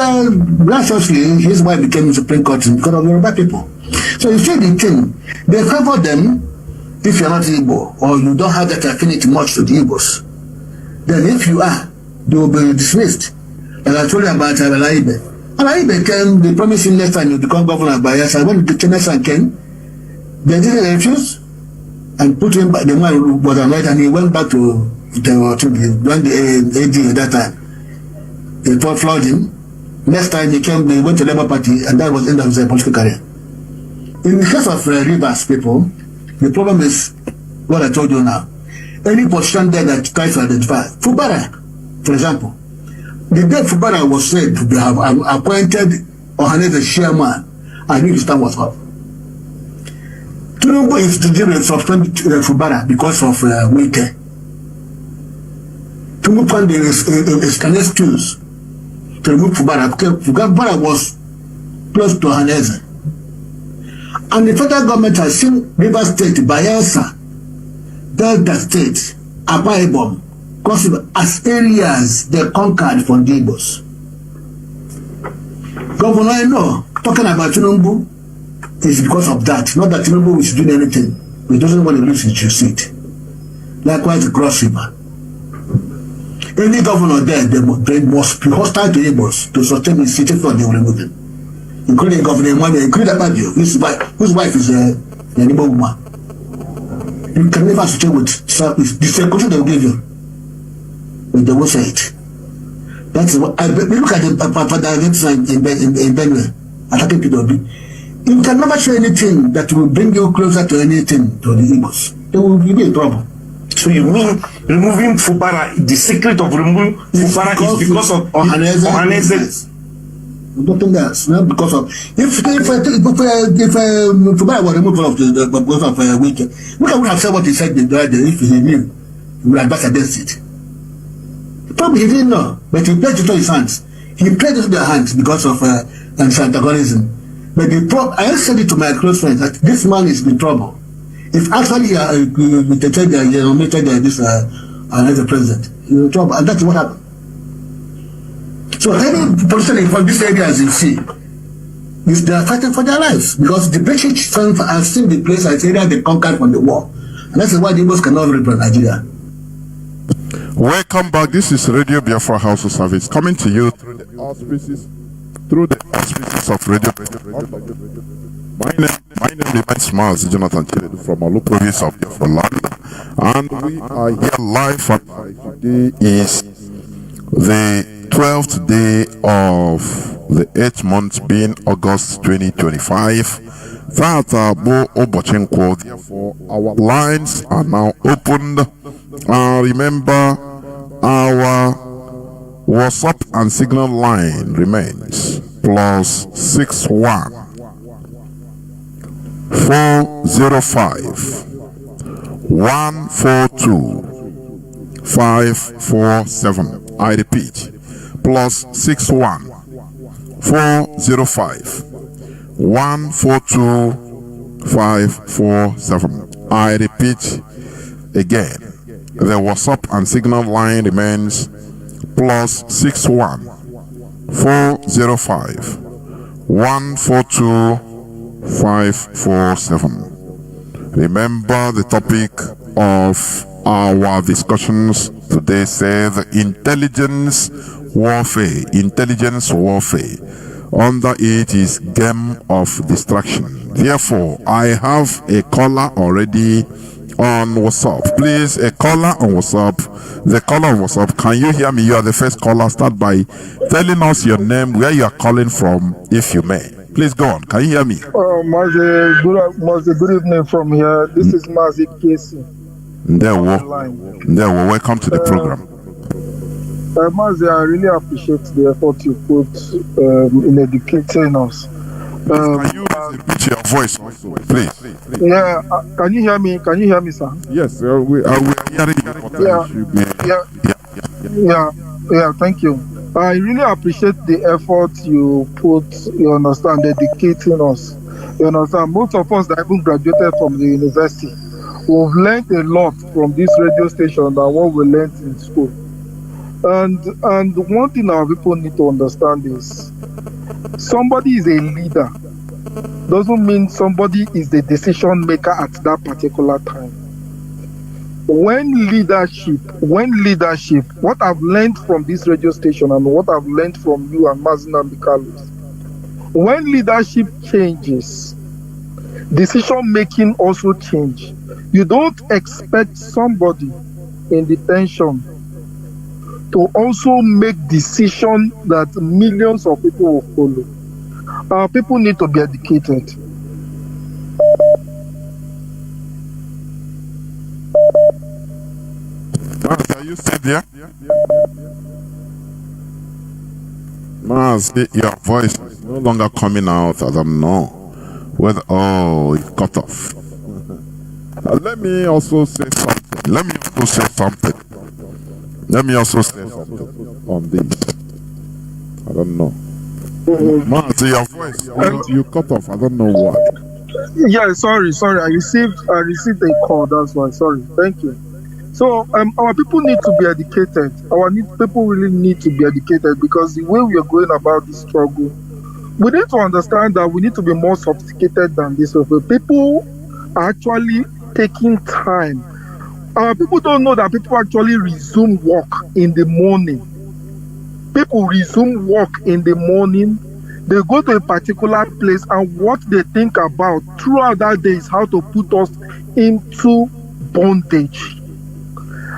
graciously, his wife became the Supreme Court because of Yoruba people. So you see the thing, they favor them if you're not Igbo, or you don't have that affinity much to the Igbos. Then if you are, they will be dismissed. And I told you about Alaibe. Alaibe came, they promised him next time you become governor of Bayelsa. When the Chinese came, they didn't refuse and put him back. The man was annoyed and he went back to the AD at that time. They flawed him. Next time he came, they went to Labour Party, and that was the end of his political career. In the case of Rivers people, the problem is what I told you now. Any position there that tries to identify. Fubara, for example. The day Fubara was said to have appointed Ohanes as chairman, I knew his time was up. Tinubu is to deal with suspend Fubara because of Wike. Tinubu found an excuse to remove Fubara because Fubara was close to Ohanes. And the federal government has seen Rivers State, Bayelsa, Delta State, Akwa Ibom, as areas they conquered from the Igbos. Governor, I know, talking about Tinubu is because of that. Not that Tinubu is doing anything. He doesn't want to lose his seat. Likewise, the Cross River. Any governor there, they must be hostile to Igbos to sustain his seat if not they will remove him. Including Governor Mwame, including Abadio, whose wife is an Igbo woman. You can never associate with the same country they will give you. But they will say it. That's what I look at the events in Benue, attacking PWB. You can never show anything that will bring you closer to anything to the Igbos. They will be in trouble. So you mean removing Fubara, the secret of removing Fubara is because of Ohanese? Nothing else, not because of if Fubara was removed because of Wike, we would have said what he said if he knew, he would have backed against it. Probably he didn't know, but he played it to his hands. He played it to their hands because of antagonism. But I said it to my close friends that this man is in trouble. If actually you nominated this as a president, you're in trouble, and that's what happened. So any politician from this area, as you see, they are fighting for their lives because the British have seen the place as area they conquered from the war, and that's why the Igbos cannot represent Nigeria. Welcome back. This is Radio Biafra House of Service coming to you through the auspices of Radio Biafra. My name is Mazi Jonathan Chinedu from Olu province of Biafra land, and we are here live. Today is the 12th day of the 8th month, being August 2025. Therefore, our lines are now opened. Remember, our WhatsApp and Signal line remains +61 405 142 547. I repeat, +61 405 142 547. I repeat again, the WhatsApp and Signal line remains +61 405 142 547. Remember, the topic of our discussions today says intelligence warfare. Intelligence warfare. Under it is game of distraction. Therefore, I have a caller already on WhatsApp. Please, a caller on WhatsApp. The caller on WhatsApp, can you hear me? You are the first caller. Start by telling us your name, where you are calling from, if you may. Please go on. Can you hear me? Mazi, good evening from here. This is Mazi Casey. Welcome to the program. Mazi, I really appreciate the effort you put in educating us. Can you repeat your voice also, please? Yeah, can you hear me? Can you hear me, sir? Yes, we are hearing you. Yeah, thank you. I really appreciate the effort you put, you understand, educating us. You understand, most of us that even graduated from the university, we've learned a lot from this radio station than what we learned in school. And one thing our people need to understand is, somebody is a leader doesn't mean somebody is the decision maker at that particular time. When leadership, what I've learned from this radio station and what I've learned from you and Mazi Nnamdi Kanu, when leadership changes, decision making also change. You don't expect somebody in detention to also make decisions that millions of people will follow. Our people need to be educated. Maz, are you still there? Maz, your voice is no longer coming out. I don't know whether. Oh, it cut off. Let me also say something. Let me also say something on this. I don't know. Maz, your voice, you cut off. I don't know why. Yeah, sorry. I received a call. That's why. Sorry. Thank you. So our people need to be educated. People really need to be educated, because the way we are going about this struggle, we need to understand that we need to be more sophisticated than this. People are actually taking time. Our people don't know that people actually resume work in the morning. People resume work in the morning. They go to a particular place, and what they think about throughout that day is how to put us into bondage.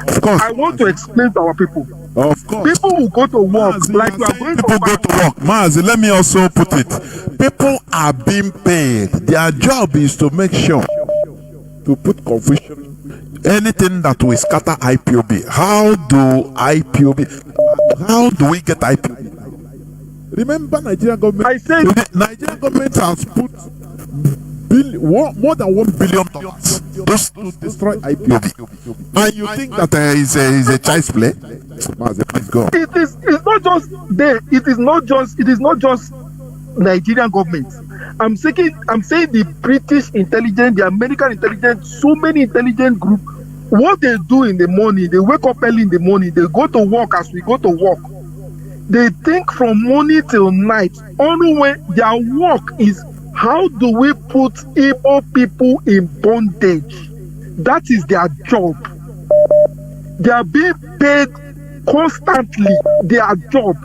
Of course. I want to explain to our people. Of course. People will go to work Maz, like we are going people go to work. Maz, let me also put it. People are being paid. Their job is to make sure to put confusion. Anything that will scatter IPOB. How do we get IPOB? Remember, Nigerian government. Nigerian government has put more than $1 billion just to destroy IPOB. And you think that is a child's play? Please go. It's not just there. It is not just Nigerian government. I'm saying the British intelligence, the American intelligence, so many intelligence groups. What they do in the morning, they wake up early in the morning, they go to work as we go to work. They think from morning till night. Only when their work is, how do we put Igbo people in bondage? That is their job. They are being paid constantly. Their job.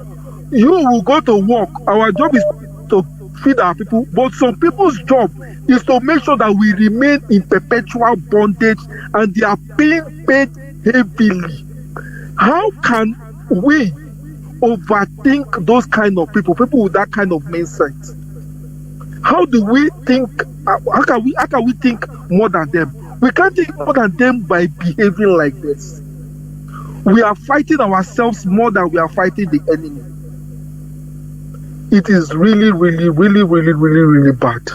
You will go to work. Our job is to feed our people, but some people's job is to make sure that we remain in perpetual bondage, and they are being paid heavily. How can we overthink those kind of people with that kind of mindset? How do we think? How can we think more than them? We can't think more than them by behaving like this. We are fighting ourselves more than we are fighting the enemy. It is really, really, really, really, really, really bad.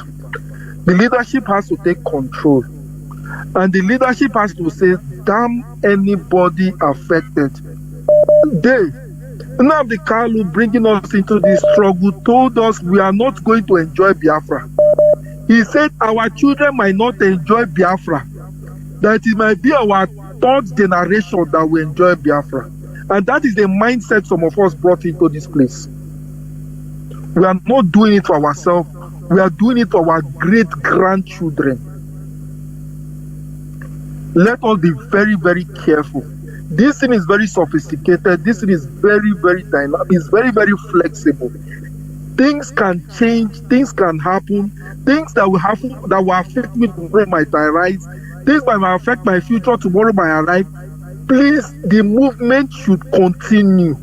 The leadership has to take control, and the leadership has to say, damn anybody affected. Nnamdi Kanu, bringing us into this struggle, told us we are not going to enjoy Biafra. He said our children might not enjoy Biafra, that it might be our third generation that will enjoy Biafra. And that is the mindset some of us brought into this place. We are not doing it for ourselves. We are doing it for our great-grandchildren. let us be very, very careful. This thing is very sophisticated. This thing is very, very dynamic. It's very, very flexible. Things can change. Things can happen. Things that will happen that will affect me tomorrow might arise. Things that might affect my future tomorrow might arrive. Please, the movement should continue.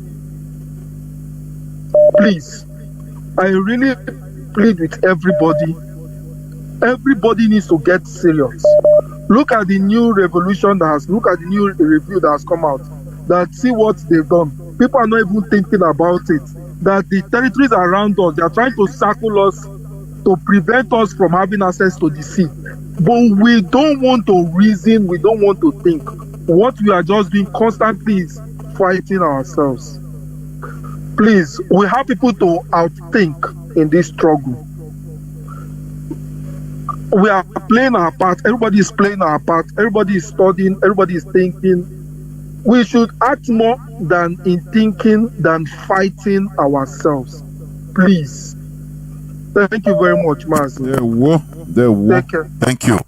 Please, I really plead with everybody. Everybody needs to get serious. Look at the new revolution look at the new review that has come out. That see what they've done. People are not even thinking about it. That the territories around us, they are trying to circle us to prevent us from having access to the sea. But we don't want to reason, we don't want to think. What we are just doing constantly is fighting ourselves. Please, we have people to outthink in this struggle. We are playing our part. Everybody is playing our part. Everybody is studying. Everybody is thinking. We should act more than in thinking than fighting ourselves. Please. Thank you very much, Mazi. Thank you.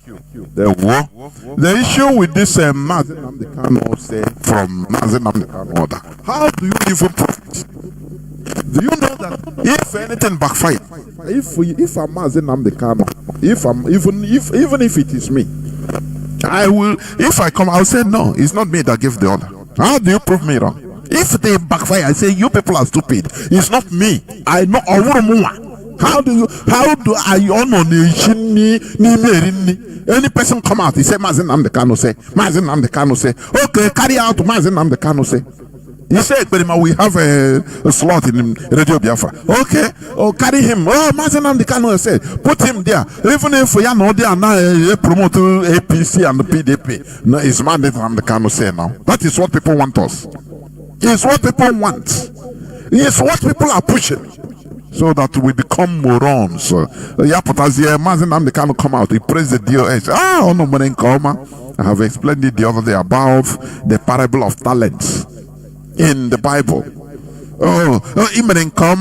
The issue with this Mazi Nnamdi Kanu say from Mazi Nnamdi Kanu order. How do you even profit? Do you know that if anything backfire, if I'm Mazi Nnamdi Kanu, even if it is me, I will. If I come, I'll say no. It's not me that gave the order. How do you prove me wrong? If they backfire, I say you people are stupid. It's not me. I know. How do I honor any person come out? He say Mazi Nnamdi Kanu say. Mazi Nnamdi Kanu say. Okay, carry out Mazi Nnamdi Kanu say. He said, we have a slot in Radio Biafra. Okay, carry him. Mazi Nnamdi Kanu said, put him there. Even if we are not there now, promote APC and the PDP. No, it's Mazi Nnamdi Kanu say now. That is what people want us. It's what people want. It's what people are pushing. So that we become morons. Mazi Nnamdi Kanu come out. He praised the DOS. I have explained it the other day about the parable of talents in the Bible.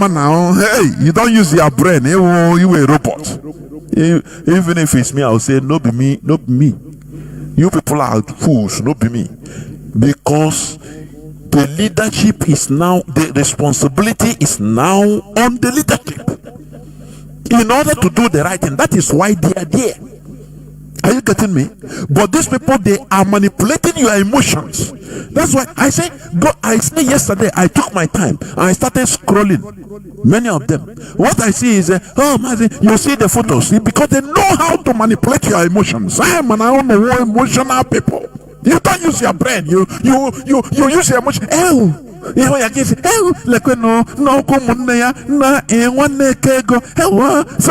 Now, hey, you don't use your brain. You a robot. Even if it's me, I'll say, no be me, not me. You people are fools, not be me. Because the leadership is now, the responsibility is now on the leadership. In order to do the right thing, that is why they are there. Are you getting me? But these people, they are manipulating your emotions. That's why I say yesterday I took my time and I started scrolling many of them. What I see is Mazi, you see the photos because they know how to manipulate your emotions. I am an emotional people. You don't use your brain. You use your emotion. So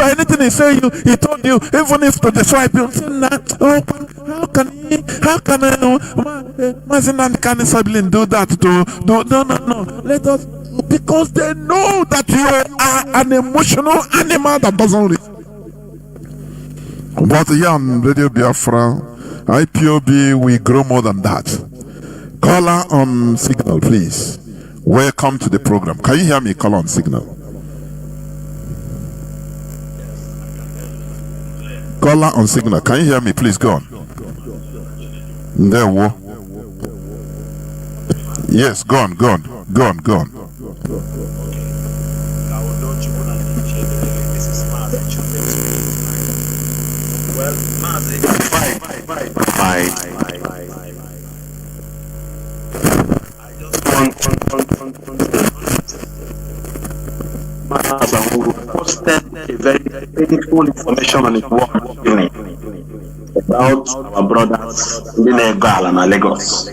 anything he say he told you, even if to destroy people, how can Mazi Nnamdi Kanu do that no. Let us, because they know that you are an emotional animal that doesn't live. But here on Radio Biafra, IPOB, we grow more than that. Caller on signal, please. Welcome to the program. Can you hear me? Caller on signal. Caller on signal. Can you hear me? Please go on. There, wo. Yes, go on. Well, Mazi, who posted a very painful information on his work about our brothers in Legal and Lagos.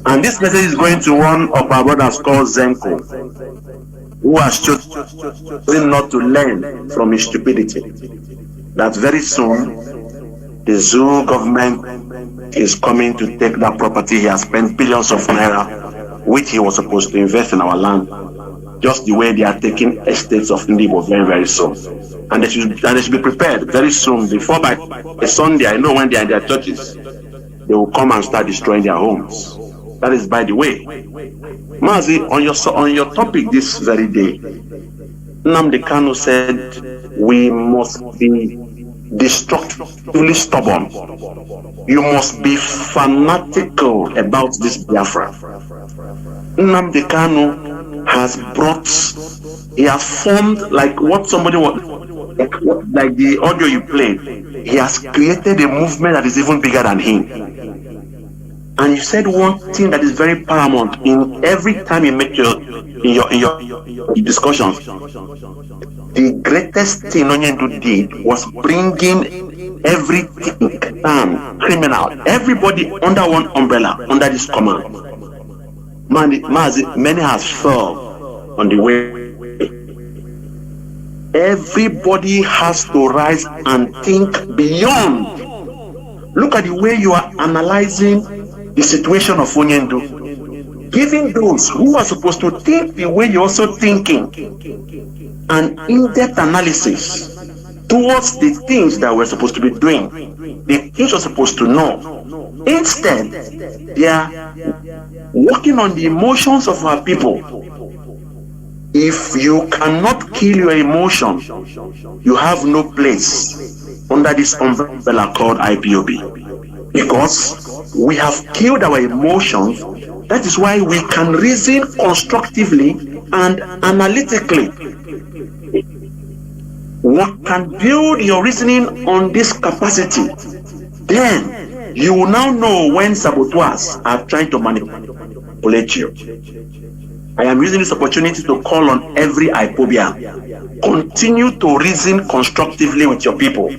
And this message is going to one of our brothers called Zenko, who has chosen not to learn from his stupidity. That very soon the zoo government is coming to take that property. He has spent billions of naira, which he was supposed to invest in our land, just the way they are taking estates of Ndibo very, very soon. And they should be prepared very soon. Before by a Sunday, I know when they are in their churches, they will come and start destroying their homes. That is by the way. Mazi, on your topic this very day, Nnamdi Kanu said we must be destructively stubborn. You must be fanatical about this Biafra. Nnamdi Kanu has he has formed, like what somebody was, like the audio you played, he has created a movement that is even bigger than him. And you said one thing that is very paramount in every time you make your discussions. The greatest thing Onyendu did was bringing everything criminal, everybody under one umbrella, under this command. Many have fell on the way. Everybody has to rise and think beyond. Look at the way you are analyzing the situation of Onyendu, giving those who are supposed to think the way you're also thinking an in-depth analysis towards the things that we're supposed to be doing, the things we're supposed to know. Instead, they are working on the emotions of our people. If you cannot kill your emotion, you have no place under this umbrella called IPOB. Because we have killed our emotions, that is why we can reason constructively and analytically. One can build your reasoning on this capacity. Then you will now know when saboteurs are trying to manipulate you. I am using this opportunity to call on every IPOBian. Continue to reason constructively with your people.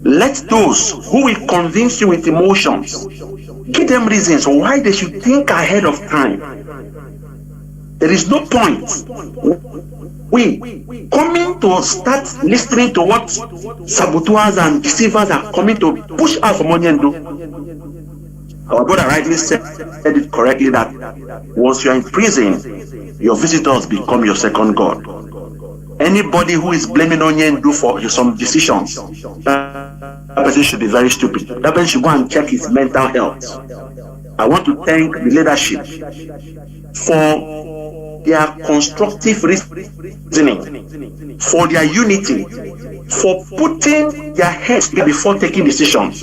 Let those who will convince you with emotions, give them reasons why they should think ahead of time. There is no point we coming to start listening to what saboteurs and deceivers are coming to push out from Onyendu. Our brother rightly said it correctly that once you are in prison, your visitors become your second God. Anybody who is blaming Onyendu for some decisions, that person should be very stupid. That person should go and check his mental health. I want to thank the leadership for their constructive reasoning, for their unity, for putting their heads before taking decisions.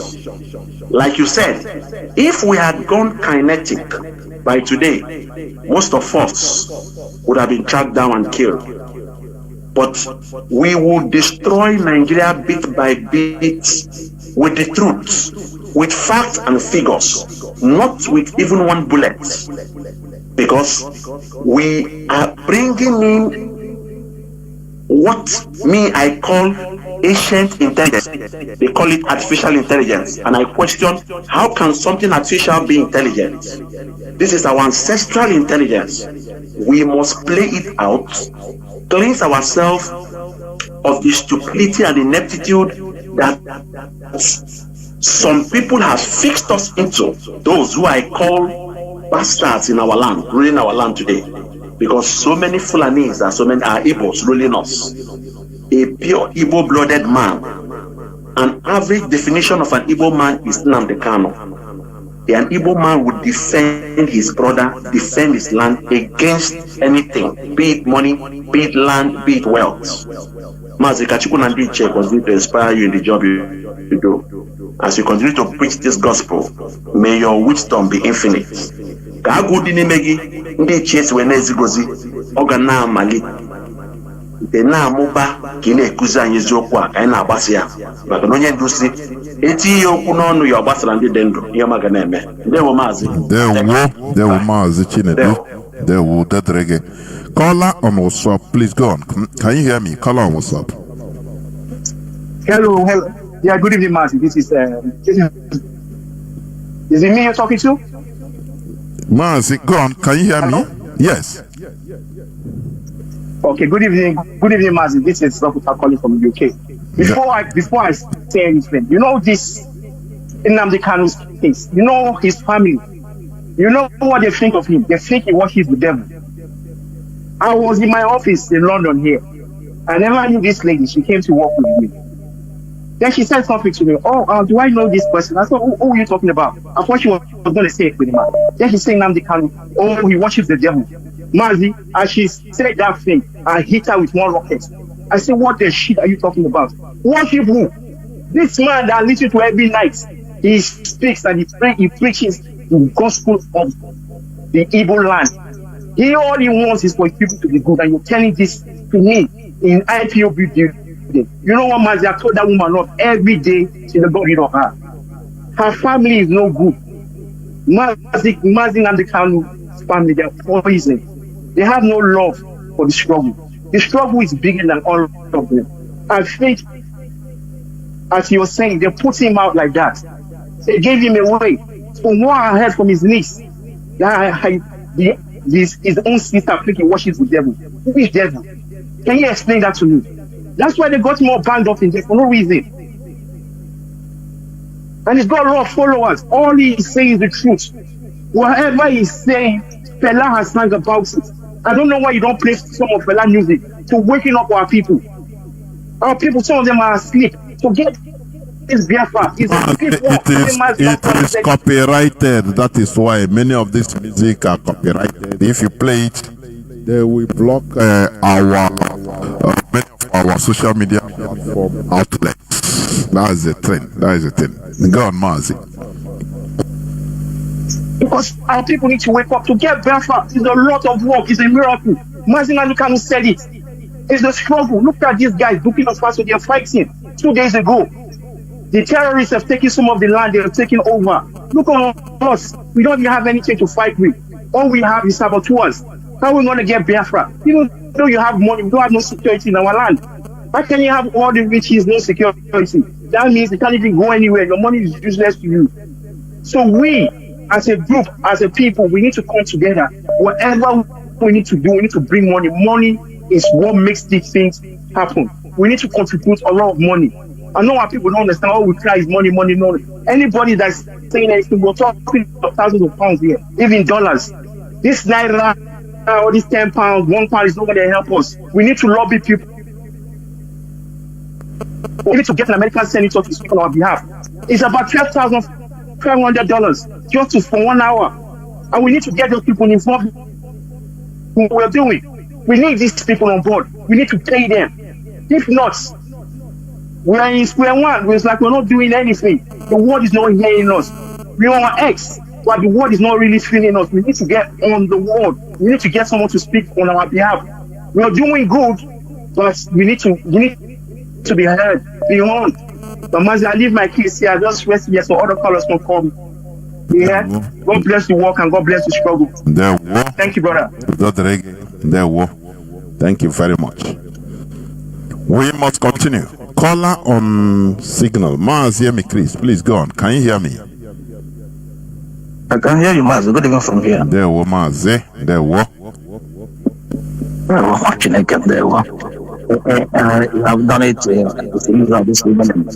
Like you said, if we had gone kinetic by today, most of us would have been tracked down and killed. But we will destroy Nigeria bit by bit with the truth, with facts and figures, not with even one bullet. Because we are bringing in what I call ancient intelligence. They call it artificial intelligence. And I question, how can something artificial be intelligent? This is our ancestral intelligence. We must play it out, cleanse ourselves of the stupidity and ineptitude that some people have fixed us into, those who I call bastards in our land, ruling our land today. Because so many Fulanis and so many are Igbos ruling us. A pure Igbo-blooded man. An average definition of an Igbo man is Nnamdi Kanu. An Igbo man would defend his brother, defend his land against anything, be it money, be it land, be it wealth. Mazi Nnamdi continue to inspire you in the job you do. As you continue to preach this gospel, may your wisdom be infinite. Ka agụ dị n'ime gị ndị ichie si wee na-ezigozi ọ ga na-amali ite na-amụba ka ị na-ekuzi anyị eziokwu a ka anyị na-agbasa ya maka na onye ndu si eti ihe okwu n'ọnụ ya ọ gbasara ndị dị ndụ ihe ọma ga na-eme. Ndewo Maazị. Ndewo Mazi Chinedu. Ndewo Dedrege. Caller on WhatsApp, please go on. Can you hear me? Caller on WhatsApp. Hello. Yeah, good evening, Mazi. This is it me you're talking to? Mazi, go on. Can you hear Hello? me? Yes. Okay, good evening, Mazi. This is Dr. calling from the UK. Before I say anything, you know this Nnamdi Kanu's case, you know his family, you know what they think of him. They think he worships the devil. I was in my office in London here. I never knew this lady. She came to work with me. Then she said something to me. Do I know this person? I said, who are you talking about? I thought she was going to say it with him. Then she said, Nnamdi Kanu, he worships the devil. Mazi, as she said that thing, I hit her with one rocket. I say, what the shit are you talking about? Worship who? This man that I listen to every night, he speaks and he preaches the gospel of the evil land. All he wants is for people to be good, and you're telling this to me in IPOB building. You know what, Mazi? I told that woman off every day till they got rid of her. Her family is no good. Mazi Nnamdi Kanu's family, they are poison. They have no love for the struggle. The struggle is bigger than all of them. I think, as you were saying, they put him out like that. They gave him away. From what I heard from his niece, his own sister thinking worships the devil. Which devil? Can you explain that to me? That's why they got more banned off in there for no reason. And he's got a lot of followers. All he's saying is the truth. Whatever he's saying, Fela has sang about it. I don't know why you don't play some of Fela music to waking up our people. Our people, some of them are asleep. So get this Biafra. It is copyrighted. That is why many of this music are copyrighted. If you play it, they will block many of our social media platform outlets. That is the thing. Go on, Mazi. Because our people need to wake up to get Biafra. It's a lot of work. It's a miracle. Mazi Nnamdi Kanu said it. It's a struggle. Look at these guys looking us fast. So they're fighting 2 days ago. The terrorists have taken some of the land they have taken over. Look at us. We don't even have anything to fight with. All we have is saboteurs. How are we going to get Biafra? Even though you have money, we don't have no security in our land. How can you have all the riches, no security? That means you can't even go anywhere. Your money is useless to you. So we, as a group, as a people, we need to come together. Whatever we need to do, we need to bring money. Money is what makes these things happen. We need to contribute a lot of money. I know our people don't understand. All we cry is money, money, money. Anybody that's saying anything, we're talking thousands of pounds here, even dollars. This naira or this £10, £1 is not going to help us. We need to lobby people. We need to get an American senator to speak on our behalf. It's about $12,500 just for 1 hour. And we need to get those people involved in what we're doing. We need these people on board. We need to pay them. If not, we are in square one. It's like we're not doing anything. The world is not hearing us. We are on X, but the world is not really feeling us. We need to get on the world. We need to get someone to speak on our behalf. We are doing good, but we need to be heard beyond. But Mazi, I leave my kids here. I just rest here so other callers can come. Yeah. God bless the work and God bless the struggle. Thank you, brother. Thank you very much. We must continue. Caller on signal. Mazi, hear me, Chris. Please go on. Can you hear me? I can hear you, Mazi. Good evening from here. There we Mazi. There we. I'm watching again. There we. I've done it this evening.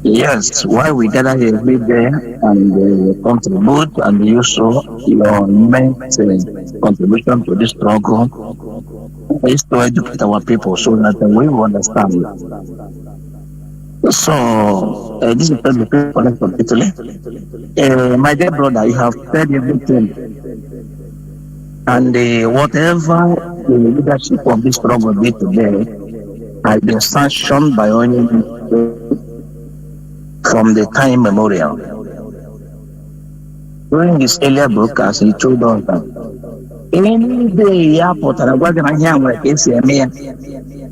Yes, why we gather here every day and contribute and use your immense contribution to this struggle is to educate our people so that we will understand it. So, this is the people from Italy. My dear brother, you have said everything. And whatever the leadership of this struggle be today has been sanctioned by only from the time memorial. During his earlier broadcast, he told us that any day airport and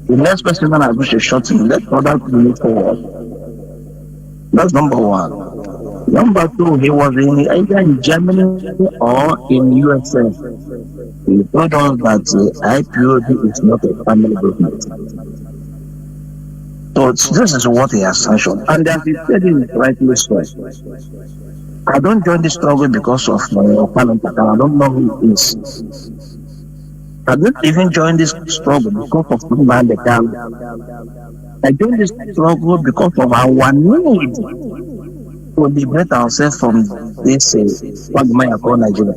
the next person that has to shot him, let others move forward. That's number one. Number two, he was either in Germany or in USA. He told us that IPOB is not a family movement. So this is what he has sanctioned. And as he said in rightly so, I don't join this struggle because of my opponent. I don't know who he is. I don't even join this struggle because of Nnamdi Kanu. I joined this struggle because of our need to liberate ourselves from this Quagmire called Nigeria.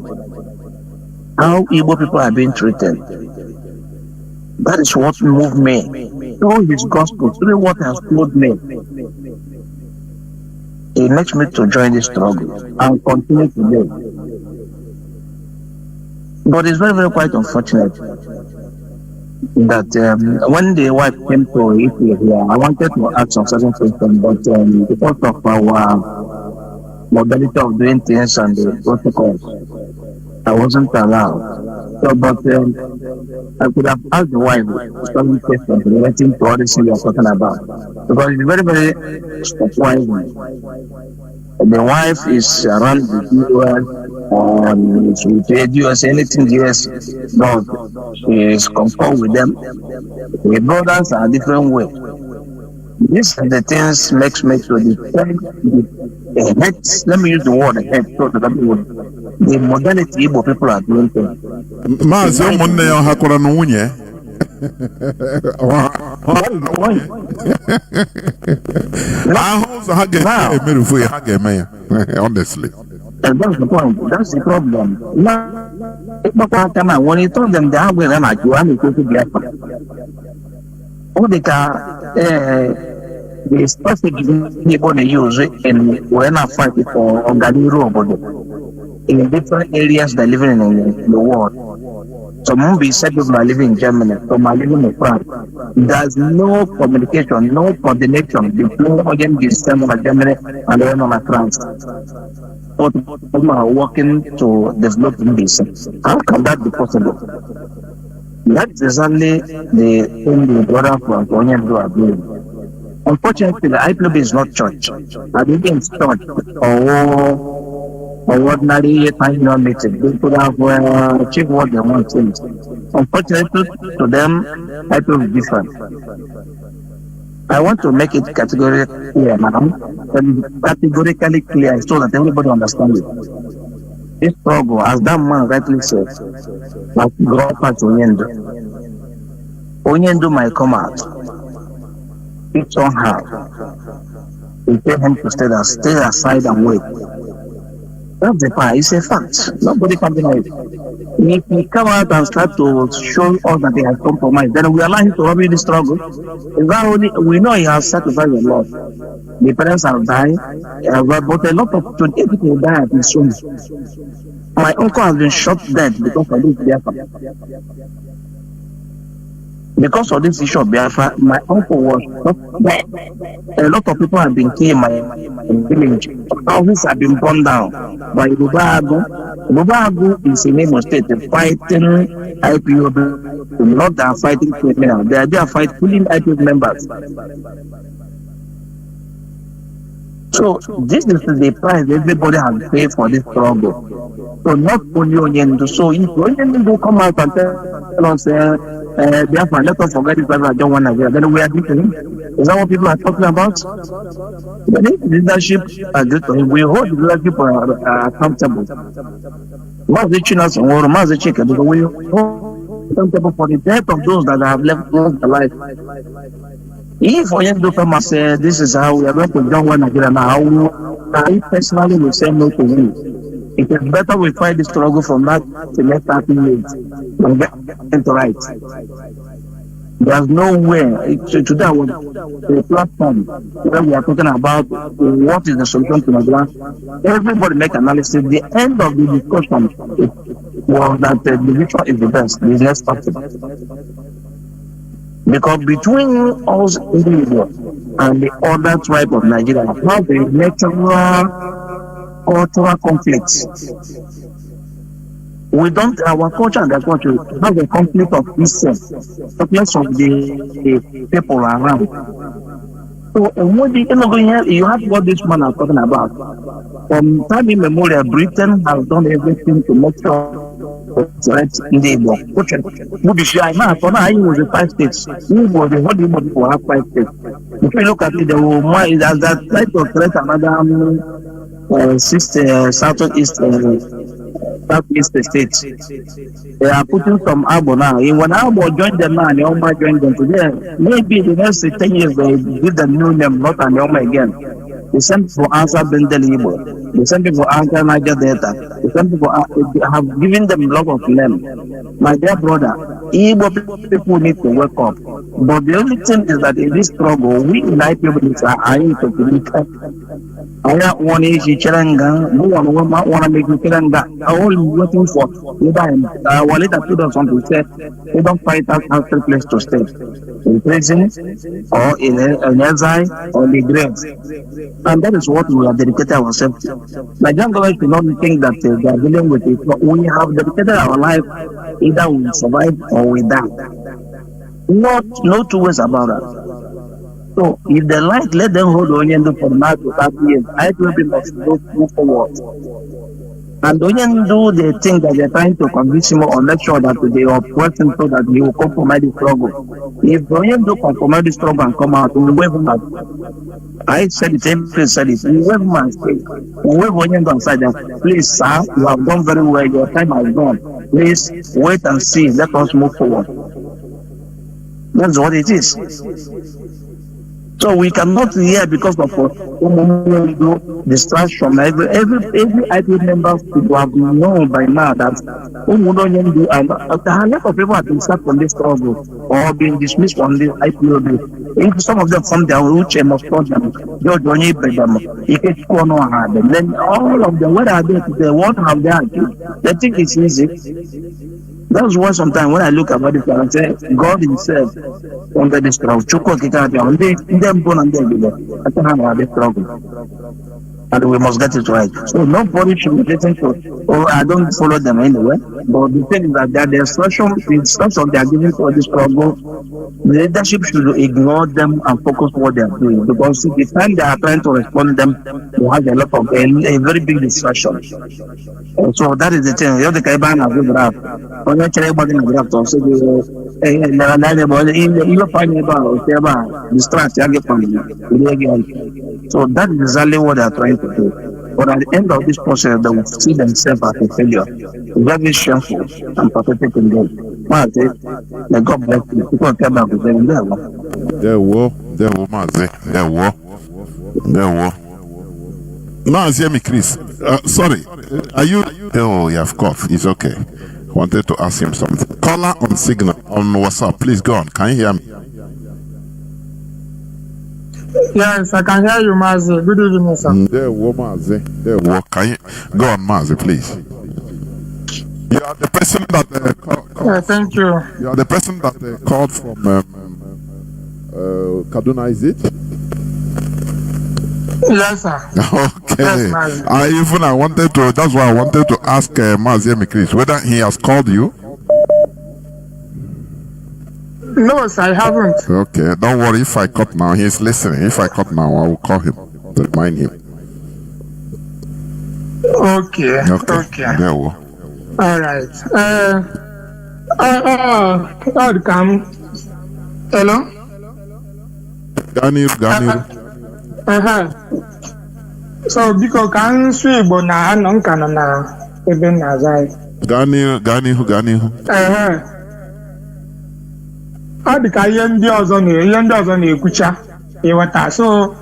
How Igbo people are being treated. That is what moved me. Through his gospel, through what has told me. It makes me to join this struggle and continue today. But it's very, very quite unfortunate that when the wife came to Italy here, I wanted to ask some certain questions, but because of our modality of doing things and the protocols, I wasn't allowed. So, but I could have asked the wife some questions relating to all the things you are talking about, because it's very, very stepwise. The wife is around the US, and she paid US, anything the US does, she is conform with them. The brothers are a different way. These are the things makes me to defend the head. Let me use the word head so that the modality Igbo people are doing things. Mazi ụmụnne ya ha kwara na nwunye. Ahụ ụzọ ha ga-emerufu ya ha ga-eme ya. Honestly. And that's the point. That's the problem. Now, when you told them they are going to go and go to Biafra, the strategy people use in when I fight for Organiro in different areas they're living in the world. Some be said people are living in Germany, some are living in France. There's no communication, no coordination between the system of Germany and the one of France. But people are working to develop this. How can that be possible? That's exactly the thing the brother from Onyendo are doing. Unfortunately, the IPOB is not church. I think it's church or ordinary time meeting. They could have achieved what they want to. Unfortunately, to them, IPOB is different. I want to make it categorically clear, madam, categorically clear so that everybody understands it. This struggle, as that man rightly said, must grow past Onyendo. Onyendo might come out. If somehow, we tell him to stay aside and wait. That's the part. It's a fact. Nobody can deny it. If he come out and start to show us that he has compromised, then we allow him to run in the struggle. We know he has sacrificed a lot. The parents have died, but a lot of 28 people died at his home. My uncle has been shot dead because of this Biafra. Because of this issue of Biafra, my uncle was shot dead. A lot of people have been killed in my village. Houses have been burned down by Bubago. Bubago is in Imo State fighting IPOB. Not they are fighting criminals. They are fighting fully IPOB members. So this is the price everybody has paid for this struggle. So not only Onyendo. So if Onyendo come out and tell us, Biafra, let us forget this Biafra, I don't want Nigeria, then we agree to him. Is that what people are talking about? But if leadership agree to him, we hold the leadership accountable. Mazi Jonathan Chinedu, we hold accountable for the death of those that have left alive. If Onyendo come and say, this is how we are going to join one Nigeria now, I personally will say no to him. It is better we fight the struggle from that to next 30 years and get into right. There's no way. Today I was a platform where we are talking about what is the solution to Nigeria. Everybody make analysis. The end of the discussion was that the vision is the best, the next factor. Because between us individuals and the other tribe of Nigeria, how the natural cultural conflicts. We don't, our culture and their culture have a conflict of essence, conflicts of the people around. So, you have what this man is talking about. From time immemorial, Britain has done everything to make sure it's in the Igbo. I was the 5 states. Who was the whole Igbo people have 5 states. If you look at it, there were more, that type of threat another southeast states. They are putting some Abo now. When Abo joined them now, Neoma joined them today. Maybe the next 10 years they give them new name, not an Neoma again. The same for answer Bendel Igbo. The same people answer Niger Delta. The same people have given them a lot of names. My dear brother, Igbo people need to wake up. But the only thing is that in this struggle, we in IPOB are to communicate I want to Chiranga, no one want to make you Chiranga. All waiting for Walita put us on to say, we don't fight us after place to stay. In prison, or in exile, or in the grave. And that is what we have dedicated ourselves to. Nigerian government should not think that they are dealing with it. We have dedicated our life, either we survive or we die. No two ways about that. So if they like, let them hold Onyendu for now to 30 years. I will be must move forward. And Onyendu, they think that they're trying to convince him or make sure that they oppress him so that he will compromise the struggle. If Onyendu compromise the struggle and come out, we wave him out. I said it, everybody said it. We wave him and say, we wave Onyendu and say that, please, sir, you have done very well. Your time has gone. Please wait and see. Let us move forward. That's what it is. So we cannot hear because of distraction from every IPO member people have known by now that and a lot of people have been sacked from this struggle or been dismissed from this IPO. If some of them from their root must touch them, then all of them, where are they today? What have they achieved? They think it's easy. That's why sometimes when I look about it, I say, God Himself under the struggle. And we must get it right. So nobody should be listening to, I don't follow them anyway. But the thing is that the instruction they are giving for this struggle, the leadership should ignore them and focus what they are doing. Because the time they are trying to respond to them, they have a lot of a very big distraction. So that is the thing. You have the Kaiban as a draft. When you tell about the draft, also you find about distract, you get from you. So that is exactly what they are trying to do. But at the end of this process, they will see themselves as a failure. Very shameful and pathetic in them. May God bless you. People come back with them. There were, Mazi. There were. Mazi, Chris. Sorry. Are you? Oh, yeah, of course. It's okay. Wanted to ask him something. Caller on signal on WhatsApp. Please go on. Can you hear me? Yes, I can hear you, Mazi. Good evening, sir. There were, Mazi. There were. Can you go on, Mazi, please? You are the person that called. Yeah, thank you. You are the person that called from Kaduna, is it? Yes, sir. Okay. Yes, Mazi. I wanted to. That's why I wanted to ask Mazi Chris whether he has called you. No, sir, I haven't. Okay, don't worry. If I cut now, he's listening. If I cut now, I will call him to remind him. Okay. There we go. All right. Come. Hello. Daniel. So because can see bona non kana na ebe na zai. Daniel. Ọ dị ka ihe ndị ọzọ na-ekwucha ịghọta. So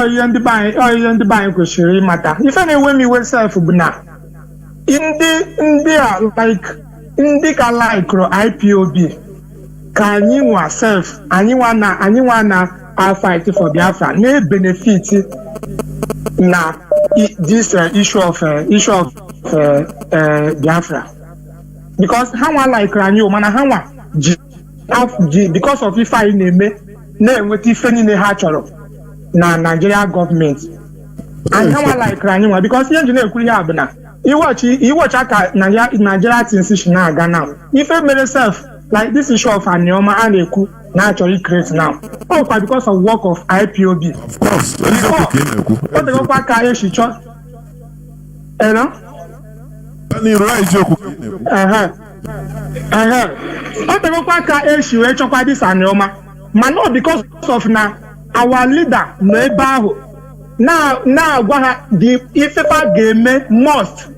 ihe ndị be anyị kwesịrị ịmata. Ife na-ewe m iwe self bụ na ndị a ndị ka laikro IPOB ka anyị nwa self anyị nwa na fight for Biafra na-benefit na this issue of Biafra because ha nwa laikro anyị mana ha nwa because of ife anyị na-enweta ife niile ha chọrọ na Nigeria government and ha nwa like anyị nwa because ihe nji na-ekwu ihe a bụ na iwọchi aka Nigeria things shi na-aga now ife mere self like this issue of Anioma a na-ekwu na achọrọ create now ọkwa because of work of IPOB. Of course. Ọ dịkwa aka eshi chọ ọ dịkwa ka eshi wee chọkwa dis Anioma mana because of na our leader nọ ebe ahụ na-agwa ha the ifefa ga-eme must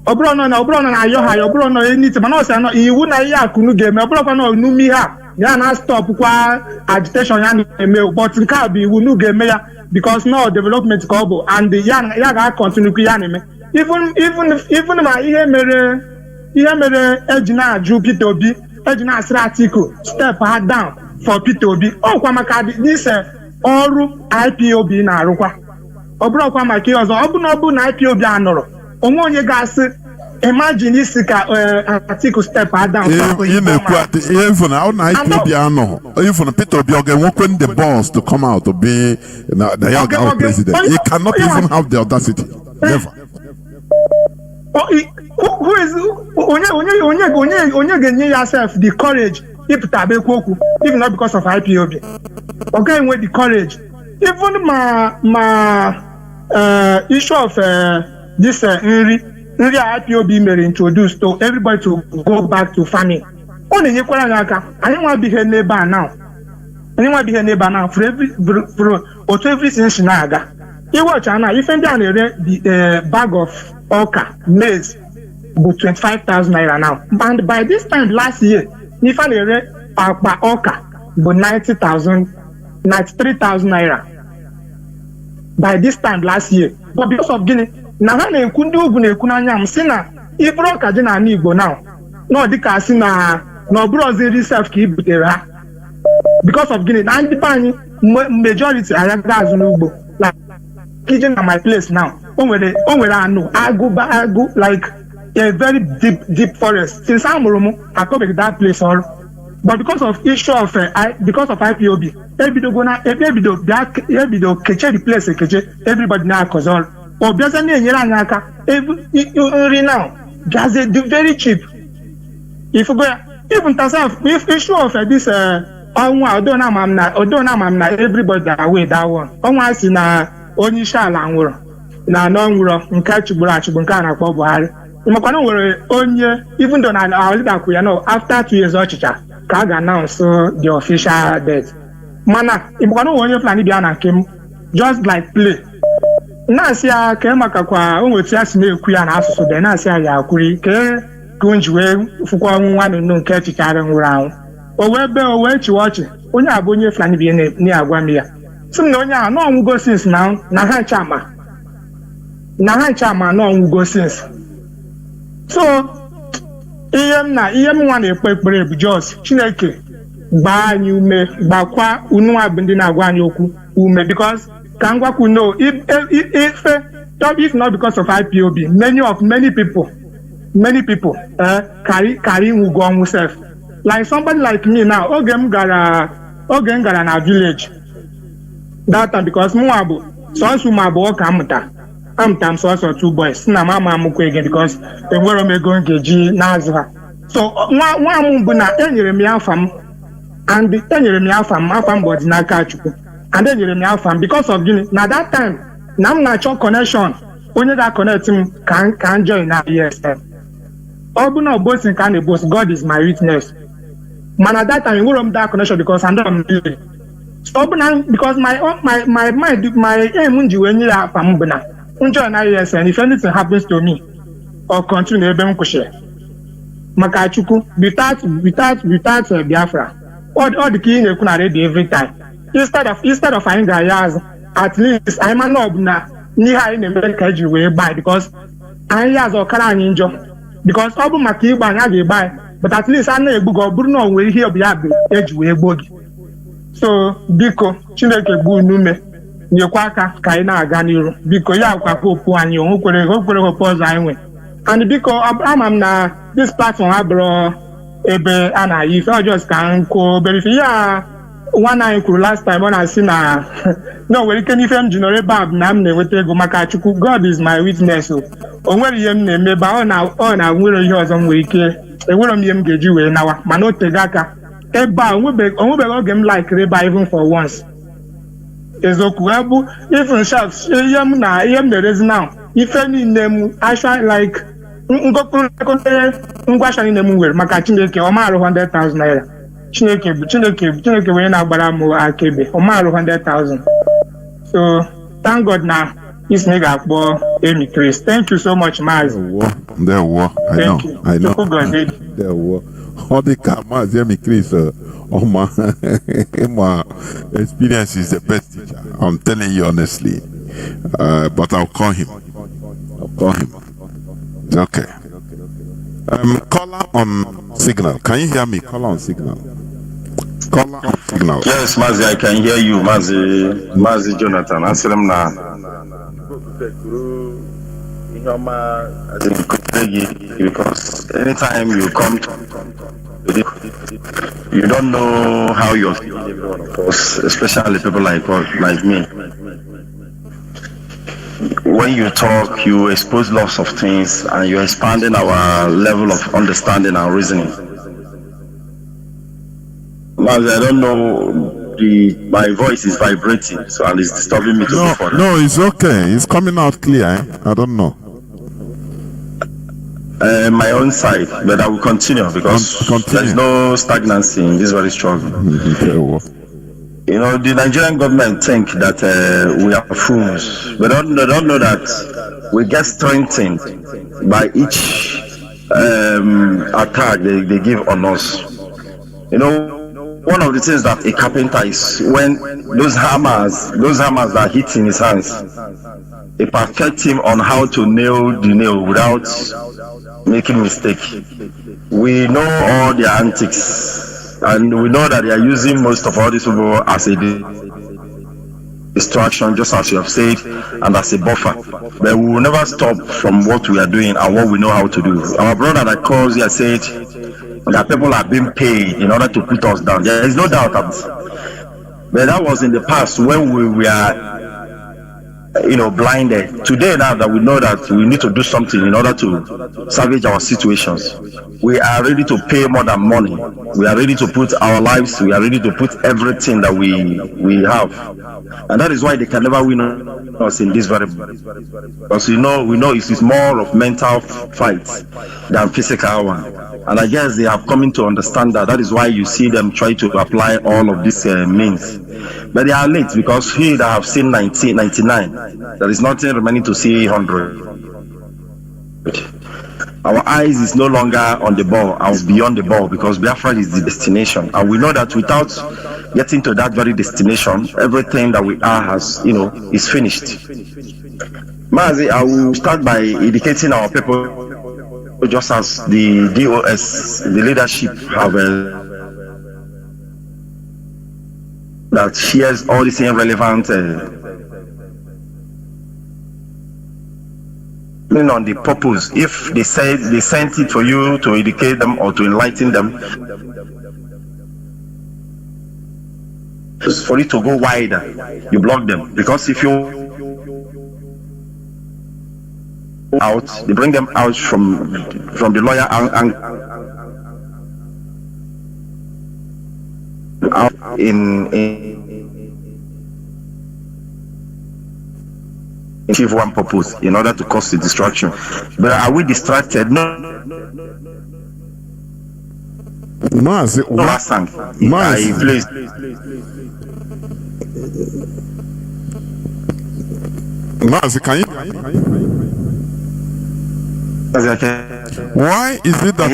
ọ bụrụ na ayọ ha ọ bụrụ na eniti mana ọ sị na iwu na ihe akụnụ ga-eme ọ bụrụkwa na onumi ha ya na stop kwa agitation ya na-eme but nke a bụ iwu nu ga-eme ya because no development ka ọ bụ and ya ga-continue kwa ya na-eme even ma ihe mere eji na-ajụ Peter Obi eji na-asịrị Atiku step ha down for Peter Obi ọkwa maka this ọrụ IPOB na-arụkwa Obrokwa maka ọzọ ọ bụ na IPOB anọrọ onwe onye ga-asị imagine isi ka Atiku step down even na IPOB anọ even Peter Obi ogen the boss to come out to be the young president. He cannot even have the audacity. Never. Who is onye ga-enye yourself the courage if not because of IPOB. Okay, with the courage. Even my issue of this Nri IPOB may introduce to everybody to go back to farming. Only you can I don't want to be her neighbor now. I don't want to be her neighbor now for every single naga. You watch Anna, if you down the bag of okra, maize, but 25,000 naira now. And by this time last year, if I read okra, but 93,000 naira. By this time last year, but because of Guinea, now I couldn't do I'm saying if broke a dinner need go now. No, the casino, no brother self keep because of Guinea, and the majority I guys no like kitchen at my place now. I know I go like a very deep forest. Since I'm I come back that place all. But because of issue of because of IPOB, everybody catch the place, everybody now cause all. Or doesn't every now, does it do very cheap? If you go even if issue of this don't know everybody that way that one. Almost in only shala na no catch bunka na kwa Buhari. Even though na after 2 years ochicha ka ga announce the official date. Mana imkwano onye plan bia na kem just like play. Na sia ka maka kwa onwetu asime eku ya na asusu de na sia ya akuri ke kunjiwe fukwa nwa no nke chichara nwura anwu. Owe chiwochi onye abonye plan bia ni agwa mi ya. Sim na onye a no onwugo since now na ha chama. Na ha chama no onwugo since. So ihe m nwa na-ekpe ekpere bụ jos Chineke gbaa anyị ume gbakwa unu abụ ndị na-agwa anyị okwu ume because ka ngwakwu know if not because of IPOB many people carry nwugo ọnwụ self like somebody like me now oge m gara na village that time because mụnwa bụ sọsọ ụmụ abụọ ka amụta m sọsọ 2 boys na mama amụkwa again because enwere m ego ngeji n'azụ ha so nwa m bụ na enyere m ya afam and enyere m ya afam bụ ọdịnaka Chukwu and enyere m ya afam because of gịnị na that time na m na-achọ connection onye ga-connect m ka join na ESM ọ bụ na bosin ka na boss God is my witness mana that time enwere m that connection because I don't know so ọ bụ na because my aim nji wee nye ya afam bụ na join na ESM if anything happens to me or continue ebe m kwụsịrị maka Chukwu without Biafra all the key na-ekwu na ready every time instead of anyị ga-aya azụ at least anyị ma na ọ bụ na n'ihe anyị na-eme ka eji wee gba because anyị ya azụ ọkara anyị njọ because ọ bụ maka igba anyị a ga-egba anyị but at least a na-egbu gị ọ bụrụ na o nwere ihe ọbụla bụ eji wee gbuo gị so biko Chineke gbuo n'ume nyekwa aka ka anyị na-aga n'iru biko ya akwa hope anyị o kwere hope ọzọ anyị nwe and biko ama m na this platform abụrụ ebe a na-ayi ife just ka nkwo berife ya nwanne anyị kwuru last time ọ na-asị na no nwere ike n'ife m ji nọrọ ebe a na m na-enweta ego maka Chukwu God is my witness o nwere ihe m na-eme ebe ọ na nwere ihe ọzọ m nwere ike enwere m ihe m ga-eji wee nawa mana o tego aka ebe a onwebeghị oge m likere ebe even for once eziokwu ebu even sharps ihe m na-erezi now ife niile m actually like ngwasha niile m nwere maka Chineke ọ marụ 100,000 naira Chineke wee na-agbara m akaebe ọ marụ 100,000 so thank God na isi na ga-akpọ Amy Chris. Thank you so much, Mazi. There were. I know. There were. All the Mazi Amy Chris. Oh my experience is the best teacher. I'm telling you honestly. But I'll call him. Okay. Caller on signal. Can you hear me? Caller on signal. Caller on signal. Yes, Mazi, I can hear you. Mazi Jonathan. Assalam na. because anytime you come to you don't know how you're feeling, especially people like me. When you talk, you expose lots of things and you're expanding our level of understanding and reasoning. Mazi, I don't know, my voice is vibrating, so and it's disturbing me to go further. No, it's okay. It's coming out clear. I don't know. My own side, but I will continue because there's no stagnancy in this very struggle. You know, the Nigerian government think that we are fools, but they don't know that we get strengthened by each attack they give on us. You know, one of the things that a carpenter is when those hammers that hit in his hands, they perfect him on how to nail the nail without making mistake. We know all their antics, and we know that they are using most of all these people as a distraction, just as you have said, and as a buffer. But we will never stop from what we are doing and what we know how to do. Our brother that calls here said that people are being paid in order to put us down. There is no doubt about it. But that was in the past when we were blinded. Today, now that we know that we need to do something in order to salvage our situations, we are ready to pay more than money. We are ready to put our lives, we are ready to put everything that we have. And that is why they can never win us in this very, because we know it is more of mental fight than physical one. And I guess they have come to understand that. That is why you see them try to apply all of these means. But they are late, because he that have seen 99, there is nothing remaining to see 100. Our eyes is no longer on the ball, and beyond the ball, because Biafra is the destination. And we know that without getting to that very destination, everything that we are is finished. Mazi, I will start by educating our people, just as the DOS, the leadership have that shares all these irrelevant on the purpose. If they said they sent it for you to educate them or to enlighten them, for it to go wider, you block them. Because if you out, they bring them out from the lawyer and out in achieve one purpose in order to cause the distraction. But are we distracted? No. Mazi, last time I placed. Mazi, can you? Why is it that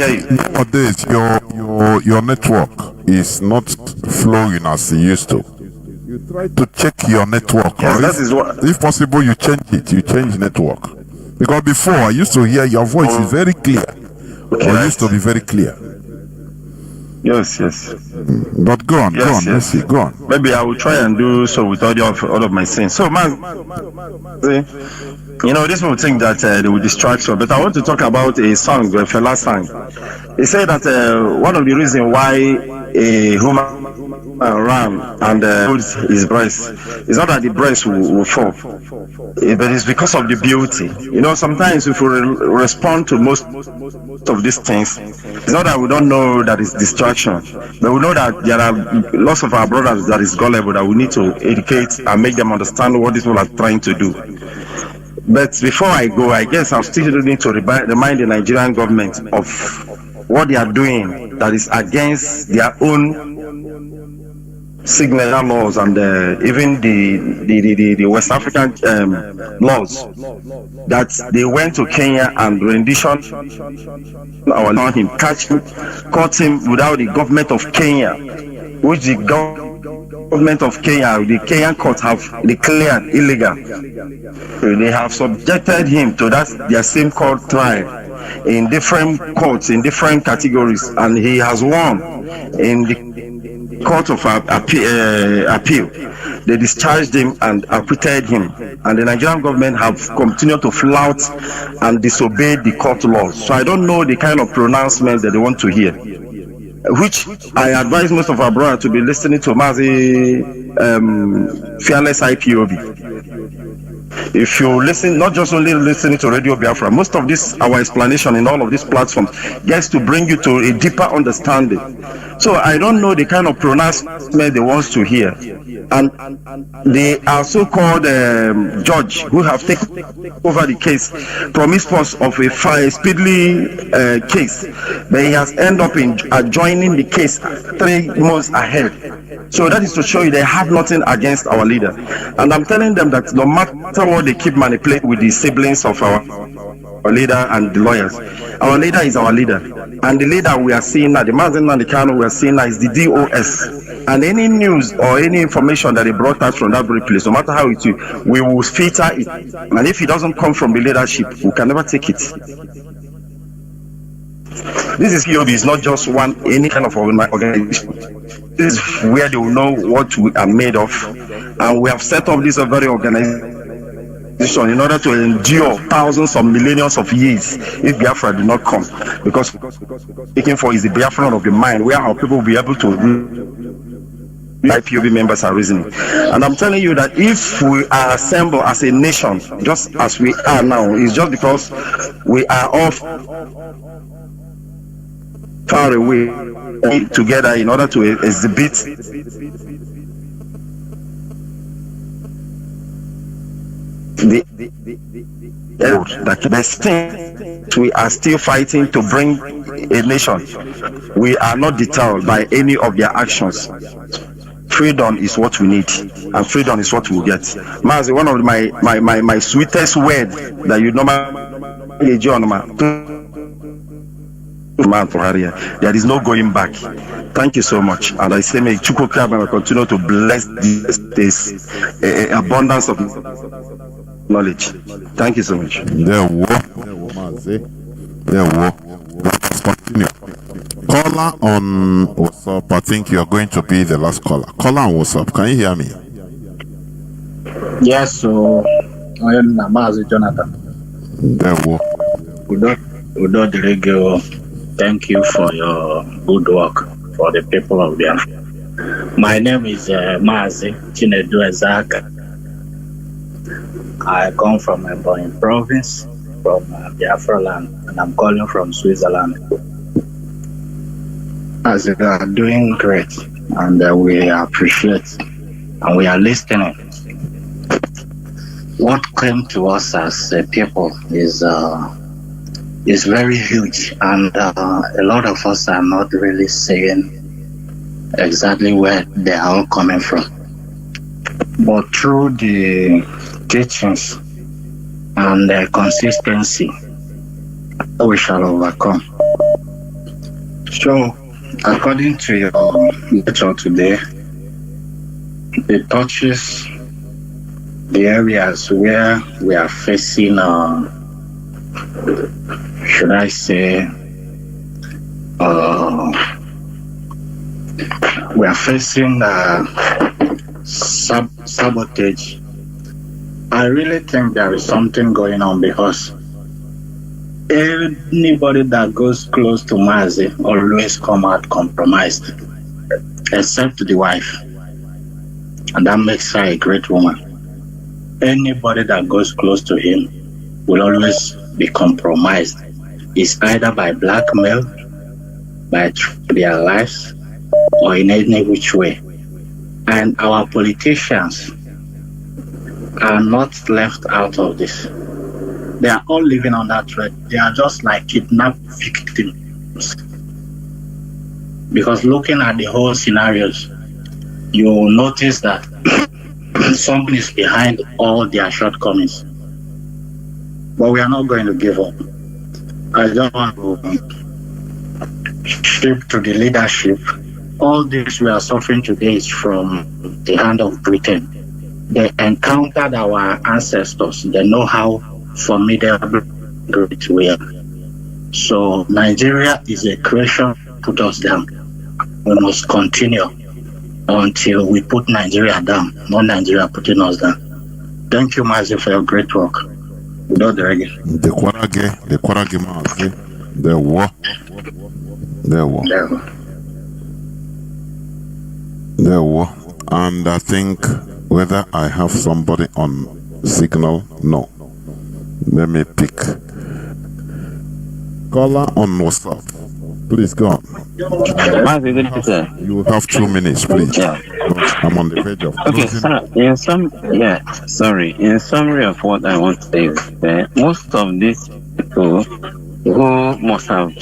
nowadays your network is not flowing as it used to? You try to check your network. Yes, if possible, you change it. You change network. Because before I used to hear your voice is very clear. Okay, it used to be very clear. Yes. But go on, let's see, go on. Maybe I will try and do so with all of my sins. So, man, these people think that they will distract you. But I want to talk about a song, the Fela song. He said that one of the reasons why a human ran and holds his breast is not that the breast will fall, but it's because of the beauty. Sometimes if we respond to most of these things, it's not that we don't know that it's distraction, but we know that there are lots of our brothers that is gullible that we need to educate and make them understand what these people are trying to do. But before I go, I guess I still need to remind the Nigerian government of what they are doing that is against their own signal laws and even the West African laws, that they went to Kenya and rendition him, caught him without the government of Kenya, which the government of Kenya, the Kenyan courts have declared illegal. They have subjected him to their same court trial in different courts, in different categories, and he has won in the Court of Appeal. They discharged him and acquitted him. And the Nigerian government have continued to flout and disobey the court laws. So I don't know the kind of pronouncements that they want to hear, which I advise most of our brothers to be listening to Mazi Fearless IPOB. If you listen, not just only listening to Radio Biafra, most of this, our explanation in all of these platforms, gets to bring you to a deeper understanding. So I don't know the kind of pronouncement they want to hear. And they are so-called judge who have taken over the case, promised us of a speedily case, but he has ended up in adjoining the case 3 months ahead. So that is to show you they have nothing against our leader. And I'm telling them that no matter what, they keep manipulating with the siblings of our leader and the lawyers. Our leader is our leader. And the leader we are seeing now, the Mazi Nnamdi Kanu we are seeing now, is the DOS. And any news or any information that they brought us from that very place, no matter how it is, we will filter it. And if it doesn't come from the leadership, we can never take it. This is POB, it's not just any kind of organization. This is where they will know what we are made of. And we have set up this very organization in order to endure thousands of millions of years if Biafra did not come. Because speaking for is the Biafran of the mind, where our people will be able to IPOB members are reasoning. And I'm telling you that if we are assembled as a nation, just as we are now, it's just because we are all far away together in order to exhibit the best thing. We are still fighting to bring a nation. We are not deterred by any of their actions. Freedom is what we need, and freedom is what we'll get. Mazi, one of my sweetest word that you normally there is no going back. Thank you so much. And I say may Chukwu continue to bless this abundance of knowledge. Thank you so much. Continue. Caller on WhatsApp, I think you are going to be the last caller. Caller on WhatsApp, can you hear me? Yes, so I am Mazi Jonathan. Udo Dirego, thank you for your good work for the people of Biafra. My name is Mazi Chinedu Ezaka. I come from Ebonyi province, from Biafra land, and I'm calling from Switzerland. As we are doing great, and we appreciate, and we are listening. What came to us as a people is very huge, and a lot of us are not really saying exactly where they are all coming from. But through the teachings and the consistency, we shall overcome. So, according to your lecture today, it touches the areas where we are facing, should I say, we are facing sabotage. I really think there is something going on, because anybody that goes close to Mazi always come out compromised, except the wife, and that makes her a great woman. Anybody that goes close to him will always be compromised. It's either by blackmail, by their lives, or in any which way. And our politicians are not left out of this. They are all living on that thread. They are just like kidnapped victims. Because looking at the whole scenarios, you will notice that something is behind all their shortcomings. But we are not going to give up. I don't want to shift to the leadership. All this we are suffering today is from the hand of Britain. They encountered our ancestors. They know how formidable great we are. So Nigeria is a creation, put us down. We must continue until we put Nigeria down, not Nigeria putting us down. Thank you, Mazi, for your great work. Without the reggae. The Kwarage Mazi, the war. And I think whether I have somebody on signal, no. Let me pick. Caller on WhatsApp. Please go on. You have 2 minutes, please. Yeah. I'm on the verge of okay, in summary of what I want to say is that most of these people who must have,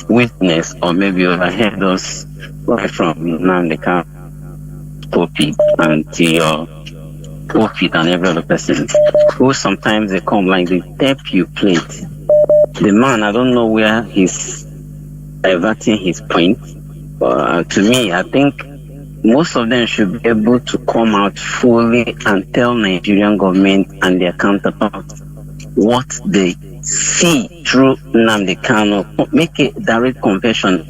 witnessed or maybe overheard us right from Nnamdi Kanu, pulpit until pulpit and every other person, who sometimes they come like the tape you played. The man, I don't know where he's diverting his point, but to me, I think most of them should be able to come out fully and tell Nigerian government and their counterparts what they see through Nnamdi Kanu. Make a direct confession.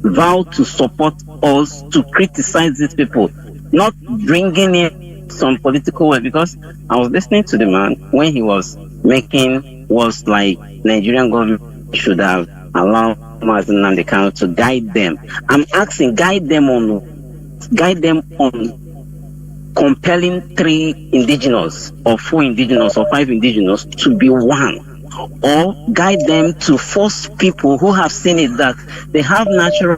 Vow to support us, to criticize these people, not bringing in some political way. Because I was listening to the man when he was like Nigerian government should have allowed Mazi Nnamdi Kanu to guide them. I'm asking, guide them on compelling 3 indigenous or 4 indigenous or 5 indigenous to be one, or guide them to force people who have seen it that they have natural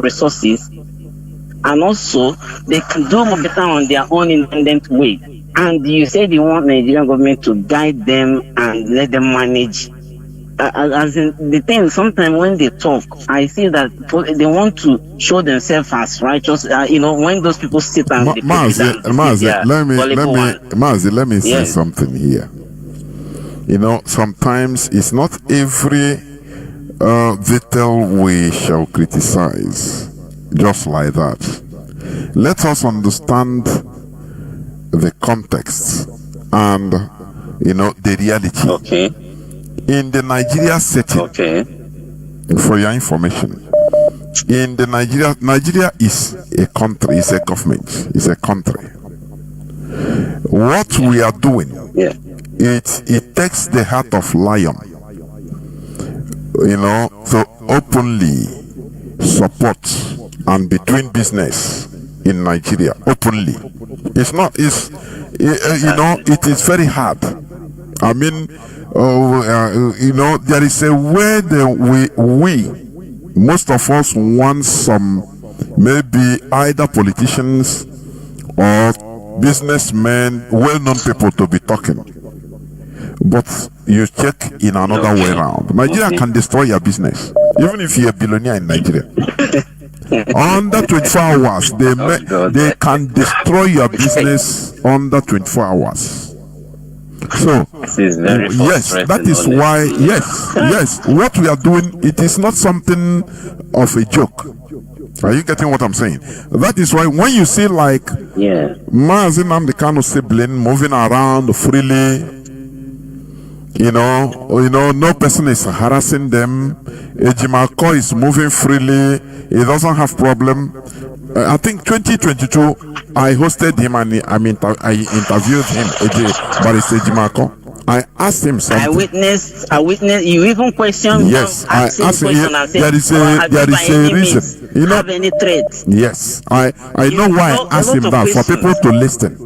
resources and also they can do more better on their own independent way. And you say you want Nigerian government to guide them and let them manage. As in the thing, sometimes when they talk, I see that they want to show themselves as righteous. When those people sit and Mazi, let me say something here. Sometimes it's not every detail we shall criticize, just like that. Let us understand the context and the reality. Okay. In the Nigeria setting, for your information, in the Nigeria is a country, is a government, is a country. What we are doing, it takes the heart of lion, to openly support and be doing business in Nigeria openly. It is very hard. I mean, there is a way that we most of us want some, maybe either politicians or businessmen, well-known people to be talking. But you check in another way around. Nigeria can destroy your business, even if you're a billionaire in Nigeria. Under 24 hours, they can destroy your business under 24 hours. So, yes, that is why, yes, what we are doing, it is not something of a joke. Are you getting what I'm saying? That is why when you see like Mazi Nnamdi Kanu sibling moving around freely, no person is harassing them. Ejimako is moving freely. He doesn't have problem. I think 2022, I hosted him and I interviewed him, Barrister Ejimako. I asked him something. I witnessed. You even questioned. Yes, I asked him. There is a reason. Have any threats? Yes, I know why I asked him that, for people to listen.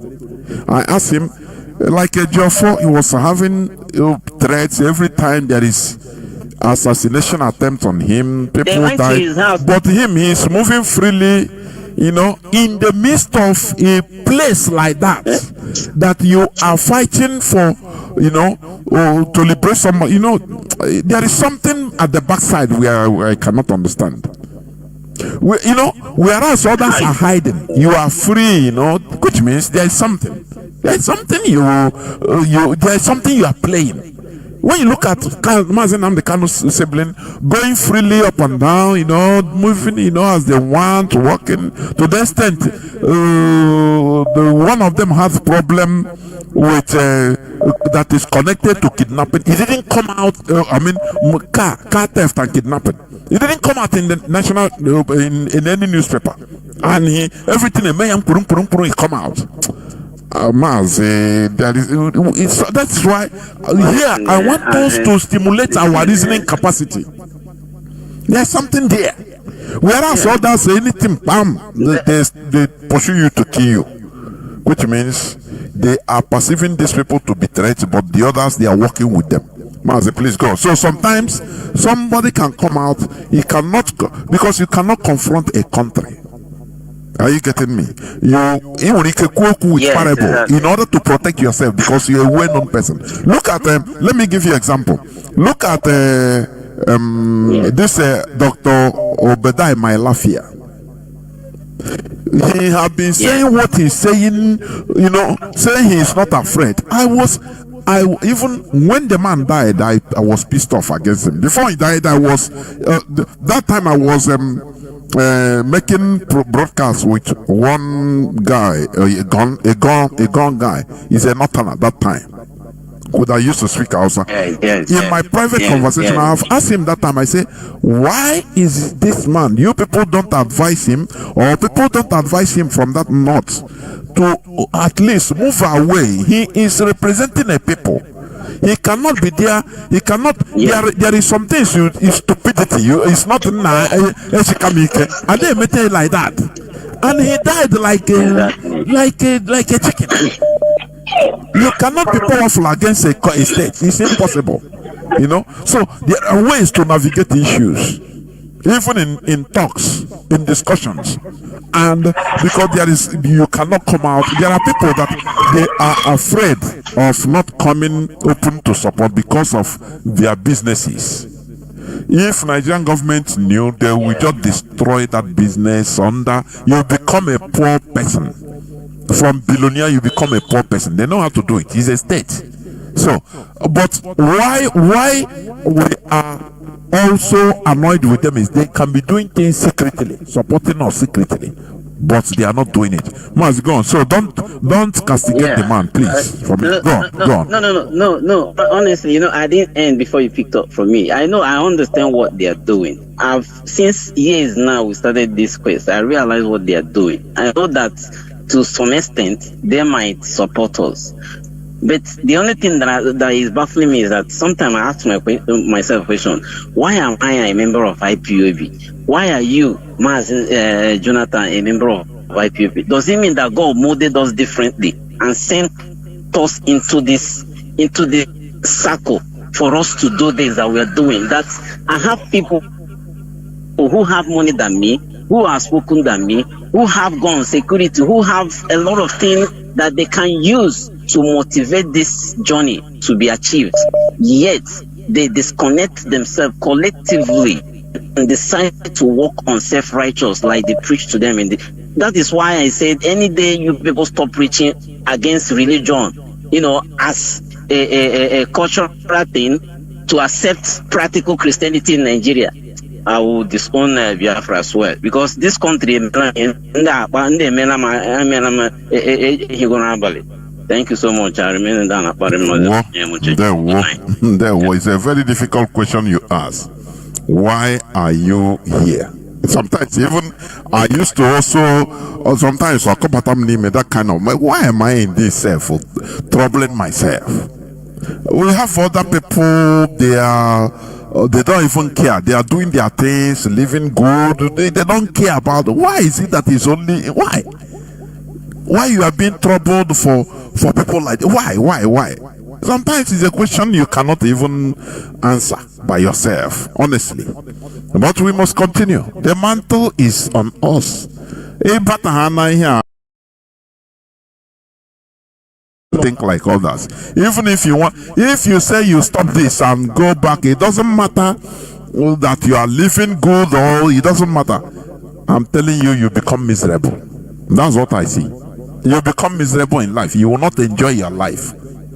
I asked him, like a Geopolitics, he was having threats every time there is assassination attempt on him. People die, but he is moving freely. In the midst of a place like that, that you are fighting for, to liberate someone. There is something at the backside where I cannot understand. Whereas others are hiding, you are free. Which means there is something. There is something there is something you are playing. When you look at Mazi Nnamdi Kanu's sibling going freely up and down, moving, as they want, walking, to the extent one of them has problem with that is connected to kidnapping. It didn't come out. Car theft and kidnapping. It didn't come out in the national in any newspaper. And everything a man it come out. Mazi, that's why here I want us to stimulate our reasoning capacity. There's something there. Whereas others say anything, bam, they pursue you to kill you, which means they are perceiving these people to be threats, but the others they are working with them. Mazi, please go. So sometimes somebody can come out, he cannot because you cannot confront a country. Are you getting me? You with parable exactly. In order to protect yourself because you're a well-known person. Look at let me give you an example. Look at this Dr. Obadiah Mailafia. He have been saying what he's saying, saying he is not afraid. Even when the man died, I was pissed off against him. Before he died, I was that time I was making broadcasts with one guy, a gun guy. He's a northern at that time. I used to speak Hausa. In my private conversation, I have asked him that time, I say, why is this man, you people don't advise him, or people don't advise him from that north to at least move away. He is representing a people. He cannot be there. He cannot. There is some things. It's stupidity. It's not. And they met it like that, and he died like a chicken. You cannot be powerful against a state. It's impossible. So there are ways to navigate issues, even in talks, in discussions, and because you cannot come out. There are people that they are afraid of not coming open to support because of their businesses. If Nigerian government knew, they will just destroy that business you become a poor person. From billionaire, you become a poor person. They know how to do it. It's a state. So, but why we are also annoyed with them is they can be doing things secretly, supporting us secretly, but they are not doing it. Must go on. So don't castigate the man, please. Go on. No. Honestly, I didn't end before you picked up from me. I understand what they are doing. Since years now we started this quest. I realize what they are doing. I know that to some extent they might support us. But the only thing that is baffling me is that sometimes I ask myself a question: why am I a member of IPOB? Why are you, Mazi Jonathan, a member of IPOB? Does it mean that God molded us differently and sent us into the circle for us to do this that we are doing? That I have people who have money than me, who are spoken than me, who have guns, security, who have a lot of things that they can use to motivate this journey to be achieved. Yet they disconnect themselves collectively and decide to walk on self-righteous like they preach to them. That is why I said any day you people stop preaching against religion, as a cultural thing to accept practical Christianity in Nigeria, I will disown Biafra as well, because this country Thank you so much. I remain down. It's a very difficult question you ask. Why are you here? Sometimes even I used to also, sometimes I come that kind of, why am I in this troubling myself? We have other people, they don't even care. They are doing their things, living good. They don't care about why is it that is only why you are being troubled for people like why? Sometimes it's a question you cannot even answer by yourself, honestly. But we must continue. The mantle is on us. Think like others. Even if you say you stop this and go back, it doesn't matter that you are living good, or it doesn't matter. I'm telling you, you become miserable. That's what I see. You become miserable in life. You will not enjoy your life.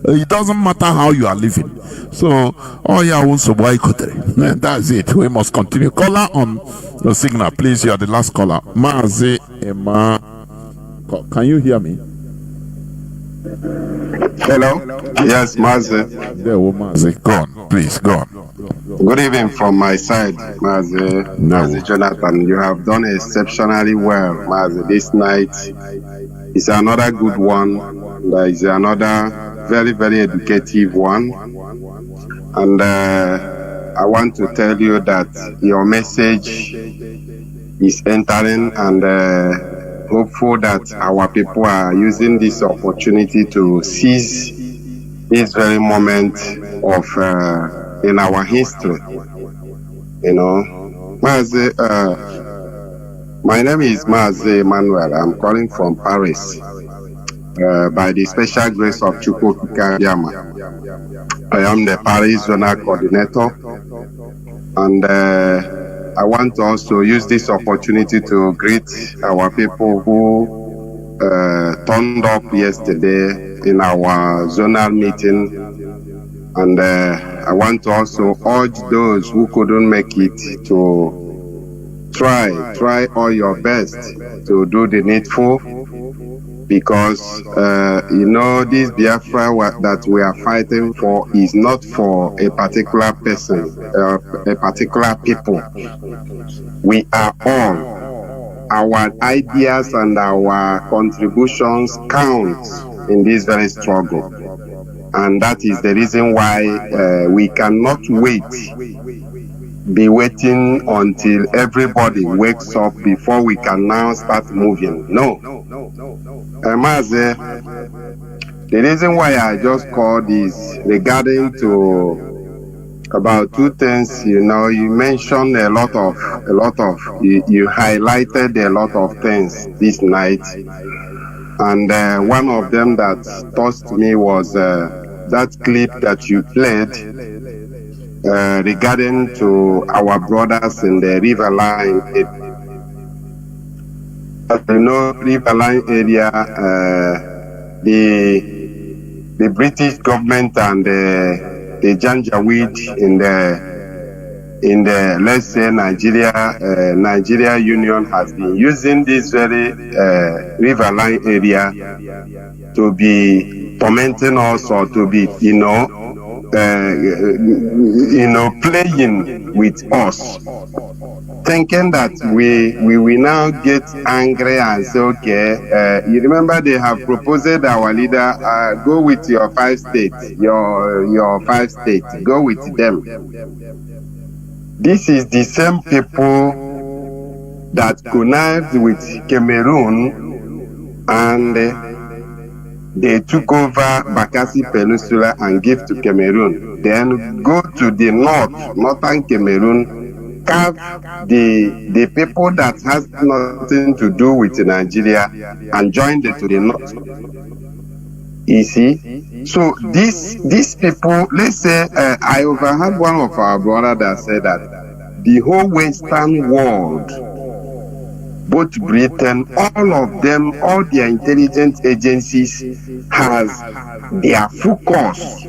It doesn't matter how you are living. So, that's it. We must continue. Caller on the signal, please. You are the last caller. Mazi Emma. Can you hear me? Hello? Yes, Mazi. There, Mazi. Go on, please, go on. Good evening from my side, Mazi Jonathan. You have done exceptionally well, Mazi. This night is another good one. There is another very, very educative one. And I want to tell you that your message is entering, and hopeful that our people are using this opportunity to seize this very moment of in our history. You know, Mazi, my name is Mazi Emmanuel. I'm calling from Paris. By the special grace of Chukwukika, I am the Paris Zonal Coordinator, and I want to also use this opportunity to greet our people who turned up yesterday in our zonal meeting, and I want to also urge those who couldn't make it to try all your best to do the needful, because you know, this Biafra that we are fighting for is not for a particular person, a particular people. We are all, our ideas and our contributions count in this very struggle, and that is the reason why we cannot be waiting until everybody wakes up before we can now start moving. No. Mazi, the reason why I just called is regarding to about two things. You know, you mentioned you highlighted a lot of things this night, and one of them that touched me was that clip that you played regarding to our brothers in the Riverline. You know, Riverline area, the British government and the Janjaweed in the let's say Nigeria Union has been using this very Riverline area to be tormenting us, or to be playing with us, thinking that we will now get angry and say, okay, you remember they have proposed our leader, go with your 5 states, your 5 states, go with them. This is the same people that connived with Cameroon, and they took over Bakassi Peninsula and gave to Cameroon. Then go to the northern Cameroon, carve the people that has nothing to do with Nigeria and join them to the north. You see? So these people, let's say, I overheard one of our brothers that said that the whole Western world, both Britain, all of them, all their intelligence agencies has their focus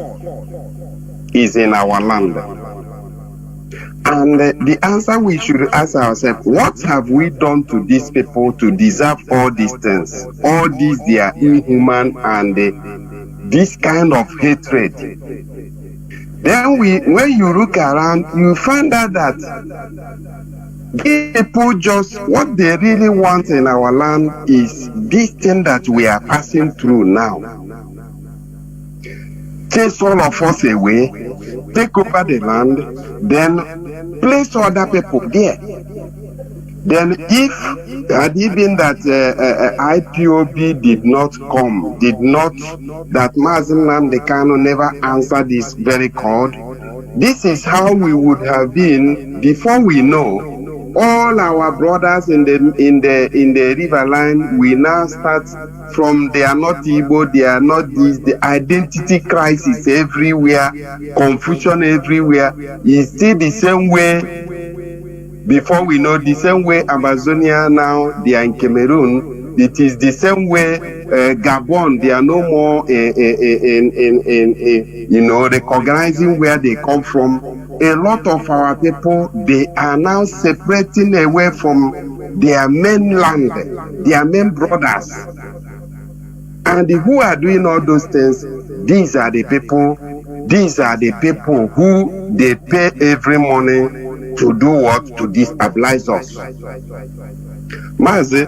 is in our land. And the answer we should ask ourselves, what have we done to these people to deserve all these things? All these, they are inhuman, and this kind of hatred. Then when you look around, you find out that people just, what they really want in our land is this thing that we are passing through now. Chase all of us away, take over the land, then place other people there. Then if had it been that IPOB did not come, that Mazi Nnamdi Kanu never answered this very call, this is how we would have been before we know. All our brothers in the Riverline, we now start from they are not Igbo, they are not this, the identity crisis everywhere, confusion everywhere. Is still the same way. Before we know, the same way Amazonia now, they are in Cameroon. It is the same way Gabon, they are no more recognizing where they come from. A lot of our people, they are now separating away from their mainland, their main brothers. And who are doing all those things? These are the people who they pay every morning to do what? To destabilize us. Mazi,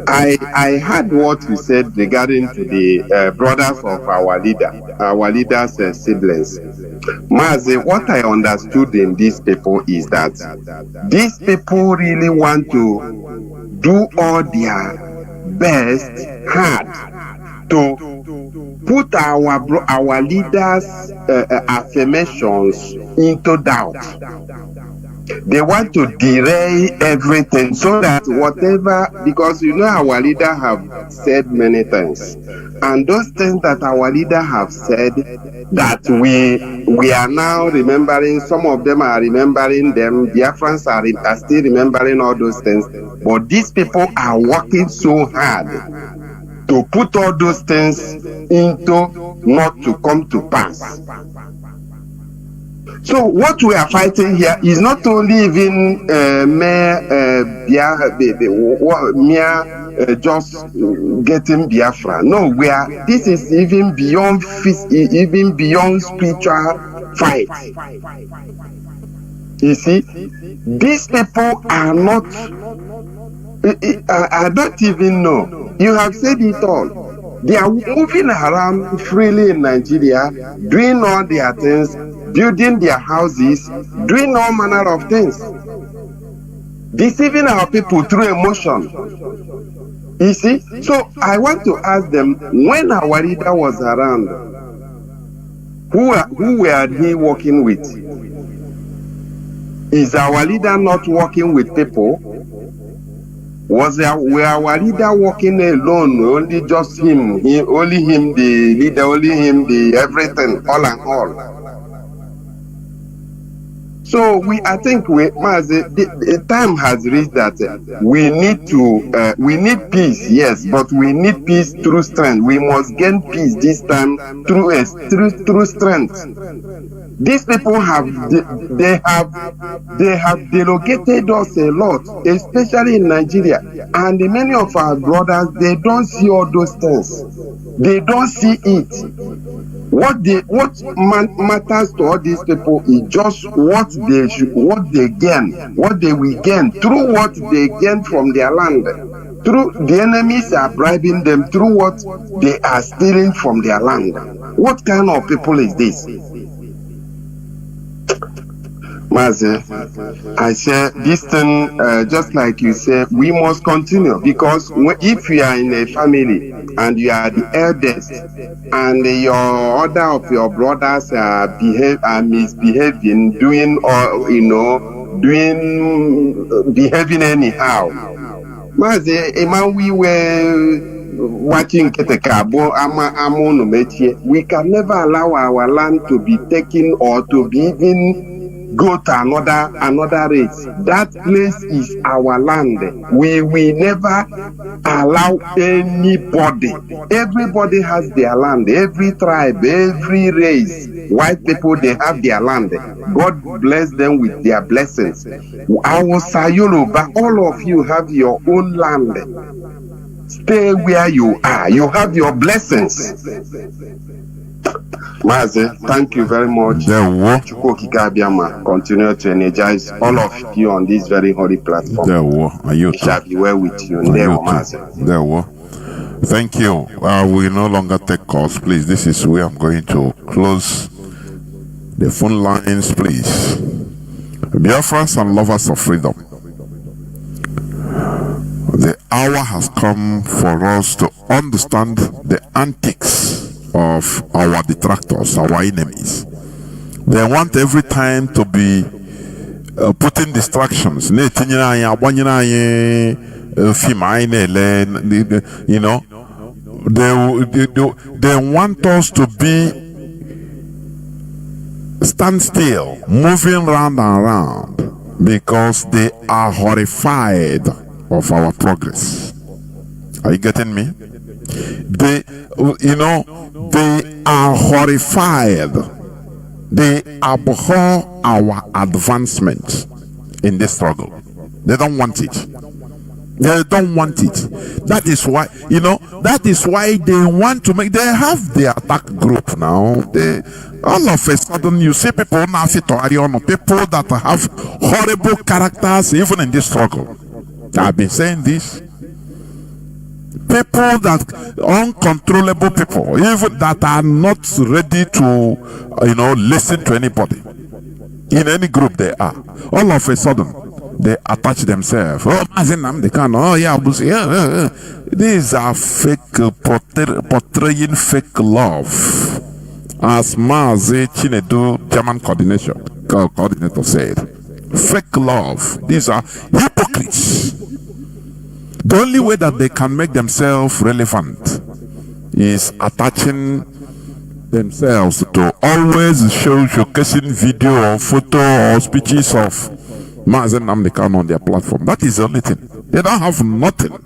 I heard what you said regarding to the brothers of our leaders' siblings. Mazi, what I understood in these people is that these people really want to do all their best hard to put our leaders' affirmations into doubt. They want to derail everything so that whatever, because our leader have said many things, and those things that our leader have said that we are now remembering, some of them are remembering them, Biafrans are still remembering all those things, but these people are working so hard to put all those things into not to come to pass. So what we are fighting here is not only even just getting Biafra. No, this is even beyond spiritual fight. You see, these people are not. I don't even know. You have said it all. They are moving around freely in Nigeria, doing all their things, building their houses, doing all manner of things, deceiving our people through emotion. You see? So I want to ask them, when our leader was around, who were he working with? Is our leader not working with people? Were our leader working alone? Only just him, only him the leader, only him the everything, all and all. So I think Mazi, the time has reached that we need peace, yes, but we need peace through strength. We must gain peace this time through strength. These people have delegated us a lot, especially in Nigeria, and many of our brothers, they don't see all those things. They don't see it. What matters to all these people is just what they will gain through what they gain from their land. Through the enemies are bribing them through what they are stealing from their land. What kind of people is this? Mazi, I say this thing, just like you say, we must continue, because if you are in a family and you are the eldest and your other of your brothers are misbehaving, behaving anyhow. Mazi, we were watching we can never allow our land to be taken or to be even go to another race. That place is our land. We will never allow anybody. Everybody has their land. Every tribe, every race. White people, they have their land. God bless them with their blessings. Our Sayoloba, all of you have your own land. Stay where you are. You have your blessings. Mazi, thank you very much. Continue to energize all of you on this very holy platform. It shall be well with you. Thank you. We no longer take calls, please. This is where I'm going to close the phone lines, please. Biafrans and lovers of freedom, the hour has come for us to understand the antics of our detractors, our enemies. They want every time to be putting distractions. You know, they want us to be stand still, moving round and round, because they are horrified of our progress. Are you getting me? They are horrified. They abhor our advancement in this struggle. They don't want it. They don't want it. That is why, that is why they want to make, they have their attack group now. All of a sudden, you see people now, people that have horrible characters, even in this struggle. I've been saying this. People that, uncontrollable people, even that are not ready to, listen to anybody. In any group they are. All of a sudden, they attach themselves. Oh, Mazi Nnamdi Kanu. Oh, yeah, these are fake, portraying fake love. As Mazi Chinedu, German coordinator said. Fake love. These are hypocrites. The only way that they can make themselves relevant is attaching themselves to always showcasing video or photo or speeches of Mazi Nnamdi Kanu on their platform. That is the only thing. They don't have nothing.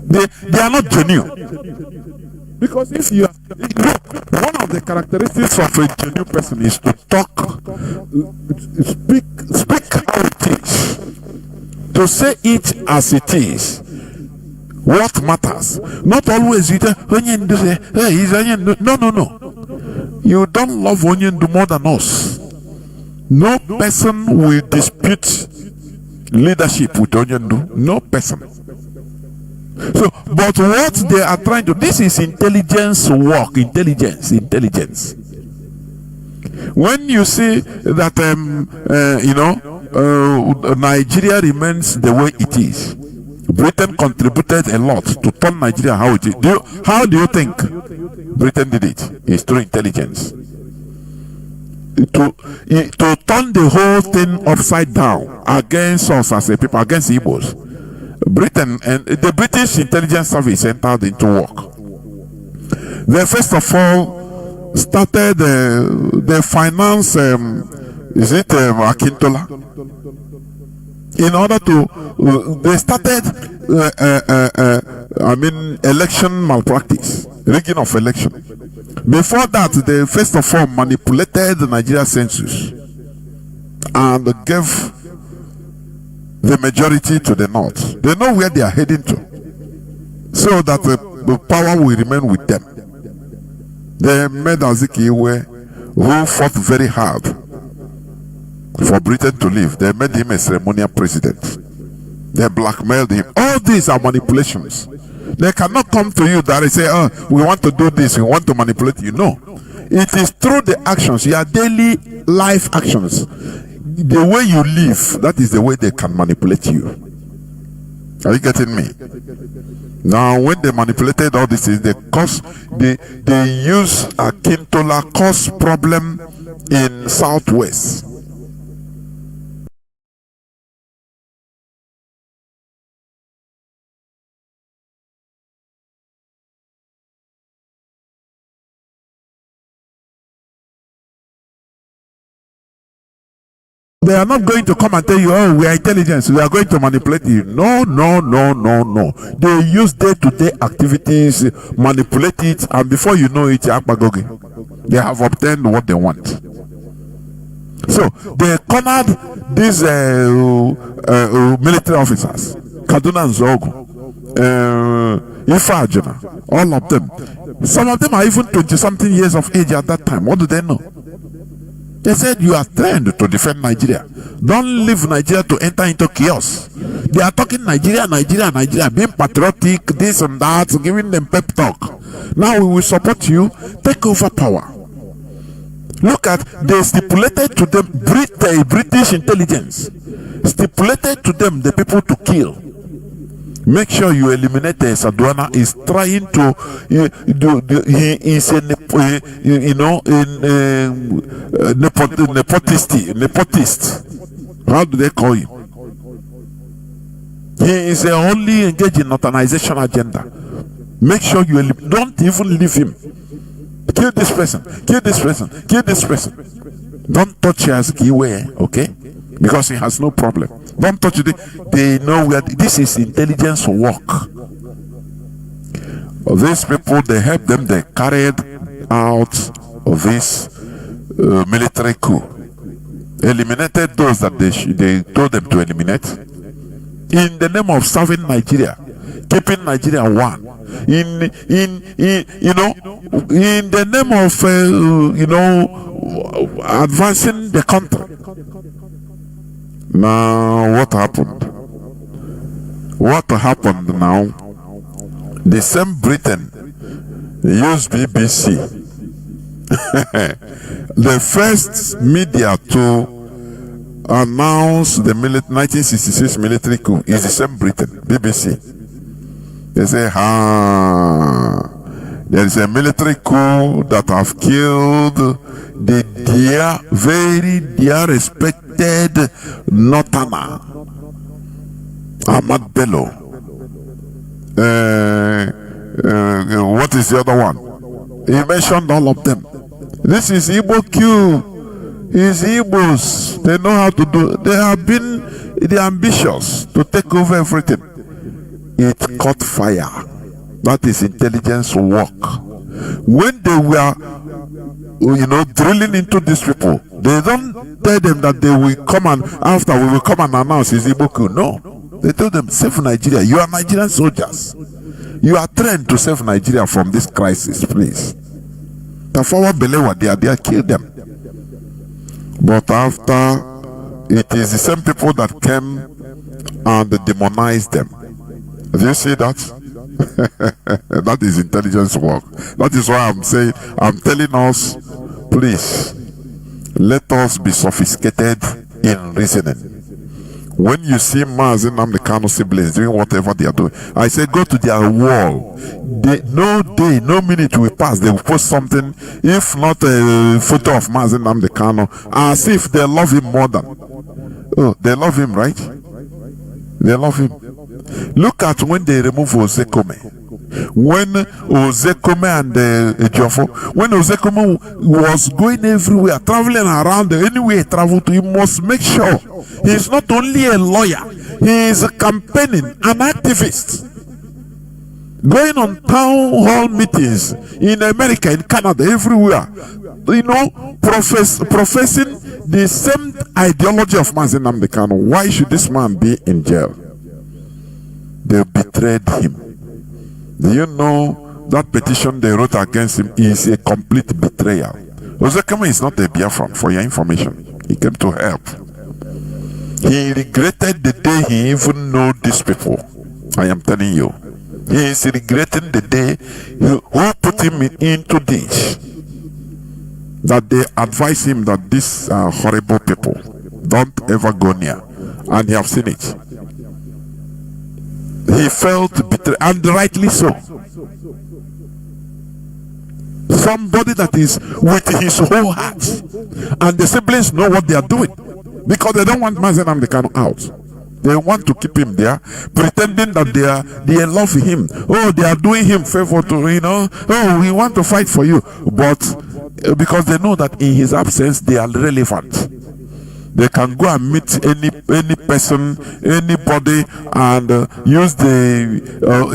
They are not genuine. Because if you one of the characteristics of a genuine person is to talk, speak how it is, to say it as it is. What matters? Not always you no. You don't love Onyendu more than us. No person will dispute leadership with Onyendu. No person. So, but what they are trying to, this is intelligence work. Intelligence. When you see that Nigeria remains the way it is, Britain contributed a lot to turn Nigeria how it is. How do you think Britain did it? It's through intelligence. To turn the whole thing upside down against us as a people, against Igbos. Britain and the British intelligence service entered into work. They first of all started the finance. Akintola? In order to, they started, election malpractice, rigging of election. Before that, they first of all manipulated the Nigeria census and gave the majority to the north. They know where they are heading to, so that the power will remain with them. They made Azikiwe, who fought very hard for Britain to leave. They made him a ceremonial president. They blackmailed him. All these are manipulations. They cannot come to you that and say, oh, we want to do this, we want to manipulate you. No. It is through the actions, your daily life actions. The way you live, that is the way they can manipulate you. Are you getting me? Now, when they manipulated all this, they use Akintola cause problem in Southwest. They are not going to come and tell you, oh, we are intelligence, we are going to manipulate you. No. They use day-to-day activities, manipulate it, and before you know it, they have obtained what they want. So, they cornered these military officers, Kaduna and Zogu, Ifajana, all of them. Some of them are even 20-something years of age at that time. What do they know? They said you are trained to defend Nigeria. Don't leave Nigeria to enter into chaos. They are talking Nigeria, being patriotic, this and that, giving them pep talk. Now we will support you, take over power. Look at, they stipulated to them, British intelligence, stipulated to them the people to kill. Make sure you eliminate Sadwana is trying to he is a nepotist. How do they call him? He is only engaged in organization agenda. Make sure you don't even leave him. Kill this person. Don't touch Yazikiwe, okay? Because he has no problem. Don't touch it. They know where this is intelligence work. These people, they help them. They carried out this military coup, eliminated those that they told them to eliminate, in the name of serving Nigeria, keeping Nigeria one, in the name of advancing the country. Now what happened? What happened now? The same Britain used BBC. The first media to announce the 1966 military coup is the same Britain, BBC. They say, there is a military coup that have killed the very dear respected Northerner, Ahmad Bello. What is the other one? He mentioned all of them. This is Igbo coup. It's Igbos. They know how to do. They are ambitious to take over everything. It caught fire. That is intelligence work. When they were, drilling into these people, they don't tell them that they will come and after we will come and announce it's Igbo coup. No. They told them, save Nigeria. You are Nigerian soldiers. You are trained to save Nigeria from this crisis, please. The forward Belewa, they killed them. But after, it is the same people that came and demonized them. Do you see that? That is intelligence work. That is why I'm telling us, please, let us be sophisticated in reasoning. When you see Mazi Nnamdi Kanu siblings doing whatever they are doing, I say go to their wall. No day, no minute will pass. They will post something, if not a photo of Mazi Nnamdi Kanu, as if they love him more than. Oh, they love him, right? They love him. Look at when they remove Ozekome. When Ozekome and Ejiofor, when Ozekome was going everywhere, traveling around anywhere he traveled to, he must make sure he is not only a lawyer, he is campaigning, an activist, going on town hall meetings in America, in Canada, everywhere, professing the same ideology of Mazi Nnamdi Kanu. Why should this man be in jail? They betrayed him. Do you know that petition they wrote against him is a complete betrayal? Ozekame is not a Biafran, for your information. He came to help. He regretted the day he even knew these people. I am telling you. He is regretting the day who put him into this. That they advise him that these are horrible people. Don't ever go near. And he have seen it. He felt betrayed, and rightly so. Somebody that is with his whole heart, and the siblings know what they are doing, because they don't want Mazi Nnamdi Kanu out. They want to keep him there, pretending that they love him. Oh, they are doing him favor to, oh, we want to fight for you. But because they know that in his absence they are relevant. They can go and meet any person, anybody, and use the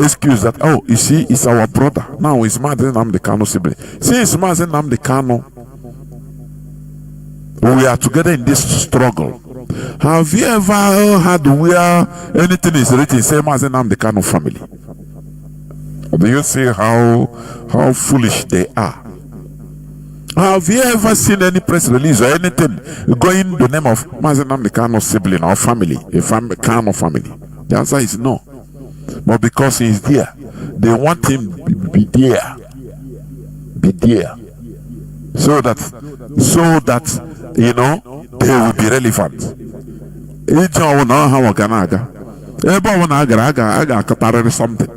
excuse that, oh, you see, it's our brother. Now it's Mazi Nnamdi Kanu sibling. Since Mazi Nnamdi Kanu, we are together in this struggle. Have you ever had where anything is written, say Mazi Nnamdi Kanu family? Do you see how foolish they are? Have you ever seen any press release or anything going the name of Mazi Nnamdi Kanu sibling or family, Kanu family? The answer is no. But because he is there, they want him to be there. Be there. So that they will be relevant. Each one know how I can aga. Everyone aga something.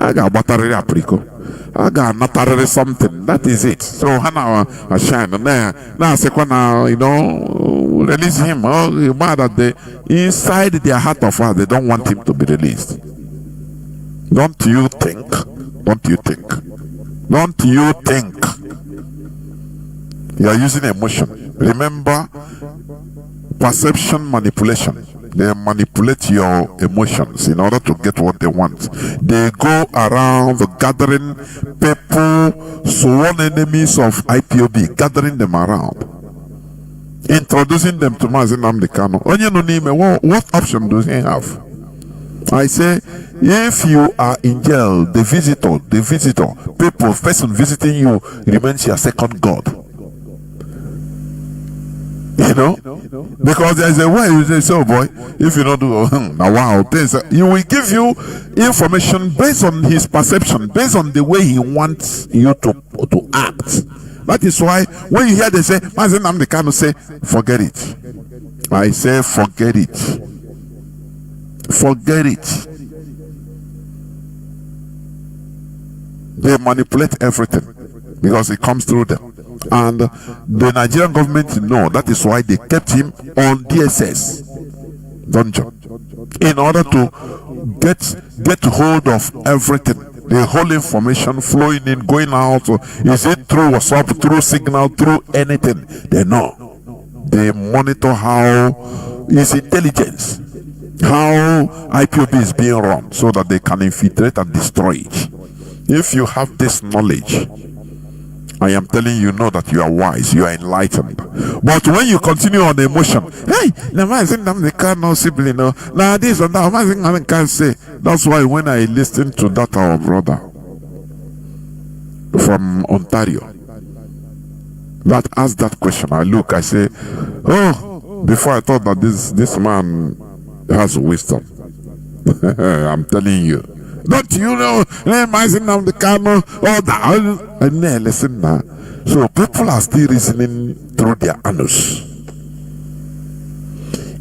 Aga battery apriko. I got not something. That is it. So Hannah shine now second release him. Oh, mad at inside their heart of heart, they don't want him to be released. Don't you think? Don't you think? Don't you think? You are using emotion. Remember, perception manipulation. They manipulate your emotions in order to get what they want. They go around gathering people, sworn enemies of IPOB, gathering them around, introducing them to Mazi Nnamdi Kanu. What option does he have? I say, if you are in jail, the visitor, person visiting you remains your second God. You know, because there's a way you say, oh boy, if you don't do now, wow, things, he will give you information based on his perception, based on the way he wants you to act. That is why when you hear they say, Mazi Nnamdi Kanu say, forget it. I say, forget it. Forget it. They manipulate everything because it comes through them. And the Nigerian government know that is why they kept him on DSS dungeon in order to get hold of everything, the whole information flowing in, going out. Is it through WhatsApp, through Signal, through anything? They know. They monitor how his intelligence, how IPOB is being run, so that they can infiltrate and destroy it. If you have this knowledge, I am telling you, know that you are wise, you are enlightened. But when you continue on the emotion, hey, Mazi Nnamdi Kanu sibling, now this and that, Mazi Nnamdi Kanu say. That's why when I listened to that our brother from Ontario that asked that question, I say, oh, before I thought that this man has wisdom. I'm telling you. Don't you know, Mazi Nnamdi Kanu, all that? Listen now. So people are still reasoning through their anus.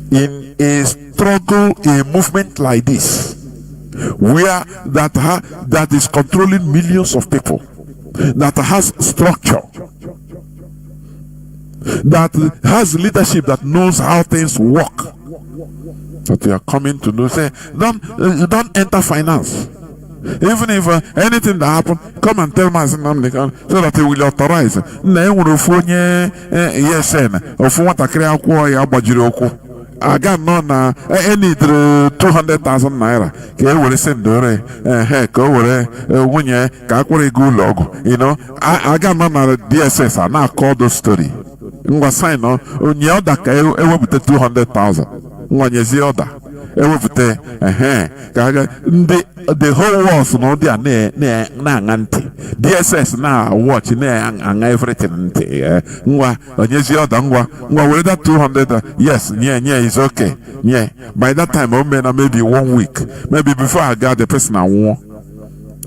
In a struggle, a movement like this, where that is controlling millions of people, that has structure, that has leadership, that knows how things work, that you are coming to know, say, don't enter finance. Even if anything that happen, come and tell Mazi Nnamdi Kanu so that he will authorize. I got none. I need 200,000 naira. You know, I got none of DSS. I now call the story. Sign on. 200,000. The whole world no they are na anti DSS na watch na everything ngwa onyezi oda ngwa with that 200 yes is okay. Yeah, by that time maybe 1 week, maybe before I got the person I want.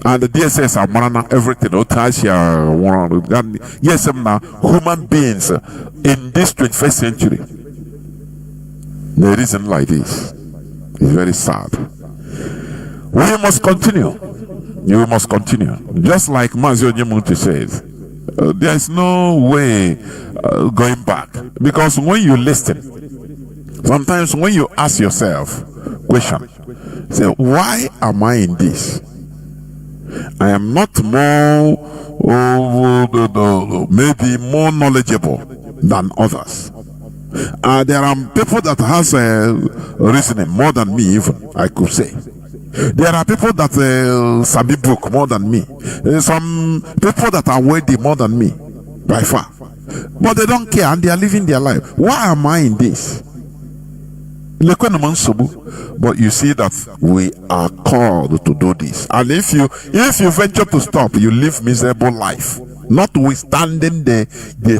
And the DSS are marana everything. Yes, now human beings in this 21st century, the reason like this is very sad. We must continue. You must continue. Just like Mazi Nnamdi says, there is no way going back. Because when you listen, sometimes when you ask yourself question, say, why am I in this? I am not more, maybe more knowledgeable than others. There are people that has reasoning more than me, even I could say. There are people that sabi book more than me. Some people that are worthy more than me, by far. But they don't care and they are living their life. Why am I in this? But you see that we are called to do this. And if you venture to stop, you live miserable life. Notwithstanding the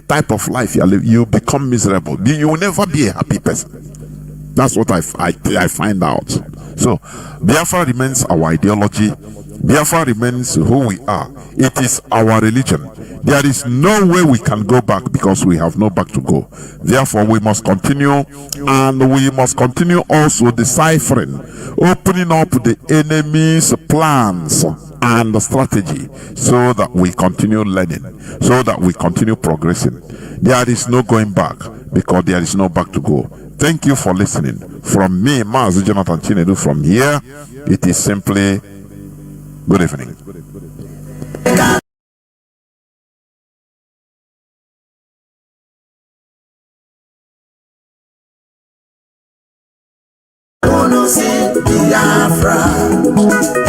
type of life you live, you become miserable. You will never be a happy person. That's what I find out. So Biafra remains our ideology. Biafra remains who we are. It is our religion. There is no way we can go back because we have no back to go. Therefore, we must continue, and we must continue also deciphering, opening up the enemy's plans and strategy, so that we continue learning, so that we continue progressing. There is no going back because there is no back to go. Thank you for listening. From me, Mazi Jonathan Chinedu, from here, it is simply good evening. Biafra.